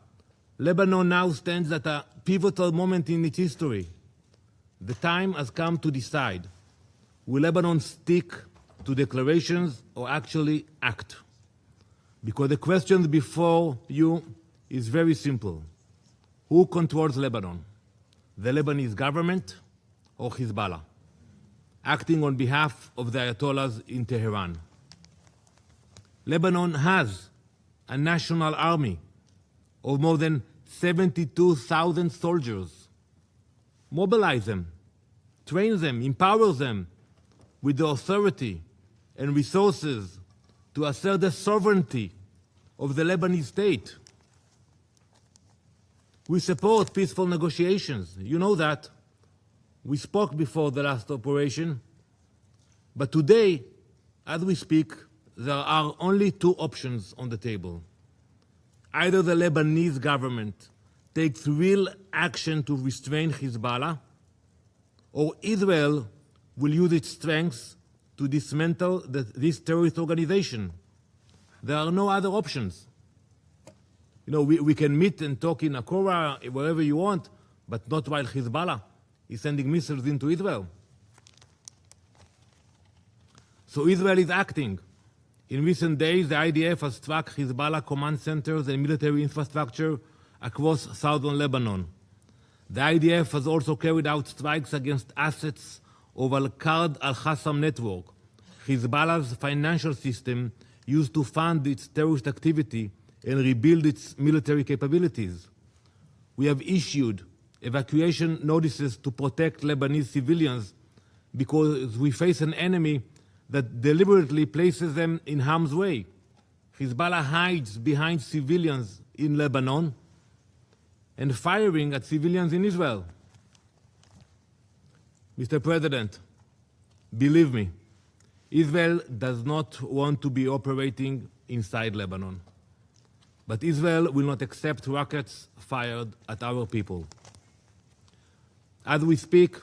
Lebanon now stands at a pivotal moment in its history. The time has come to decide. Will Lebanon stick to declarations or actually act? Because the question before you is very simple. Who controls Lebanon? The Lebanese government or Hezbollah, acting on behalf of the Ayatollahs in Tehran? Lebanon has a national army of more than 72,000 soldiers. Mobilize them, train them, empower them with the authority and resources to assert the sovereignty of the Lebanese state. We support peaceful negotiations. You know that. We spoke before the last operation. But today, as we speak, there are only two options on the table. Either the Lebanese government takes real action to restrain Hezbollah, or Israel will use its strength to dismantle this terrorist organization. There are no other options. You know, we can meet and talk in Akora, wherever you want, but not while Hezbollah is sending missiles into Israel. So Israel is acting. In recent days, the IDF has struck Hezbollah command centers and military infrastructure across southern Lebanon. The IDF has also carried out strikes against assets of Al-Qard al-Qassam network, Hezbollah's financial system used to fund its terrorist activity and rebuild its military capabilities. We have issued evacuation notices to protect Lebanese civilians because we face an enemy that deliberately places them in harm's way. Hezbollah hides behind civilians in Lebanon and firing at civilians in Israel. Mr. President, believe me, Israel does not want to be operating inside Lebanon. But Israel will not accept rockets fired at our people. As we speak,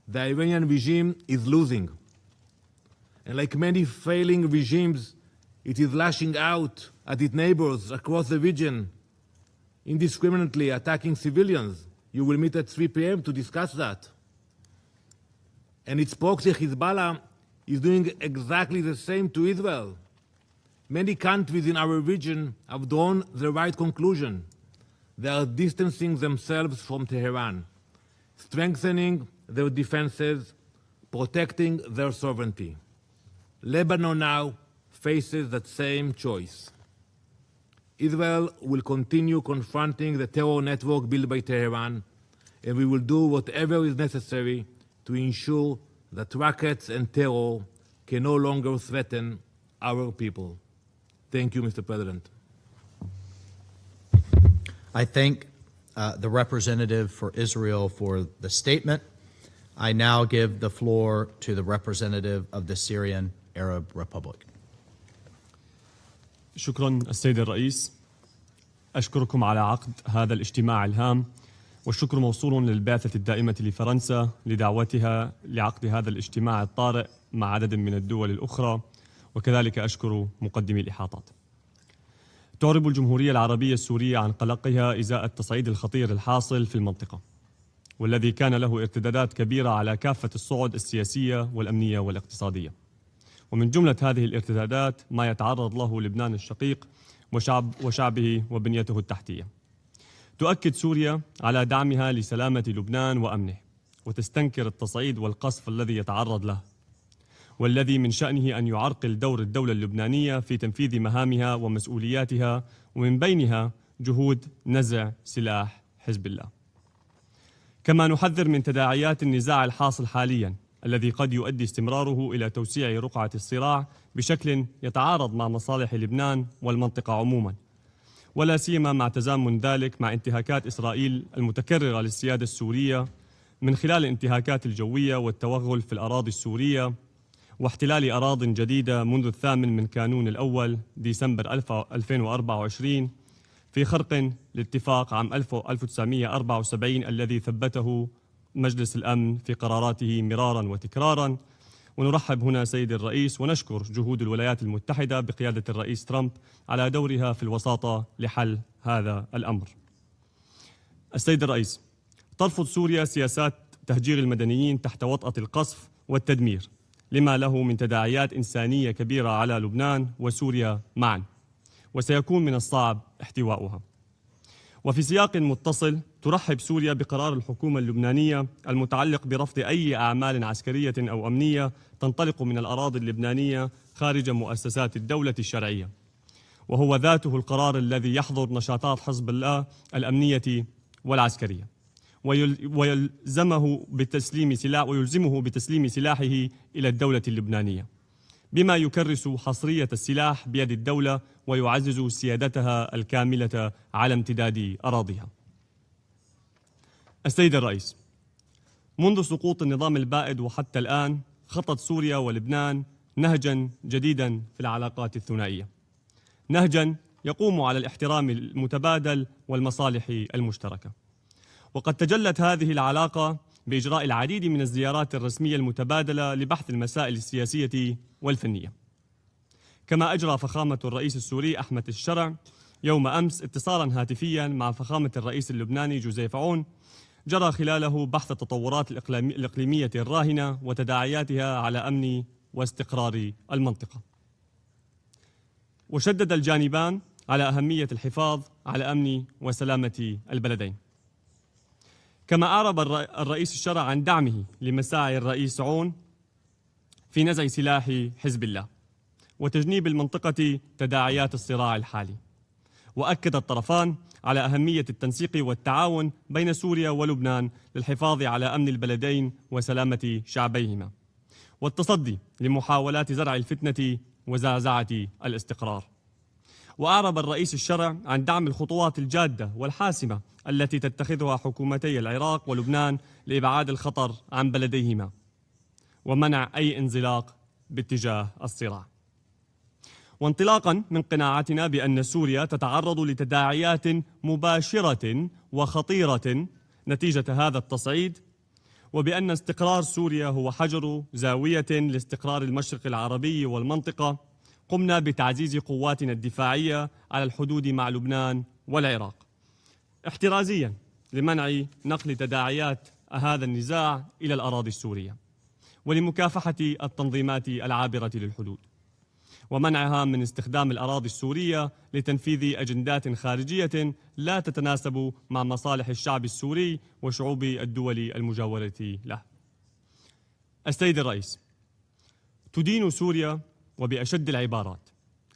the Iranian regime is losing. And like many failing regimes, it is lashing out at its neighbors across the region, indiscriminately attacking civilians. You will meet at 3 p.m. to discuss that. And its proxy Hezbollah is doing exactly the same to Israel. Many countries in our region have drawn the right conclusion. They are distancing themselves from Tehran, strengthening their defenses, protecting their sovereignty. Lebanon now faces that same choice. Israel will continue confronting the terror network built by Tehran, and we will do whatever is necessary to ensure that rockets and terror can no longer threaten our people. Thank you, Mr. President. I thank the representative for Israel for the statement. I now give the floor to the representative of the Syrian Arab Republic. شكرا السيد الرئيس. أشكركم على عقد هذا الاجتماع الهام، والشكر موصول للبعثة الدائمة لفرنسا لدعوتها لعقد هذا الاجتماع الطارئ مع عدد من الدول الأخرى، وكذلك أشكر مقدمي الإحاطات. تعرب الجمهورية العربية السورية عن قلقها إزاء التصعيد الخطير الحاصل في المنطقة، والذي كان له ارتدادات كبيرة على كافة الصعد السياسية والأمنية والاقتصادية. ومن جملة هذه الارتدادات ما يتعرض له لبنان الشقيق وشعبه وبنيته التحتية. تؤكد سوريا على دعمها لسلامة لبنان وأمنه، وتستنكر التصعيد والقصف الذي يتعرض له، والذي من شأنه أن يعرقل دور الدولة اللبنانية في تنفيذ مهامها ومسؤولياتها، ومن بينها جهود نزع سلاح حزب الله. كما نحذر من تداعيات النزاع الحاصل حاليا الذي قد يؤدي استمراره إلى توسيع رقعة الصراع بشكل يتعارض مع مصالح لبنان والمنطقة عموما، ولا سيما مع تزامن ذلك مع انتهاكات إسرائيل المتكررة للسيادة السورية من خلال الانتهاكات الجوية والتوغل في الأراضي السورية، واحتلال أراضٍ جديدة منذ 8 كانون الأول ديسمبر 2024 في خرق لاتفاق عام 1974 الذي ثبته مجلس الأمن في قراراته مرارا وتكرارا. ونرحب هنا سيد الرئيس ونشكر جهود الولايات المتحدة بقيادة الرئيس ترامب على دورها في الوساطة لحل هذا الأمر. السيد الرئيس، ترفض سوريا سياسات تهجير المدنيين تحت وطأة القصف والتدمير، لما له من تداعيات إنسانية كبيرة على لبنان وسوريا معا، وسيكون من الصعب احتوائها. وفي سياق متصل ترحب سوريا بقرار الحكومة اللبنانية المتعلق برفض أي أعمال عسكرية أو أمنية تنطلق من الأراضي اللبنانية خارج مؤسسات الدولة الشرعية، وهو ذاته القرار الذي يحظر نشاطات حزب الله الأمنية والعسكرية، ويلزمه بتسليم سلاحه إلى الدولة اللبنانية، بما يكرس حصرية السلاح بيد الدولة ويعزز سيادتها الكاملة على امتداد أراضيها. السيد الرئيس، منذ سقوط النظام البائد وحتى الآن خطت سوريا ولبنان نهجا جديدا في العلاقات الثنائية، نهجا يقوم على الاحترام المتبادل والمصالح المشتركة. وقد تجلت هذه العلاقة بإجراء العديد من الزيارات الرسمية المتبادلة لبحث المسائل السياسية والفنية. كما أجرى فخامة الرئيس السوري أحمد الشرع يوم أمس اتصالا هاتفيا مع فخامة الرئيس اللبناني جوزيف عون، جرى خلاله بحث التطورات الإقليمية الراهنة وتداعياتها على أمن واستقرار المنطقة. وشدد الجانبان على أهمية الحفاظ على أمن وسلامة البلدين. كما أعرب الرئيس الشرع عن دعمه لمساعي الرئيس عون في نزع سلاح حزب الله وتجنيب المنطقة تداعيات الصراع الحالي. وأكد الطرفان على أهمية التنسيق والتعاون بين سوريا ولبنان للحفاظ على أمن البلدين وسلامة شعبيهما، والتصدي لمحاولات زرع الفتنة وزعزعة الاستقرار. وأعرب الرئيس الشرع عن دعم الخطوات الجادة والحاسمة التي تتخذها حكومتي العراق ولبنان لإبعاد الخطر عن بلديهما ومنع أي انزلاق باتجاه الصراع. وانطلاقا من قناعتنا بأن سوريا تتعرض لتداعيات مباشرة وخطيرة نتيجة هذا التصعيد، وبأن استقرار سوريا هو حجر زاوية لاستقرار المشرق العربي والمنطقة، قمنا بتعزيز قواتنا الدفاعية على الحدود مع لبنان والعراق احترازيا لمنع نقل تداعيات هذا النزاع إلى الأراضي السورية، ولمكافحة التنظيمات العابرة للحدود، ومنعها من استخدام الأراضي السورية لتنفيذ أجندات خارجية لا تتناسب مع مصالح الشعب السوري وشعوب الدول المجاورة له. السيد الرئيس، تدين سوريا وبأشد العبارات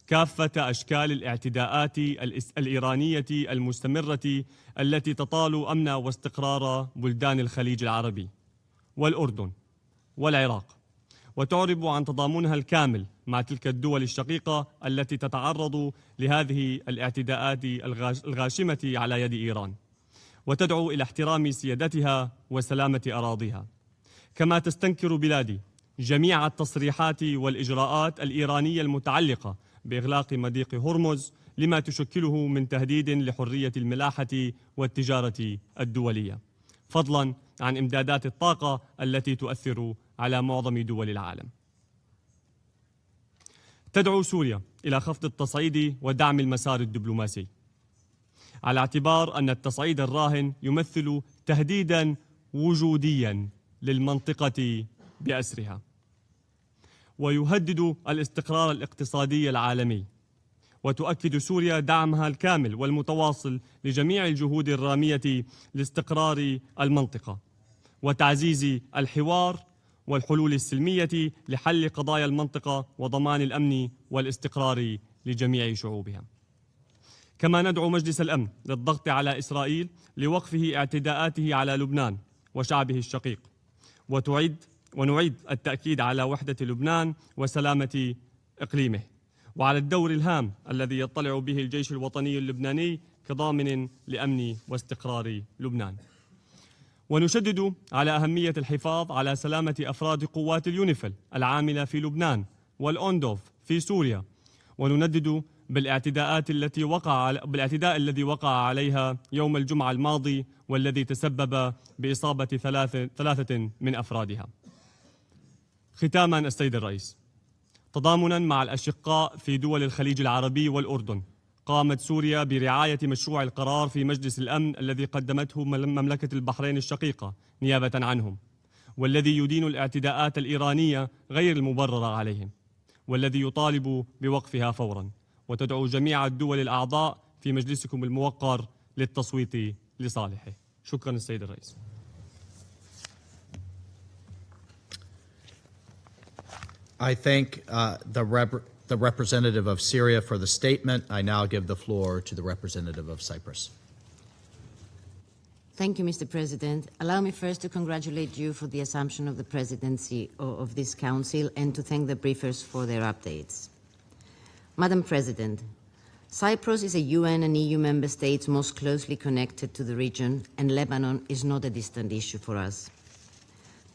كافة أشكال الاعتداءات الإيرانية المستمرة التي تطال أمن واستقرار بلدان الخليج العربي والأردن والعراق، وتعرب عن تضامنها الكامل مع تلك الدول الشقيقة التي تتعرض لهذه الاعتداءات الغاشمة على يد إيران، وتدعو إلى احترام سيادتها وسلامة أراضيها. كما تستنكر بلادي جميع التصريحات والإجراءات الإيرانية المتعلقة بإغلاق مضيق هرمز لما تشكله من تهديد لحرية الملاحة والتجارة الدولية، فضلا عن إمدادات الطاقة التي تؤثر على معظم دول العالم. تدعو سوريا إلى خفض التصعيد ودعم المسار الدبلوماسي، على اعتبار أن التصعيد الراهن يمثل تهديدا وجوديا للمنطقة بأسرها، ويهدد الاستقرار الاقتصادي العالمي، وتؤكد سوريا دعمها الكامل والمتواصل لجميع الجهود الرامية لاستقرار المنطقة وتعزيز الحوار والحلول السلمية لحل قضايا المنطقة وضمان الأمن والاستقرار لجميع شعوبها. كما ندعو مجلس الأمن للضغط على إسرائيل لوقفه اعتداءاته على لبنان وشعبه الشقيق، ونعيد التأكيد على وحدة لبنان وسلامة إقليمه، وعلى الدور الهام الذي يطلع به الجيش الوطني اللبناني كضامن لأمن واستقرار لبنان. ونشدد على أهمية الحفاظ على سلامة أفراد قوات اليونيفيل العاملة في لبنان والأوندوف في سوريا، وندد بالاعتداء الذي وقع عليها يوم الجمعة الماضي والذي تسبب بإصابة ثلاثة من أفرادها. ختاما السيد الرئيس، تضامنا مع الأشقاء في دول الخليج العربي والأردن، قامت سوريا برعاية مشروع القرار في مجلس الأمن الذي قدمته مملكة البحرين الشقيقة نيابة عنهم، والذي يدين الاعتداءات الإيرانية غير المبررة عليهم، والذي يطالب بوقفها فورا، وتدعو جميع الدول الأعضاء في مجلسكم الموقر للتصويت لصالحه. شكرا السيد الرئيس. I thank the representative of Syria for the statement. I now give the floor to the representative of Cyprus. Thank you, Mr. President. Allow me first to congratulate you for the assumption of the presidency of this council and to thank the briefers for their updates. Madam President, Cyprus is a UN and EU member state most closely connected to the region, and Lebanon is not a distant issue for us.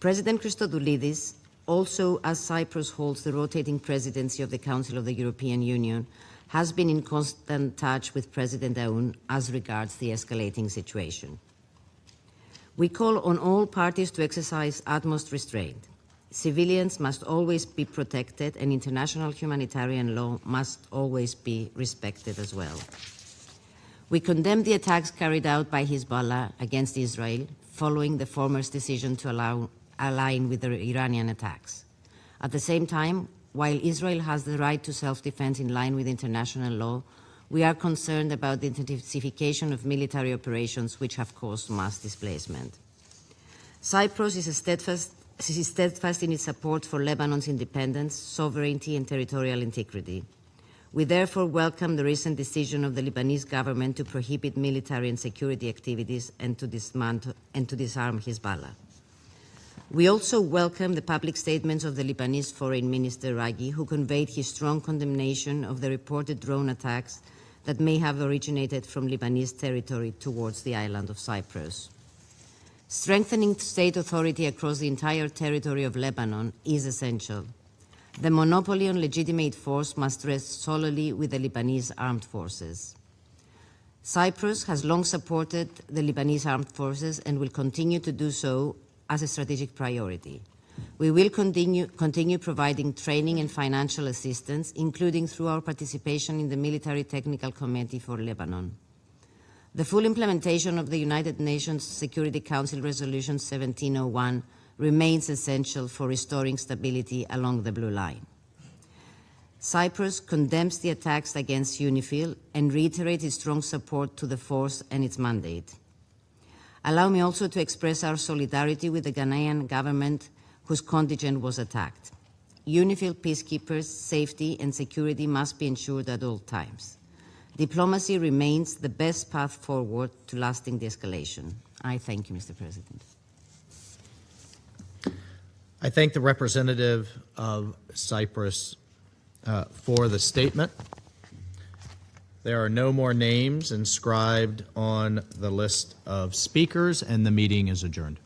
President Christodoulidis, also as Cyprus holds the rotating presidency of the Council of the European Union, has been in constant touch with President Aoun as regards the escalating situation. We call on all parties to exercise utmost restraint. Civilians must always be protected, and international humanitarian law must always be respected as well. We condemn the attacks carried out by Hezbollah against Israel following the former's decision to align with the Iranian attacks. At the same time, while Israel has the right to self-defense in line with international law, we are concerned about the intensification of military operations which have caused mass displacement. Cyprus is steadfast in its support for Lebanon's independence, sovereignty, and territorial integrity. We therefore welcome the recent decision of the Lebanese government to prohibit military and security activities and to disarm Hezbollah. We also welcome the public statements of the Lebanese Foreign Minister Raghi, who conveyed his strong condemnation of the reported drone attacks that may have originated from Lebanese territory towards the island of Cyprus. Strengthening state authority across the entire territory of Lebanon is essential. The monopoly on legitimate force must rest solely with the Lebanese armed forces. Cyprus has long supported the Lebanese armed forces and will continue to do so as a strategic priority. We will continue providing training and financial assistance, including through our participation in the Military Technical Committee for Lebanon. The full implementation of the United Nations Security Council Resolution 1701 remains essential for restoring stability along the Blue Line. Cyprus condemns the attacks against UNIFIL and reiterates its strong support to the force and its mandate. Allow me also to express our solidarity with the Ghanaian government whose contingent was attacked. UNIFIL peacekeepers' safety and security must be ensured at all times. Diplomacy remains the best path forward to lasting de-escalation. I thank you, Mr. President. I thank the representative of Cyprus for the statement. There are no more names inscribed on the list of speakers, and the meeting is adjourned.